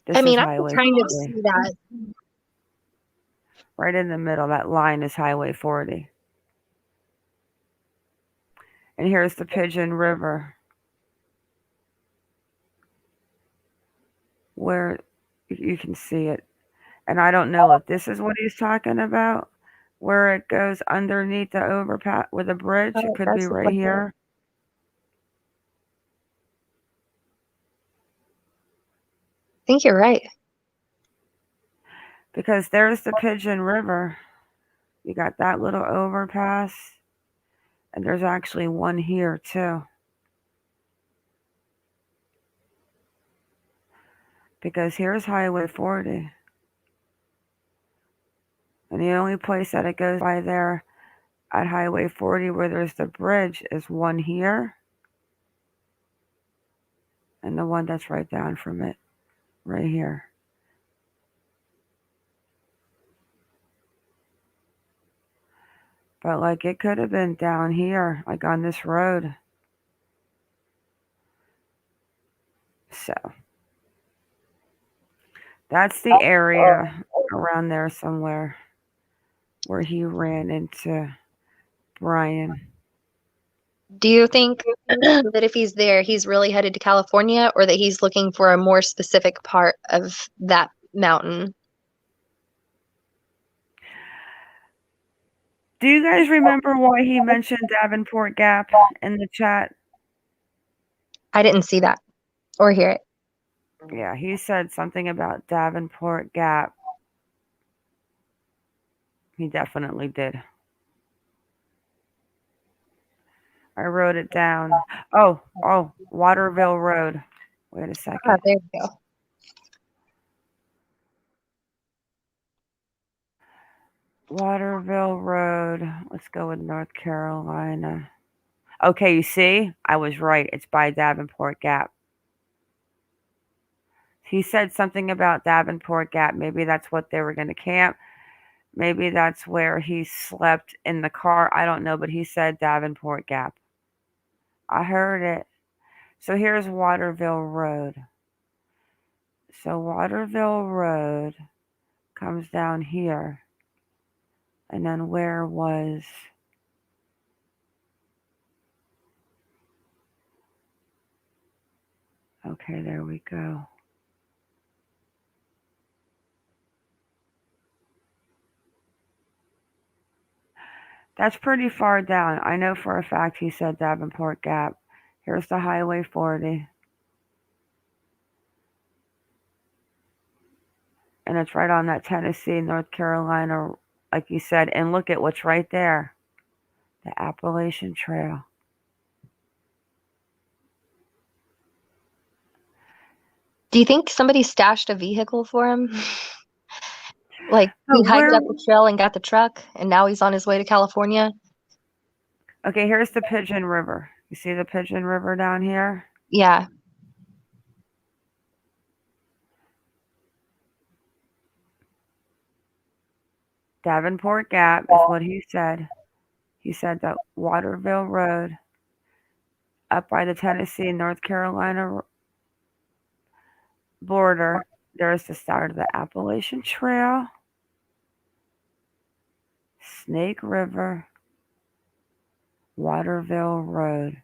This I mean, is I can Highway kind of 40. see that. Right in the middle, that line is Highway 40. And here's the Pigeon River, where you can see it. And I don't know if this is what he's talking about, where it goes underneath the overpass with a bridge. It Oh, could be that's right like, here. I think you're right. Because there's the Pigeon River. You got that little overpass. And there's actually one here too. Because here's Highway 40. And the only place that it goes by there at Highway 40 where there's the bridge is one here. And the one that's right down from it, right here. But like it could have been down here, like on this road. So that's the area around there somewhere where he ran into Brian. Do you think that if he's there, he's really headed to California, or that he's looking for a more specific part of that mountain? Do you guys remember why he mentioned Davenport Gap in the chat? I didn't see that or hear it. Yeah, he said something about Davenport Gap. He definitely did. I wrote it down. Oh, Waterville Road. Wait a Ah, second. there you go. Waterville Road. Let's go with North Carolina. Okay, you see? I was right. It's by Davenport Gap. He said something about Davenport Gap. Maybe that's what they were going to camp. Maybe that's where he slept in the car. I don't know, but he said Davenport Gap. I heard it. So here's Waterville Road. So Waterville Road comes down here. And then where was... Okay, there we go. That's pretty far down. I know for a fact he said Davenport Gap. Here's the Highway 40. And it's right on that Tennessee, North Carolina, like you said. And look at what's right there. The Appalachian Trail. Do you think somebody stashed a vehicle for him? Like he Oh, hiked where... up the trail and got the truck, and now he's on his way to California? Okay, here's the Pigeon River. You see the Pigeon River down here? Yeah. Davenport Gap is what he said. He said that Waterville Road up by the Tennessee and North Carolina border. There's the start of the Appalachian Trail, Snake River, Waterville Road.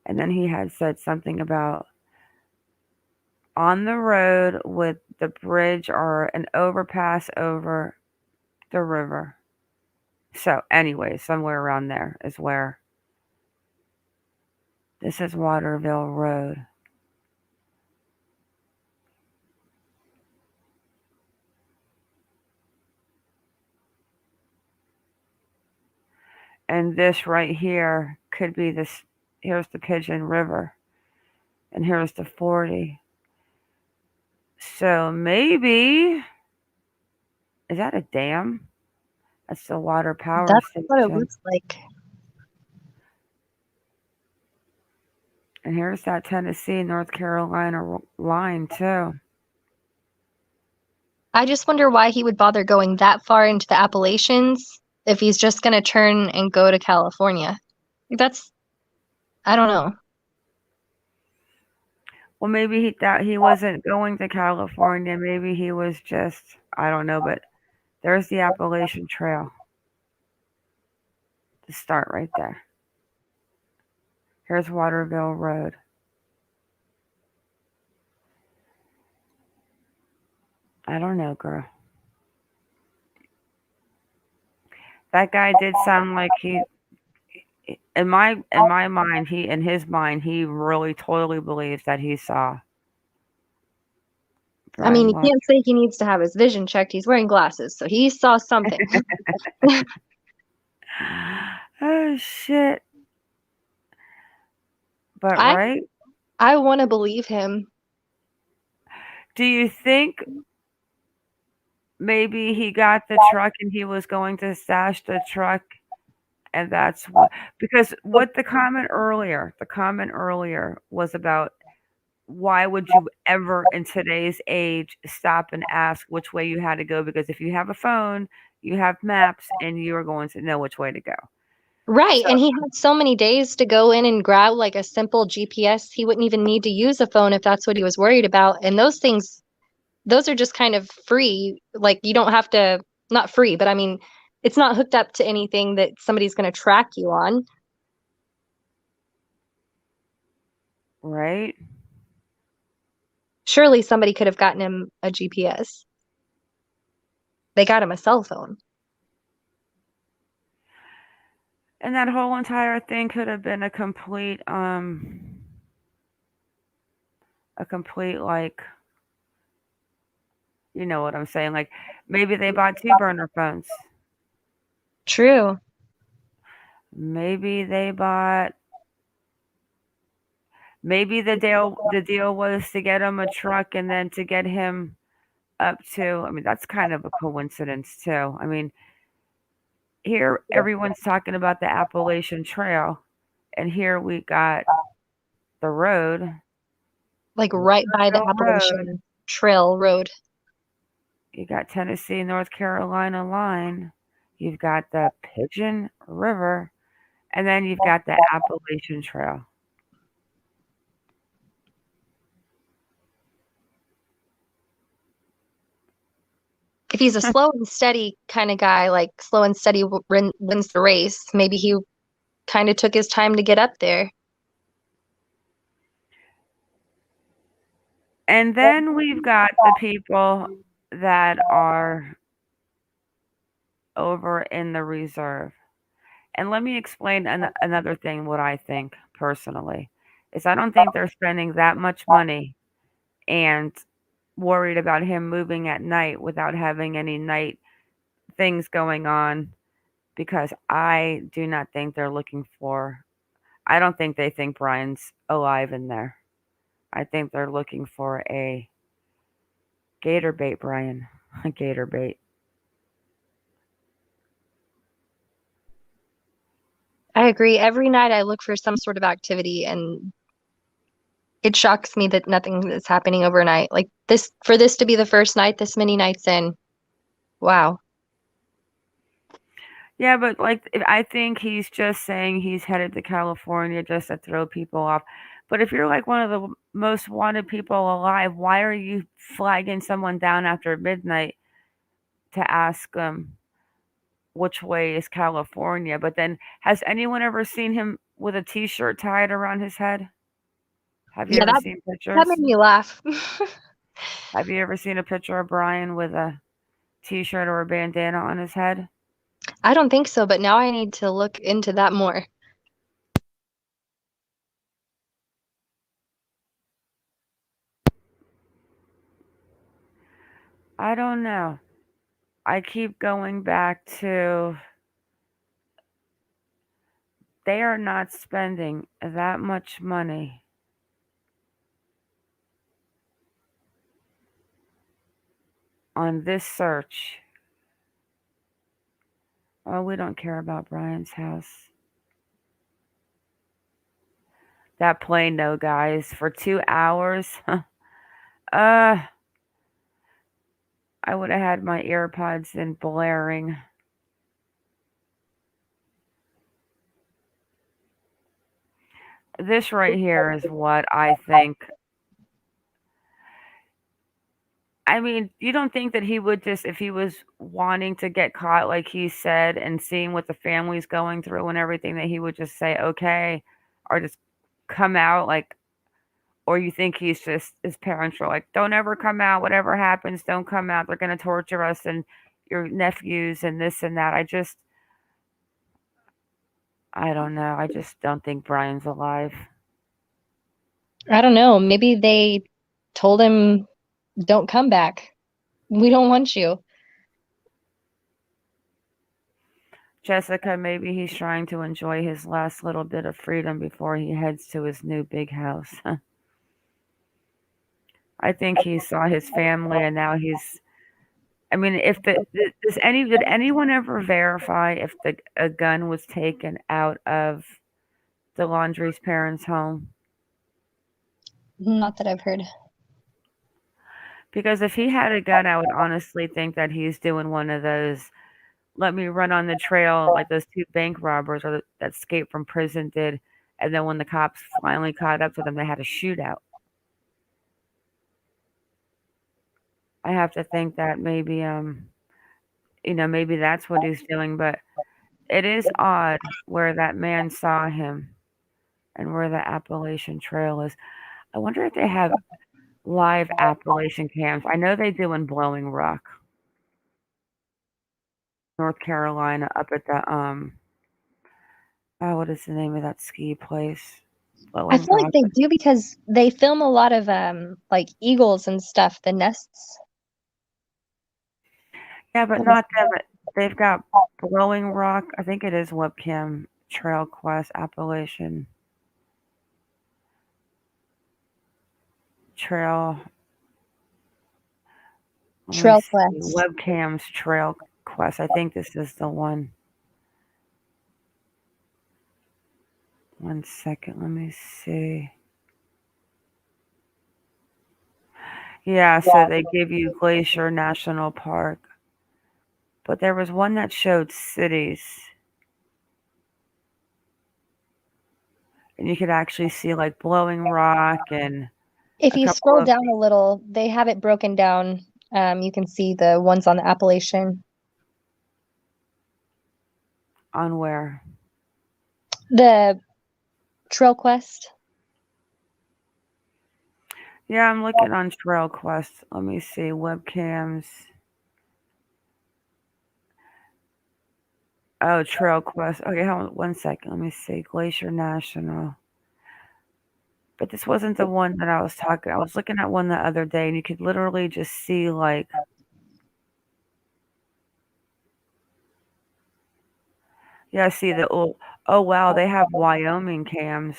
And then he had said something about on the road with the bridge or an overpass over the river. So anyway, somewhere around there is where this is Waterville Road. And this right here could be this. Here's the Pigeon River. and here's the 40. So maybe, is that a dam? That's the water power That's what it station. looks like. And here's that Tennessee, North Carolina line too. I just wonder why he would bother going that far into the Appalachians if he's just going to turn and go to California. That's, I don't know. Well, maybe he thought he wasn't going to California. Maybe he was just, I don't know, but there's the Appalachian Trail. To start right there. Here's Waterville Road. I don't know, girl. That guy did sound like he, in my mind, in his mind, he really totally believes that he saw. I mean, you Brian can't say he needs to have his vision checked. He's wearing glasses, so he saw something. Oh shit! But right? I want to believe him. Do you think maybe he got the truck and he was going to stash the truck, and that's what? Because what the comment earlier was about. Why would you ever in today's age stop and ask which way you had to go? Because if you have a phone, you have maps, and you are going to know which way to go. Right, and he had so many days to go in and grab like a simple GPS. He wouldn't even need to use a phone if that's what he was worried about. And those things, those are just kind of free. Like you don't have to, not free, but I mean, it's not hooked up to anything that somebody's going to track you on. Right? Surely somebody could have gotten him a GPS. They got him a cell phone. And that whole entire thing could have been a complete like, you know what I'm saying? Like maybe they bought 2 burner phones. True. Maybe they bought. Maybe the deal was to get him a truck and then to get him up to. I mean, that's kind of a coincidence too. I mean, here everyone's talking about the Appalachian Trail, and here we got the road, like right by the Appalachian Trail Road. You got Tennessee, North Carolina line. You've got the Pigeon River, and then you've got the Appalachian Trail. If he's a slow and steady kind of guy, like slow and steady wins the race, maybe he kind of took his time to get up there. And then we've got the people that are over in the reserve. And let me explain another thing, what I think personally is I don't think they're spending that much money and worried about him moving at night without having any night things going on, because I do not think they're looking for, I don't think they think Brian's alive in there. I think they're looking for a gator bait, Brian. A gator bait. I agree. Every night I look for some sort of activity, and it shocks me that nothing is happening overnight. Like this, for this to be the first night, this many nights in. Wow. Yeah, but like I think he's just saying he's headed to California just to throw people off. But if you're like one of the most wanted people alive, why are you flagging someone down after midnight to ask them which way is California? But then, has anyone ever seen him with a T-shirt tied around his head? Have you ever seen pictures? That made me laugh. Have you ever seen a picture of Brian with a T-shirt or a bandana on his head? I don't think so, but now I need to look into that more. I don't know. I keep going back to they are not spending that much money on this search. Oh, we don't care about Brian's house. That plane, though, guys, for 2 hours. I would have had my AirPods in blaring. This right here is what I think. I mean, you don't think that he would just, if he was wanting to get caught, like he said, and seeing what the family's going through and everything, that he would just say, okay, or just come out, like, or you think he's just, his parents are like, don't ever come out, whatever happens, don't come out, they're going to torture us and your nephews and this and that. I don't know. I just don't think Brian's alive. I don't know. Maybe they told him, don't come back. We don't want you. Jessica, maybe he's trying to enjoy his last little bit of freedom before he heads to his new big house. I think he saw his family and now he's. I mean, if did anyone ever verify if a gun was taken out of the Laundrie's parents' home? Not that I've heard. Because if he had a gun, I would honestly think that he's doing one of those, let me run on the trail like those 2 bank robbers or that escaped from prison did, and then when the cops finally caught up to them, they had a shootout. I have to think that maybe, maybe that's what he's doing, but it is odd where that man saw him and where the Appalachian Trail is. I wonder if they have live Appalachian cams. I know they do in Blowing Rock, North Carolina, up at the what is the name of that ski place? I feel like they do because they film a lot of like eagles and stuff, the nests. Yeah, but not them. They've got Blowing Rock. I think it is Webcam Trail Quest Appalachian Trail. Trail Quest. Webcam's Trail Quest. I think this is the one. 1 second. Let me see. Yeah, so they give you Glacier National Park. But there was one that showed cities. And you could actually see like Blowing Rock and if you scroll down a little, they have it broken down. You can see the ones on the Appalachian. On where? The Trail Quest. Yeah, I'm looking on Trail Quest. Let me see. Webcams. Oh, Trail Quest. Okay, hold on 1 second. Let me see. Glacier National. But this wasn't the one that I was talking. I was looking at one the other day, and you could literally just see like. Yeah, see the oh wow, they have Wyoming cams.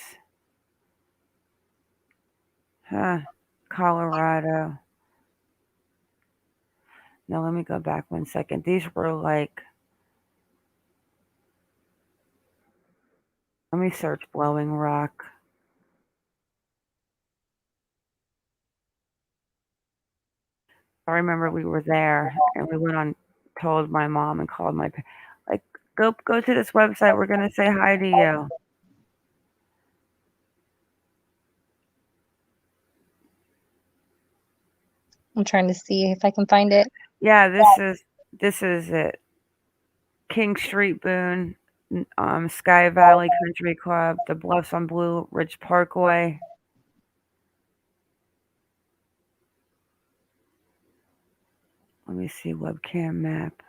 Huh. Colorado. No, let me go back 1 second. These were like. Let me search Blowing Rock. I remember we were there and we went on, told my mom and called my, like, go to this website. We're gonna say hi to you. I'm trying to see if I can find it. Yeah, this is it. King Street, Boone, Sky Valley Country Club, the Bluffs on Blue Ridge Parkway. Let me see webcam map.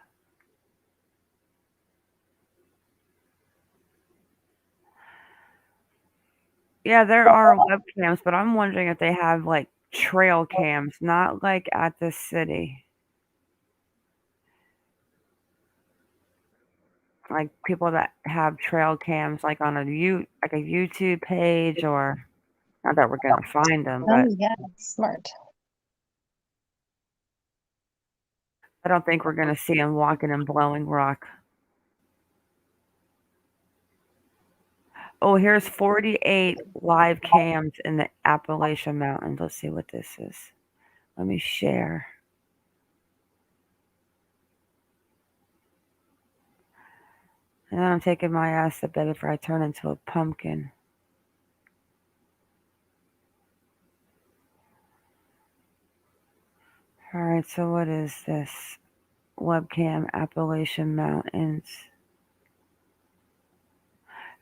Yeah, there are webcams, but I'm wondering if they have like trail cams, not like at the city. Like people that have trail cams, like on a YouTube page, or not that we're gonna find them, but Oh yeah, smart. I don't think we're going to see him walking and blowing rock. Oh, here's 48 live cams in the Appalachian Mountains. Let's see what this is. Let me share. And then I'm taking my ass to bed before I turn into a pumpkin. All right, so what is this? Webcam, Appalachian Mountains.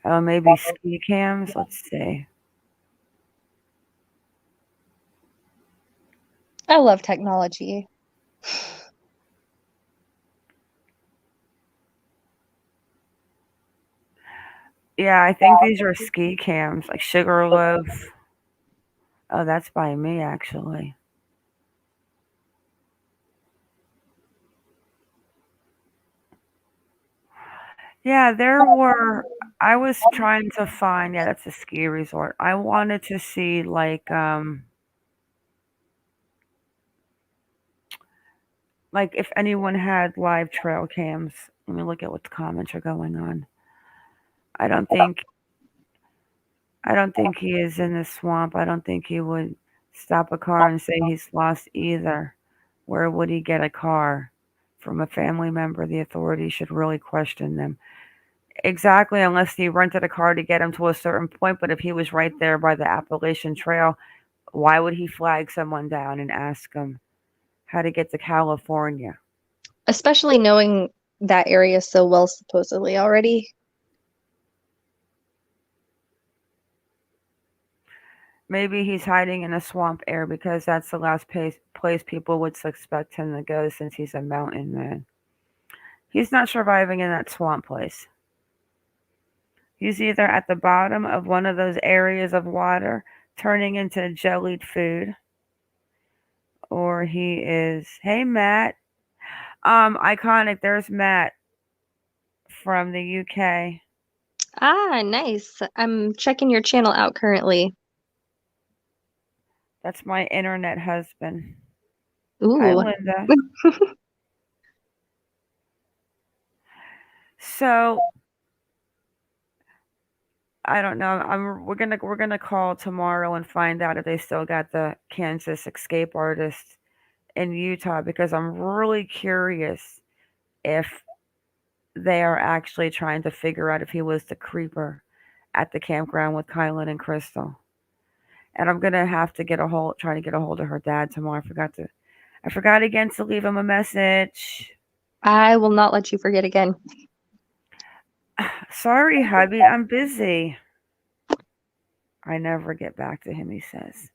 Oh, maybe ski cams? Let's see. I love technology. Yeah, I think these are ski cams, like Sugarloaf. Oh, that's by me, actually. Yeah, there were. I was trying to find. Yeah, that's a ski resort. I wanted to see like if anyone had live trail cams. Let me look at what the comments are going on. I don't think I don't think he is in the swamp. I don't think he would stop a car and say he's lost either. Where would he get a car? From a family member, the authorities should really question them. Exactly, unless he rented a car to get him to a certain point. But if he was right there by the Appalachian Trail, why would he flag someone down and ask them how to get to California? Especially knowing that area so well, supposedly already. Maybe he's hiding in a swamp area because that's the last place people would suspect him to go since he's a mountain man. He's not surviving in that swamp place. He's either at the bottom of one of those areas of water turning into jellied food, or he is. Hey, Matt. Iconic. There's Matt from the UK. Ah, nice. I'm checking your channel out currently. That's my internet husband. Ooh. Hi, Linda. So I don't know. We're gonna call tomorrow and find out if they still got the Kansas escape artist in Utah because I'm really curious if they are actually trying to figure out if he was the creeper at the campground with Kylan and Crystal. And I'm gonna have to try to get a hold of her dad tomorrow. I forgot again to leave him a message. I will not let you forget again. Sorry, hubby, I'm busy. I never get back to him, he says.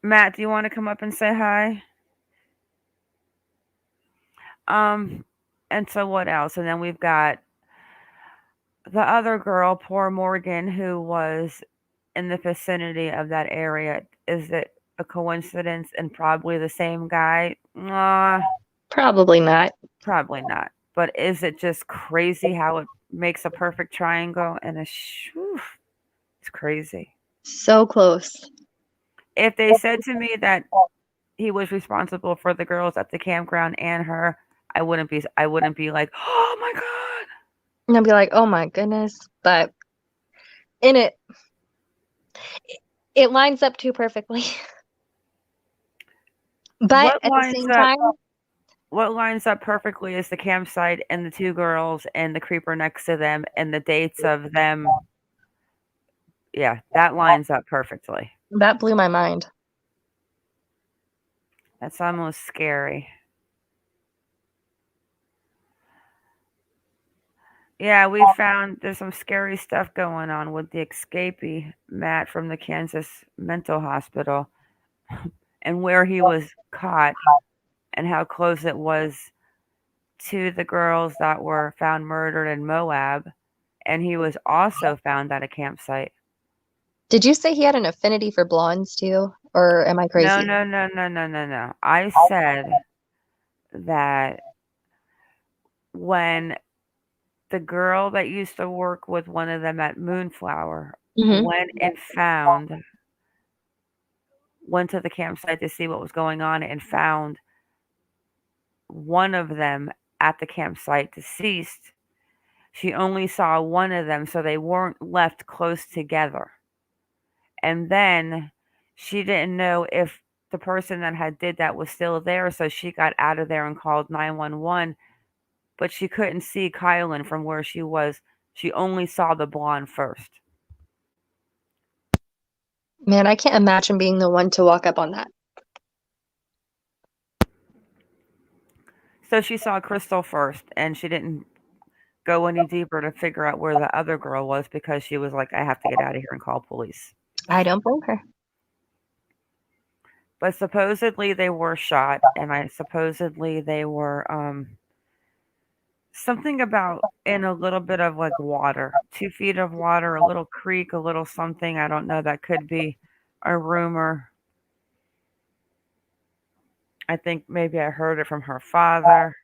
Matt, do you want to come up and say hi? And so what else? And then we've got the other girl, poor Morgan, who was in the vicinity of that area. Is it a coincidence and probably the same guy? Probably not. Probably not. But is it just crazy how it makes a perfect triangle and it's crazy. So close. If they said to me that he was responsible for the girls at the campground and her, I wouldn't be like, "Oh my god." And I'd be like, "Oh my goodness." But it lines up too perfectly. But at the same time, what lines up perfectly is the campsite and the two girls and the creeper next to them and the dates of them. Yeah, that lines up perfectly. That blew my mind. That's almost scary. Yeah, we found there's some scary stuff going on with the escapee, Matt, from the Kansas mental hospital and where he was caught and how close it was to the girls that were found murdered in Moab. And he was also found at a campsite. Did you say he had an affinity for blondes too? Or am I crazy? No. I said that when the girl that used to work with one of them at Moonflower went and found went to the campsite to see what was going on and found one of them at the campsite deceased. She only saw one of them, so they weren't left close together. And then she didn't know if the person that had did that was still there, so she got out of there and called 911, but she couldn't see Kylan from where she was. She only saw the blonde first. Man, I can't imagine being the one to walk up on that. So she saw Crystal first, and she didn't go any deeper to figure out where the other girl was because she was like, I have to get out of here and call police. I don't blame her. But supposedly they were shot, and supposedly they were something about in a little bit of like water, 2 feet of water, a little creek, a little something. I don't know. That could be a rumor. I think maybe I heard it from her father.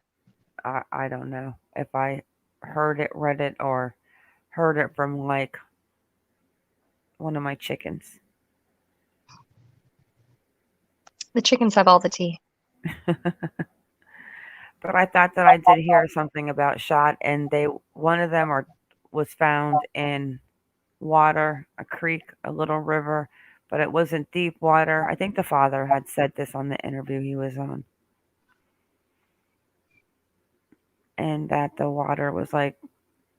I don't know if I heard it, read it, or heard it from like one of my chickens. The chickens have all the tea. But I thought that I did hear something about shot, and one of them was found in water, a creek, a little river, but it wasn't deep water. I think the father had said this on the interview he was on. And that the water was like,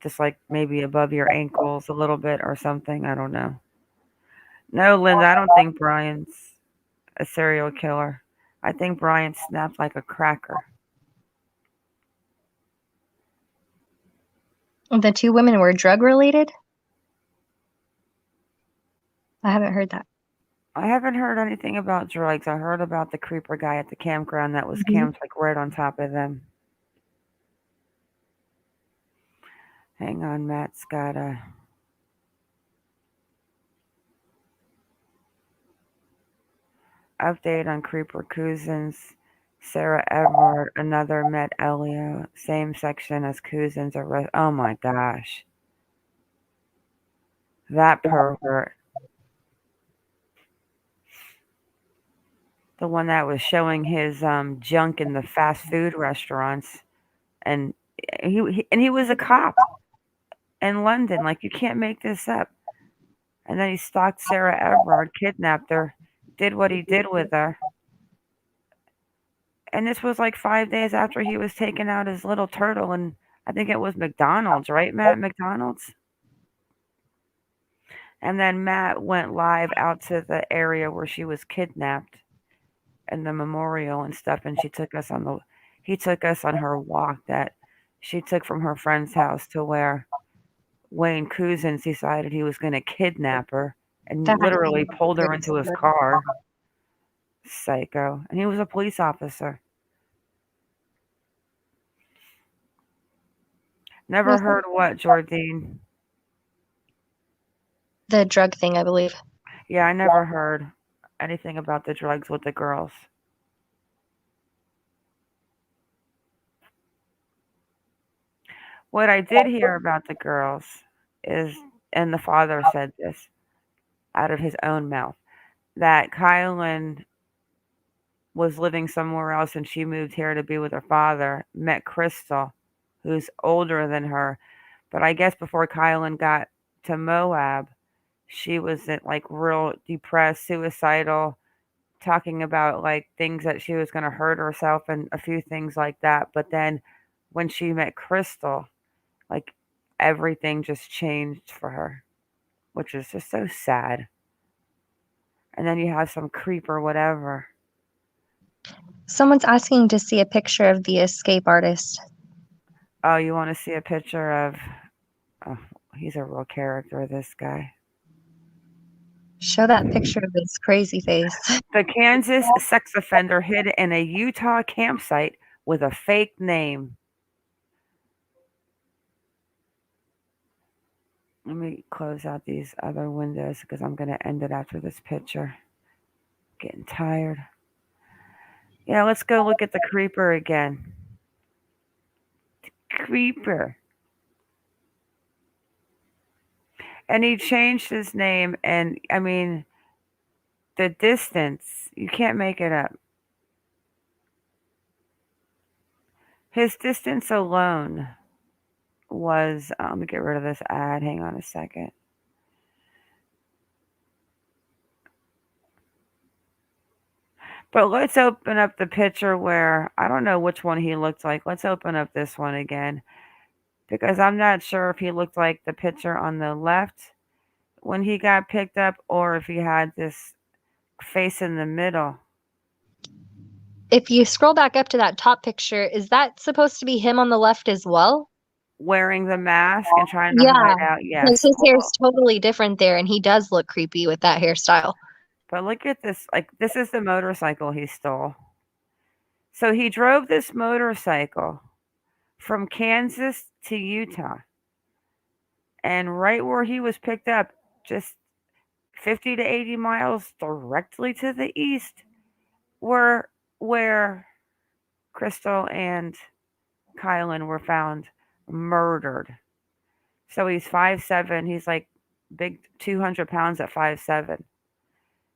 just like maybe above your ankles a little bit or something. I don't know. No, Linda, I don't think Brian's a serial killer. I think Brian snapped like a cracker. The 2 women were drug related? I haven't heard that. I haven't heard anything about drugs. I heard about the creeper guy at the campground that was camped like right on top of them. Hang on, Matt's got a update on creeper cousins. Sarah Everard, another met Elio, same section as cousins arrest. Oh my gosh. That pervert. The one that was showing his junk in the fast food restaurants, and he was a cop in London. Like, you can't make this up. And then he stalked Sarah Everard, kidnapped her, did what he did with her. And this was like 5 days after he was taking out his little turtle, and I think it was McDonald's, right, Matt? McDonald's. And then Matt went live out to the area where she was kidnapped and the memorial and stuff, and he took us on her walk that she took from her friend's house to where Wayne Cousins decided he was going to kidnap her and literally pulled her into his car. Psycho. And he was a police officer. Never heard what, Jordine? The drug thing, I believe. Yeah, I never heard anything about the drugs with the girls. What I did hear about the girls is, and the father said this out of his own mouth, that Kylan was living somewhere else and she moved here to be with her father, met Crystal, who's older than her. But I guess before Kylan got to Moab, she was like real depressed, suicidal, talking about like things that she was going to hurt herself and a few things like that. But then when she met Crystal, like everything just changed for her, which is just so sad. And then you have some creep or whatever. Someone's asking to see a picture of the escape artist. Oh, you want to see a picture of... Oh, he's a real character, this guy. Show that picture of his crazy face. The Kansas sex offender hid in a Utah campsite with a fake name. Let me close out these other windows because I'm going to end it after this picture. Getting tired. Yeah, let's go look at the creeper again. Creeper. And he changed his name, and I mean, the distance, you can't make it up. His distance alone was, let me get rid of this ad. Hang on a second. But let's open up the picture where, I don't know which one he looked like. Let's open up this one again. Because I'm not sure if he looked like the picture on the left when he got picked up or if he had this face in the middle. If you scroll back up to that top picture, is that supposed to be him on the left as well? Wearing the mask and trying to Yeah, hide out, because yes. his hair is totally different there, and he does look creepy with that hairstyle. But look at this. Like, this is the motorcycle he stole. So he drove this motorcycle from Kansas to Utah. And right where he was picked up, just 50 to 80 miles directly to the east, were where Crystal and Kylan were found murdered. So he's 5'7". He's like big 200 pounds at 5'7".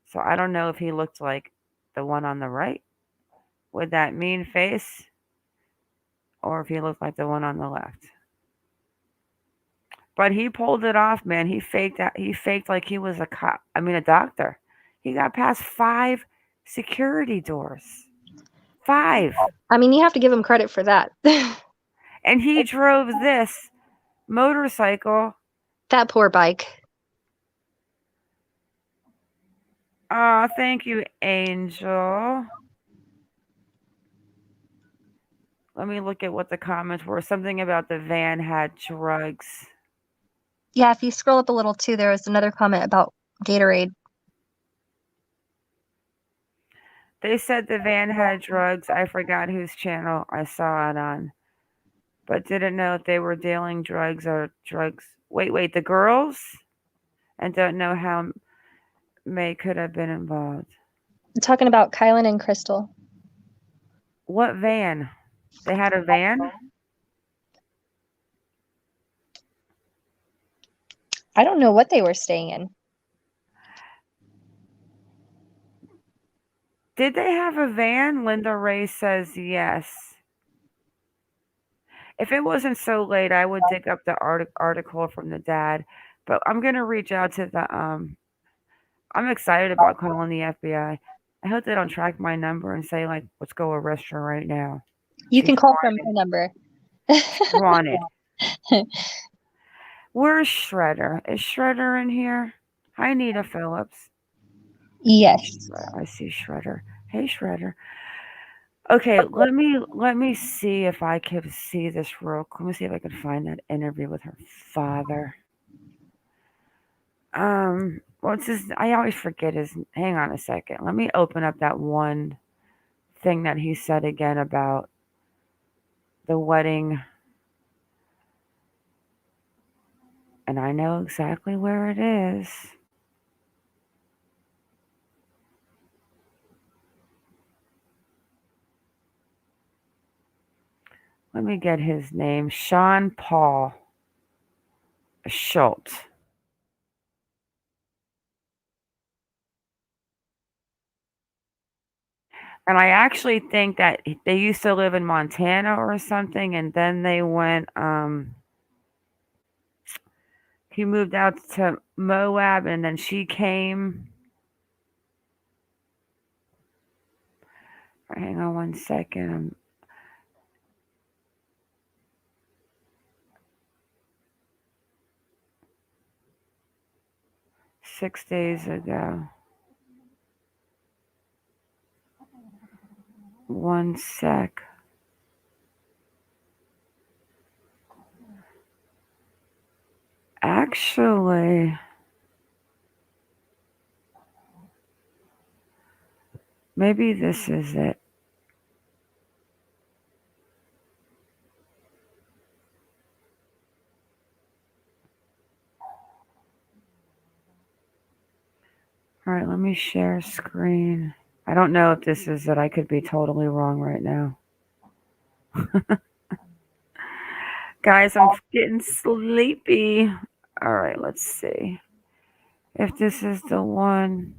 So I don't know if he looked like the one on the right with that mean face or if he looked like the one on the left. But he pulled it off, man. He faked like he was a cop. I mean, a doctor. He got past 5 security doors. 5. I mean, you have to give him credit for that. And he drove this motorcycle. That poor bike. Oh, thank you, Angel. Let me look at what the comments were. Something about the van had drugs. Yeah, if you scroll up a little too, there was another comment about Gatorade. They said the van had drugs. I forgot whose channel I saw it on. But didn't know if they were dealing drugs or drugs. Wait, the girls? And don't know how May could have been involved. I'm talking about Kylan and Crystal. What van? They had a van? I don't know what they were staying in. Did they have a van? Linda Ray says yes. If it wasn't so late, I would dig up the article from the dad. But I'm going to reach out to the... I'm excited about calling the FBI. I hope they don't track my number and say, like, let's go arrest her right now. You can call from my number. Wanted. Where's Shredder? Is Shredder in here? Hi, Nita Phillips. Yes. I see Shredder. Hey, Shredder. Okay, let me see if I can see this real quick. Let me see if I can find that interview with her father. What's his? I always forget his. Hang on a second. Let me open up that one thing that he said again about the wedding. And I know exactly where it is. Let me get his name. Sean Paul Schultz. And I actually think that they used to live in Montana or something, and then they went, he moved out to Moab, and then she came. Hang on one second. 6 days ago. One sec. Actually, maybe this is it. All right, let me share screen. I don't know if this is it. I could be totally wrong right now. Guys, I'm getting sleepy. All right, let's see if this is the one.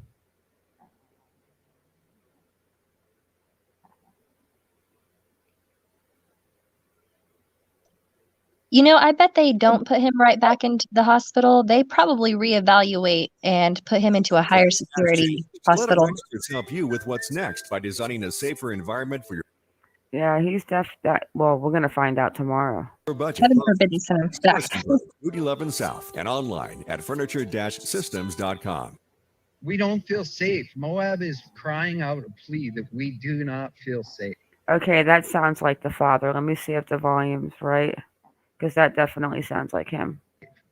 You know, I bet they don't put him right back into the hospital. They probably reevaluate and put him into a higher security Let hospital. our experts help you with what's next by designing a safer environment for your Yeah, he's well, we're gonna find out tomorrow. budget. Heaven forbid he sent him back. Route 11 South and online at furniture-systems.com. We don't feel safe. Moab is crying out a plea that we do not feel safe. Okay, that sounds like the father. Let me see if the volume's right, because that definitely sounds like him.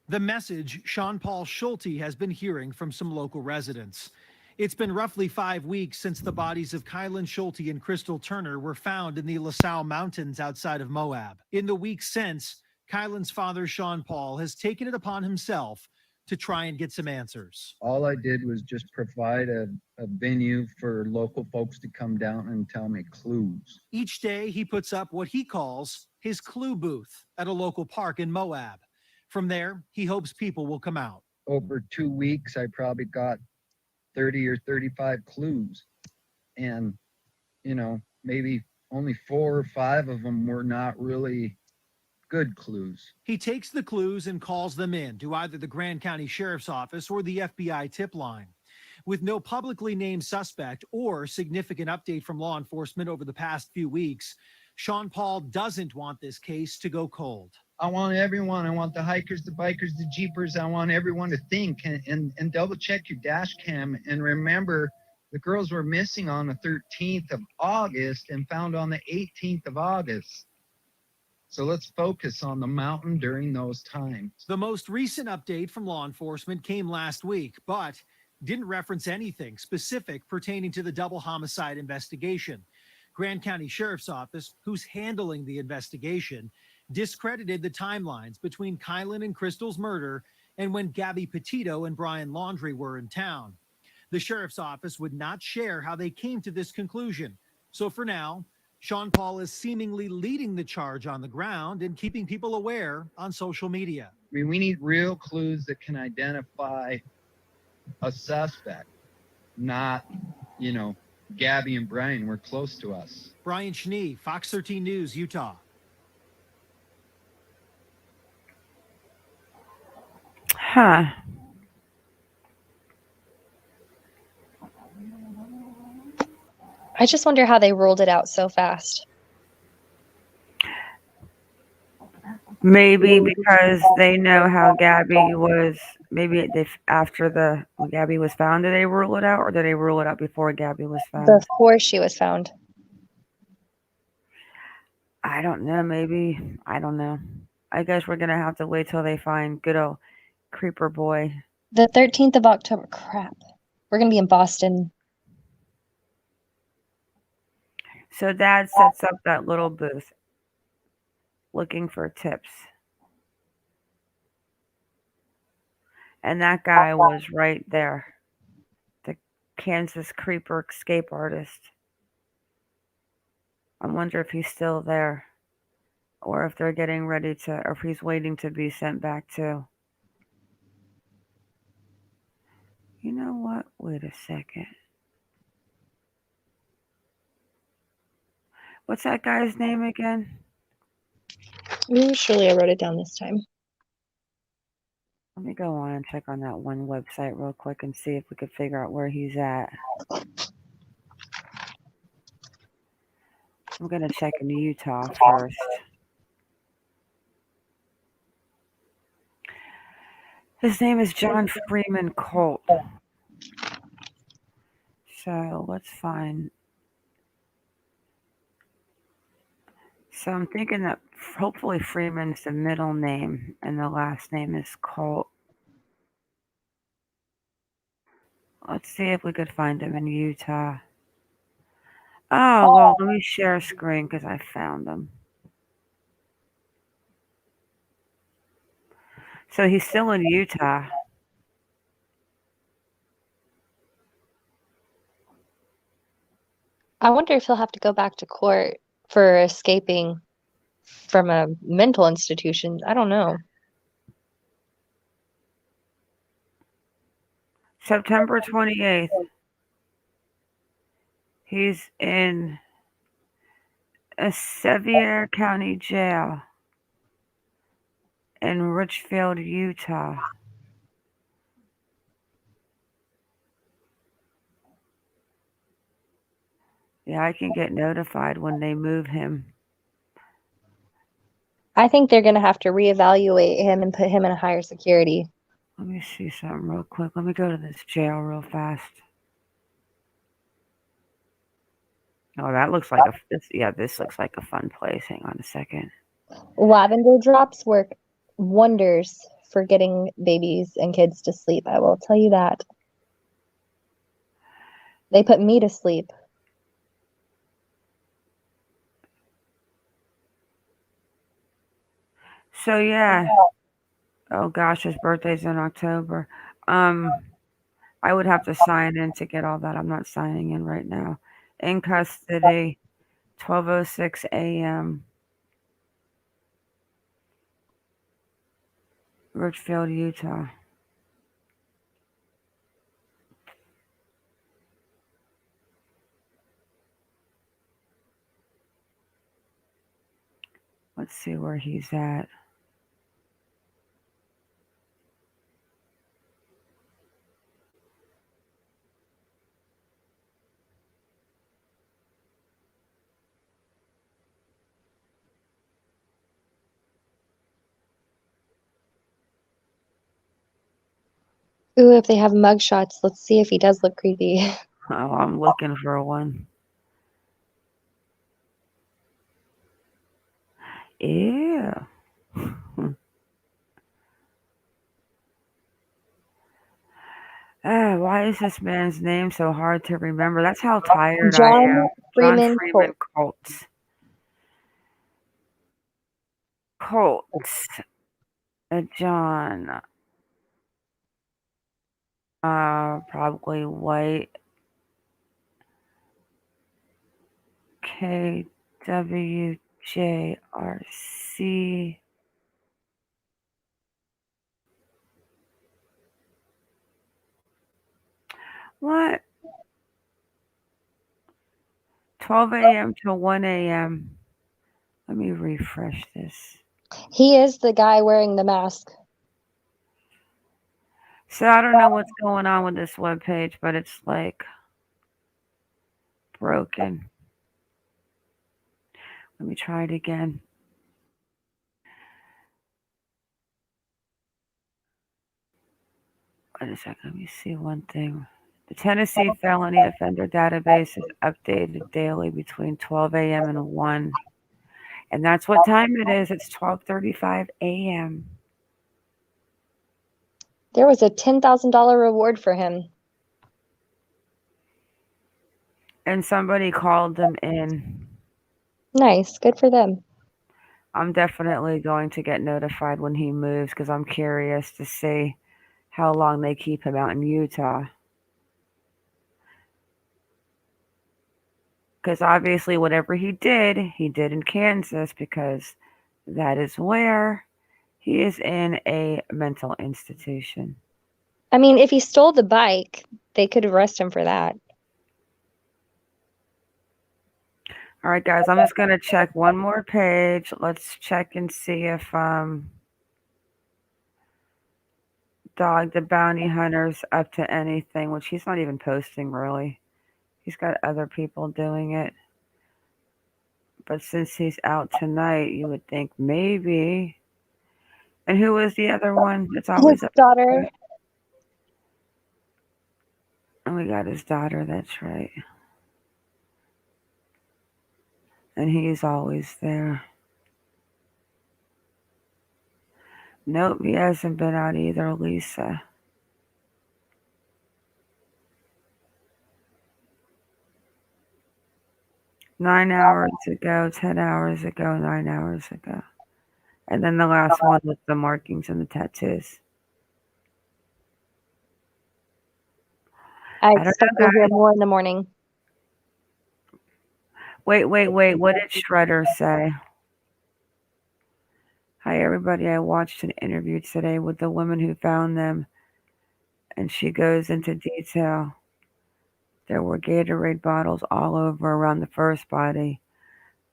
The message Sean Paul Schulte has been hearing from some local residents. It's been roughly 5 weeks since the bodies of Kylan Schulte and Crystal Turner were found in the LaSalle Mountains outside of Moab. In the weeks since, Kylan's father, Sean Paul, has taken it upon himself to try and get some answers. All I did was just provide a venue for local folks to come down and tell me clues. Each day, he puts up what he calls his clue booth at a local park in Moab. From there, he hopes people will come out. Over 2 weeks, I probably got 30 or 35 clues. And, you know, maybe only 4 or 5 of them were not really good clues. He takes the clues and calls them in to either the Grand County Sheriff's Office or the FBI tip line. With no publicly named suspect or significant update from law enforcement over the past few weeks, Sean Paul doesn't want this case to go cold. I want everyone, I want the hikers, the bikers, the jeepers, I want everyone to think and double check your dash cam and remember the girls were missing on the 13th of August and found on the 18th of August. So let's focus on the mountain during those times. The most recent update from law enforcement came last week, but didn't reference anything specific pertaining to the double homicide investigation. Grand County Sheriff's Office, who's handling the investigation, discredited the timelines between Kylan and Crystal's murder and when Gabby Petito and Brian Laundrie were in town. The Sheriff's Office would not share how they came to this conclusion. So for now, Sean Paul is seemingly leading the charge on the ground and keeping people aware on social media. I mean, we need real clues that can identify a suspect, not, you know, Gabby and Brian were close to us. Brian Schnee, Fox 13 News, Utah. Huh. I just wonder how they rolled it out so fast. Maybe because they know how Gabby was. Maybe after when Gabby was found, did they rule it out, or did they rule it out before Gabby was found? Before she was found. I don't know. Maybe. I don't know. I guess we're gonna have to wait till they find good old creeper boy. The 13th of October. Crap. We're going to be in Boston. So Dad sets up that little booth looking for tips. And that guy was right there. The Kansas creeper escape artist. I wonder if he's still there. Or if they're getting ready to, or if he's waiting to be sent back too. You know what? Wait a second. What's that guy's name again? Ooh, surely I wrote it down this time. Let me go on and check on that one website real quick and see if we could figure out where he's at. I'm going to check in Utah first. His name is John Freeman Colt. So let's find. So I'm thinking that hopefully Freeman's the middle name and the last name is Colt. Let's see if we could find him in Utah. Oh, well, let me share a screen because I found him. So he's still in Utah. I wonder if he'll have to go back to court for escaping from a mental institution. I don't know. September 28th. He's in a Sevier County jail. in Richfield, Utah. Yeah, I can get notified when they move him. I think they're going to have to reevaluate him and put him in a higher security. Let me see something real quick. Let me go to this jail real fast. Oh, that looks like this looks like a fun place. Hang on a second. Lavender drops work wonders for getting babies and kids to sleep. I will tell you that. They put me to sleep. So yeah. Oh gosh, his birthday's in October. I would have to sign in to get all that. I'm not signing in right now. In custody, 12:06 a.m. Richfield, Utah. Let's see where he's at. Ooh, if they have mugshots, let's see if he does look creepy. Oh, I'm looking for one. Ew. Why is this man's name so hard to remember? That's how tired I John am. John Freeman Freeman Colt. Colts. John. Probably white. KWJRC. What? 12 a.m. to 1 a.m. Let me refresh this. He is the guy wearing the mask. So I don't know what's going on with this webpage, but it's like broken. Let me try it again. Wait a second. Let me see one thing. The Tennessee Felony Offender Database is updated daily between 12 a.m. and 1. And that's what time it is. It's 12:35 a.m. There was a $10,000 reward for him. And somebody called them in. Nice. Good for them. I'm definitely going to get notified when he moves because I'm curious to see how long they keep him out in Utah. Because obviously, whatever he did in Kansas because that is where he is in a mental institution. I mean, if he stole the bike, they could arrest him for that. All right, guys, I'm just going to check one more page. Let's check and see if Dog the Bounty Hunter's up to anything, which he's not even posting really. He's got other people doing it. But since he's out tonight, you would think maybe. And who was the other one? It's always His daughter. And we got his daughter, that's right. And he's always there. Nope, he hasn't been out either, Lisa. Nine hours ago, 10 hours ago, 9 hours ago. And then the last one with the markings and the tattoos. I don't expect know, to hear guys. more in the morning. Wait. What did Shredder say? Hi, everybody. I watched an interview today with the woman who found them, and she goes into detail. There were Gatorade bottles all over around the first body.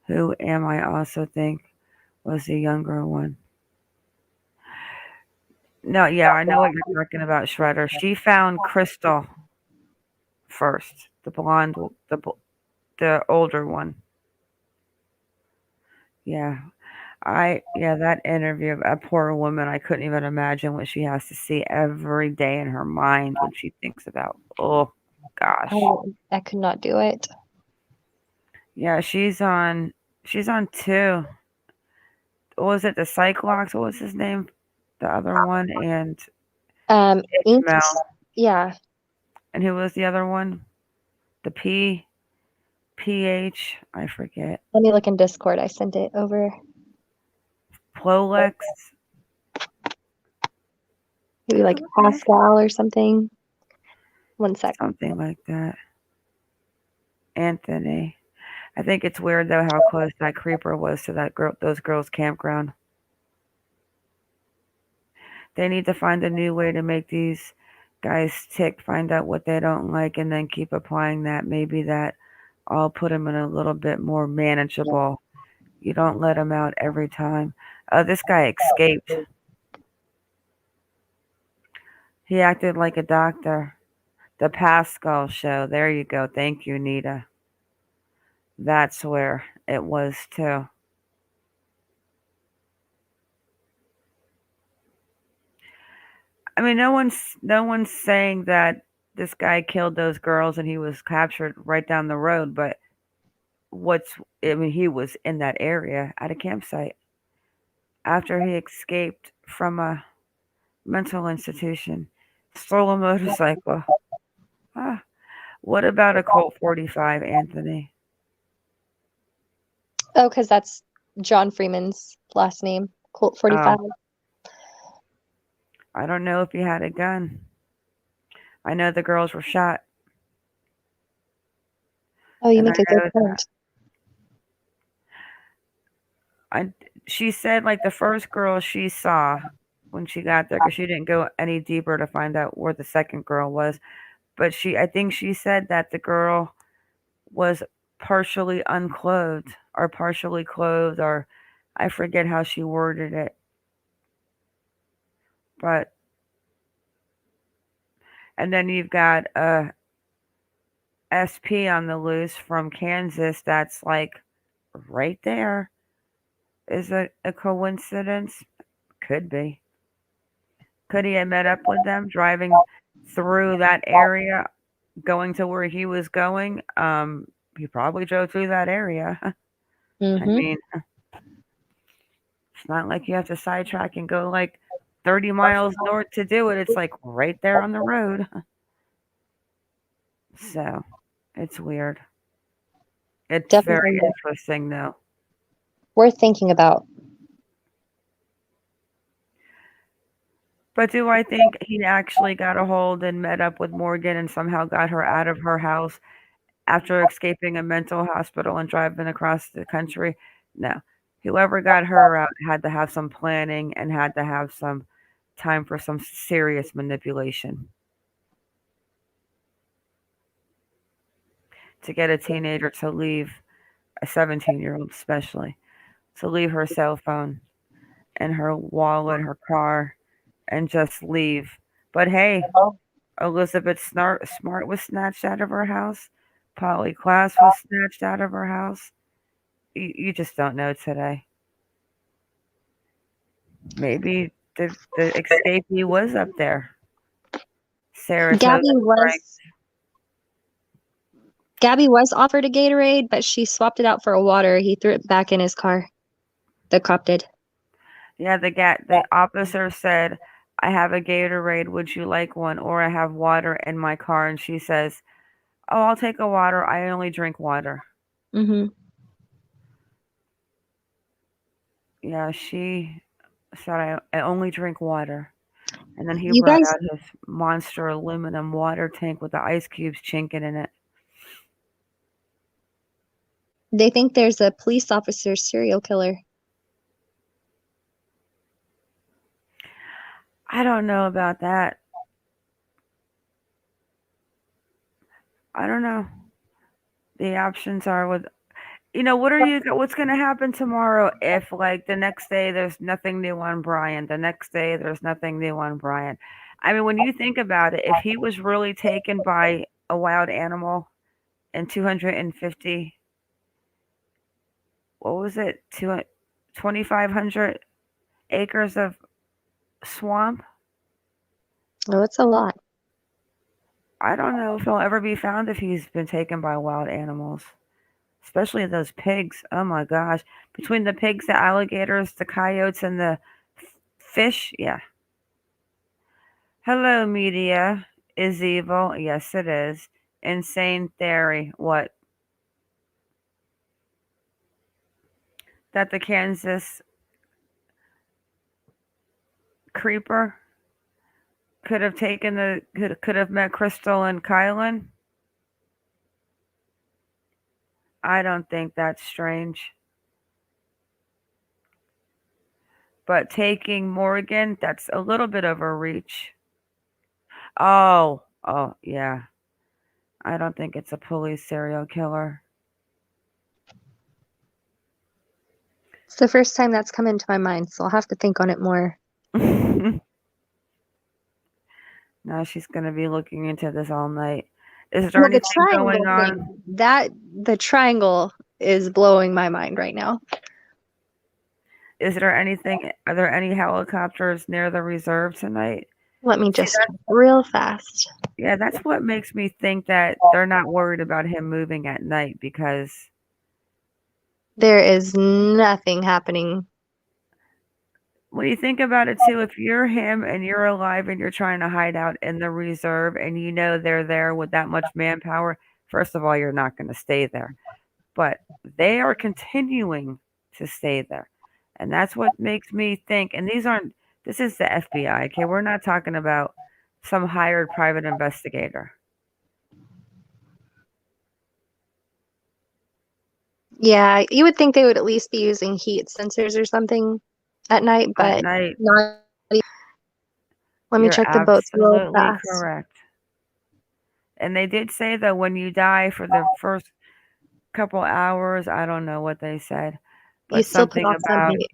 Who am I also think was the younger one. No, yeah, I know what you're talking about, Shredder. She found Crystal first, the blonde, the older one. Yeah, yeah, that interview, a poor woman. I couldn't even imagine what she has to see every day in her mind when she thinks about. Oh, gosh. I could not do it. Yeah, She's on two. What was it? The Cyclops? What was his name? The other one, and Ink, Ishmael. yeah. And who was the other one? The PH. I forget. Let me look in Discord. I sent it over. Plolex. Maybe like Pascal or something. One sec. Something like that. Anthony. I think it's weird though how close that creeper was to that girl, those girls' campground. They need to find a new way to make these guys tick, find out what they don't like, and then keep applying that. Maybe that I'll put them in a little bit more manageable. You don't let them out every time. This guy escaped. He acted like a doctor. The Pascal show. There you go. Thank you, Nita. That's where it was too. I mean, no one's saying that this guy killed those girls and he was captured right down the road, but he was in that area at a campsite after he escaped from a mental institution, stole a motorcycle. Ah, what about a Colt 45, Anthony? Oh, because that's John Freeman's last name. Colt 45. I don't know if he had a gun. I know the girls were shot. Oh, you And make a good point. She said like the first girl she saw when she got there, because she didn't go any deeper to find out where the second girl was, but I think she said that the girl was partially unclothed or partially clothed, or I forget how she worded it. But and then you've got a SP on the loose from Kansas that's like right there. Is it a coincidence? Could be. Could he have met up with them driving through that area, going to where he was going? He probably drove through that area. I mean, it's not like you have to sidetrack and go like 30 miles north to do it. It's like right there on the road. So, it's weird. It's very Definitely interesting, though. worth thinking about. But do I think he actually got a hold and met up with Morgan and somehow got her out of her house after escaping a mental hospital and driving across the country? No. Whoever got her out had to have some planning and had to have some time for some serious manipulation. To get a teenager to leave, a 17-year-old especially, to leave her cell phone and her wallet, her car, and just leave. But hey, Elizabeth Smart was snatched out of her house. Polly Klaas was snatched out of her house. You just don't know today. Maybe the escapee was up there. Saratoga. Gabby was offered a Gatorade, but she swapped it out for a water. He threw it back in his car. The cop did. Yeah, the officer said, "I have a Gatorade. Would you like one?" Or I have water in my car, and she says, "Oh, I'll take a water. I only drink water." Yeah, she said, I only drink water. And then he You brought guys, out his monster aluminum water tank with the ice cubes chinking in it. they think there's a police officer serial killer. I don't know about that. I don't know. The options are with what's going to happen tomorrow if, like, the next day there's nothing new on Brian, the next day there's nothing new on Brian? I mean, when you think about it, if he was really taken by a wild animal in 250, what was it, 2,500 acres of swamp, Oh, it's a lot. I don't know if he'll ever be found if he's been taken by wild animals, especially those pigs. Oh my gosh. Between the pigs, the alligators, the coyotes, and the fish, yeah. Hello, media is evil. Yes, it is. Insane theory. What? That the Kansas creeper could have taken could have met Crystal and Kylan? I don't think that's strange. But taking Morgan, that's a little bit of a reach. Oh, yeah. I don't think it's a police serial killer. It's the first time that's come into my mind, so I'll have to think on it more. Now she's going to be looking into this all night. Is there Well, the anything going triangle on? thing, the triangle is blowing my mind right now. Are there any helicopters near the reserve tonight? Let me just real fast. Yeah, that's what makes me think that they're not worried about him moving at night, because There is nothing happening. when you think about it too, if you're him and you're alive and you're trying to hide out in the reserve and you know they're there with that much manpower, first of all, you're not going to stay there. But they are continuing to stay there. And that's what makes me think, and this is the FBI, okay? We're not talking about some hired private investigator. Yeah, you would think they would at least be using heat sensors or something at night, At but night, not. Let me you're check the boats real absolutely fast. correct. And they did say that when you die for the first couple hours, I don't know what they said, You but still put something off some about heat.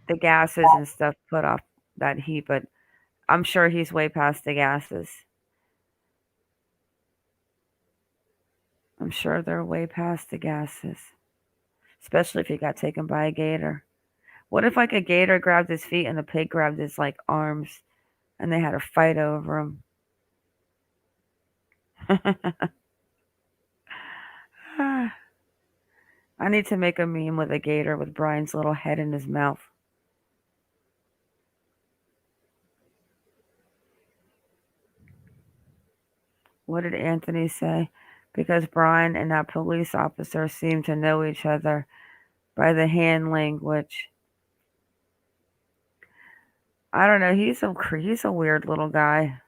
the gases and stuff put off that heat, but I'm sure he's way past the gases. I'm sure they're way past the gases, especially if he got taken by a gator. What if, like, a gator grabbed his feet and the pig grabbed his, like, arms and they had a fight over him? I need to make a meme with a gator with Brian's little head in his mouth. What did Anthony say? Because Brian and that police officer seem to know each other by the hand language. I don't know. He's a weird little guy.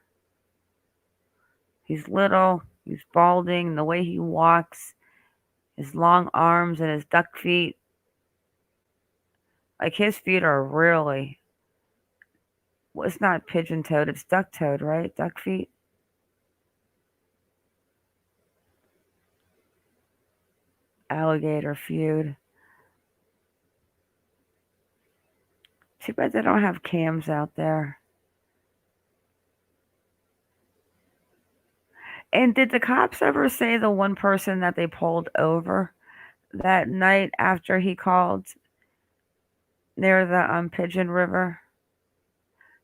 He's little. He's balding. The way he walks, his long arms and his duck feet. Like, his feet are really. Well, it's not pigeon toed. It's duck toed, right? Duck feet. Alligator feud. Too bad they don't have cams out there. And did the cops ever say the one person that they pulled over that night after he called near the Pigeon River,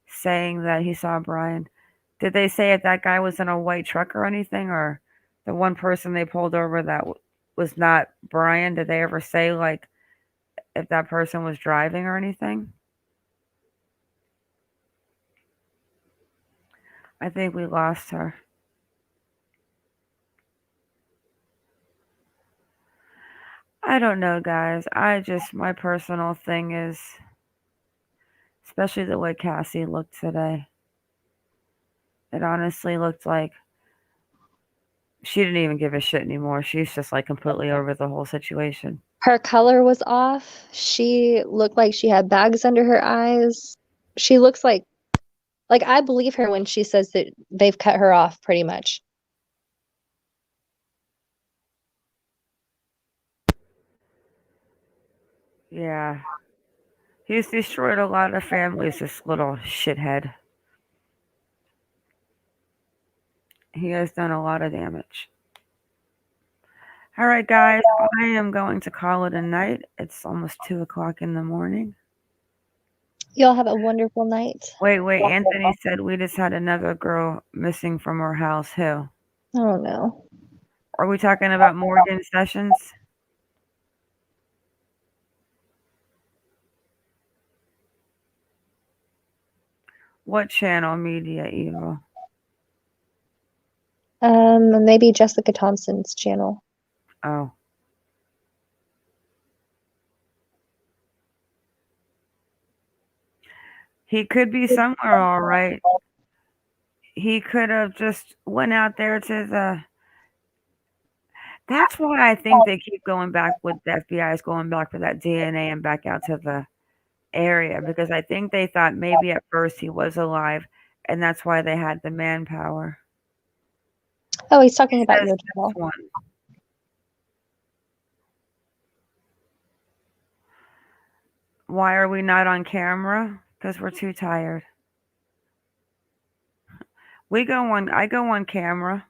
saying that he saw Brian? Did they say if that guy was in a white truck or anything, or the one person they pulled over that was not Brian? Did they ever say, like, if that person was driving or anything? I think we lost her. I don't know, guys. My personal thing is, especially the way Cassie looked today. It honestly looked like she didn't even give a shit anymore. She's just, like, completely over the whole situation. Her color was off. She looked like she had bags under her eyes. She looks like I believe her when she says that they've cut her off pretty much. Yeah. He's destroyed a lot of families, this little shithead. He has done a lot of damage. All right, guys, I am going to call it a night. It's almost 2 o'clock in the morning. Y'all have a wonderful night. Wait. Anthony said we just had another girl missing from our house. Who? Oh no. Are we talking about Morgan Sessions? What channel? Media Evil. Maybe Jessica Thompson's channel. Oh. He could be somewhere, all right. He could have just went out there to the. That's why I think they keep going back with the FBI is going back for that DNA and back out to the area because I think they thought maybe at first he was alive, and that's why they had the manpower. Oh, he's talking about your channel. One. Why are we not on camera? Because we're too tired. I go on camera.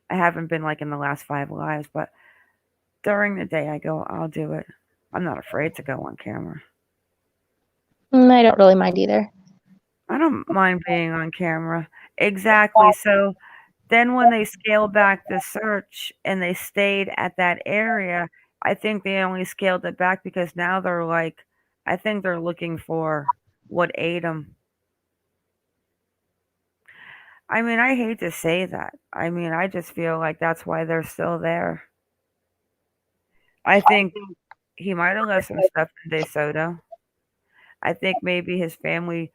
I haven't been like in the last 5 lives, but during the day I'll do it. I'm not afraid to go on camera. I don't really mind either. I don't mind being on camera. Exactly. So then when they scaled back the search and they stayed at that area, I think they only scaled it back because now they're like, I think they're looking for what ate them. I mean, I hate to say that. I mean, I just feel like that's why they're still there. I think he might have left some stuff in DeSoto. I think maybe his family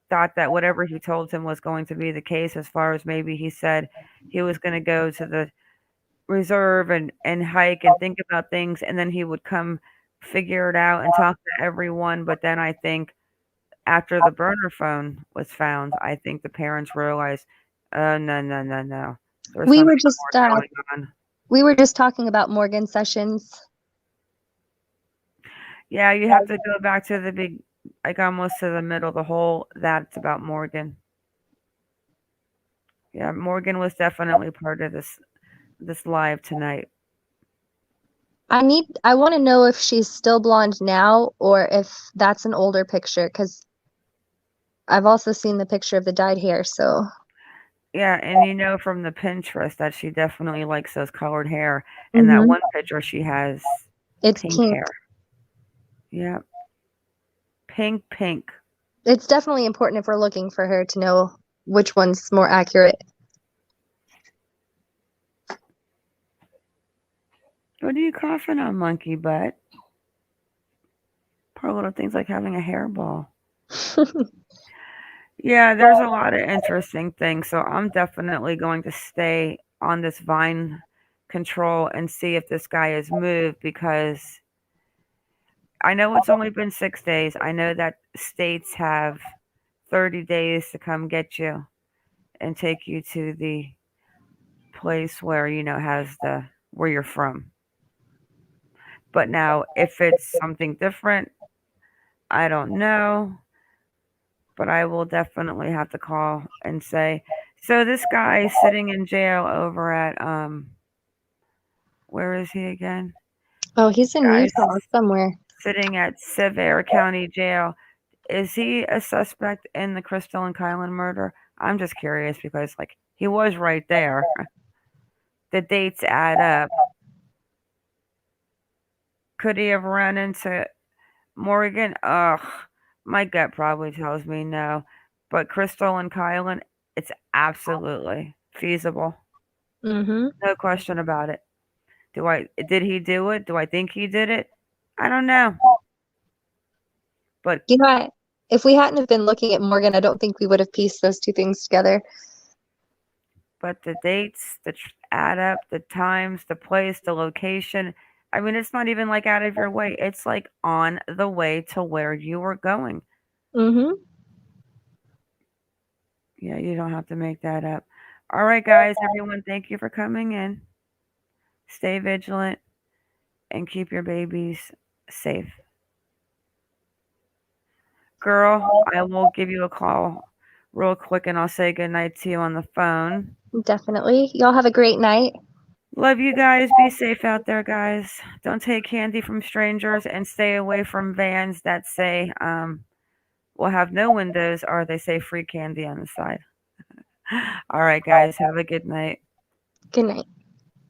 thought that whatever he told him was going to be the case, as far as maybe he said he was going to go to the reserve and hike and think about things, and then he would come figure it out and talk to everyone. But then I think after the burner phone was found, I think the parents realized, no. There's We were something just more going on. we were just talking about Morgan Sessions. Yeah, you have to go back to the big, like almost to the middle, the whole that's about Morgan. Yeah, Morgan was definitely part of this live tonight. I want to know if she's still blonde now or if that's an older picture because I've also seen the picture of the dyed hair. So Yeah, and you know from the Pinterest that she definitely likes those colored hair. And that one picture she has it's pink pink. hair. Yeah. Pink. It's definitely important if we're looking for her to know which one's more accurate. What are you coughing on, monkey butt? Poor little things like having a hairball. Yeah, there's a lot of interesting things. So I'm definitely going to stay on this Vine control and see if this guy has moved because I know it's only been 6 days. I know that states have 30 days to come get you and take you to the place where, has where you're from. But now, if it's something different, I don't know. But I will definitely have to call and say, so this guy is sitting in jail over at, where is he again? Oh, he's in Utah somewhere. Sitting at Sevier County Jail. Is he a suspect in the Crystal and Kylan murder? I'm just curious because, like, he was right there. The dates add up. Could he have run into Morgan? Ugh, my gut probably tells me no. But Crystal and Kylan, it's absolutely feasible. Mm-hmm. No question about it. Did he do it? Do I think he did it? I don't know. But if we hadn't have been looking at Morgan, I don't think we would have pieced those two things together. But the dates, add up, the times, the place, the location. I mean, it's not even like out of your way. It's like on the way to where you were going. Mm-hmm. Yeah, you don't have to make that up. All right, guys, everyone, thank you for coming in. Stay vigilant and keep your babies safe. Girl, I will give you a call real quick and I'll say goodnight to you on the phone. Definitely. Y'all have a great night. Love you guys. Be safe out there, guys. Don't take candy from strangers and stay away from vans that say will have no windows or they say free candy on the side. All right, guys. Have a good night. Good night.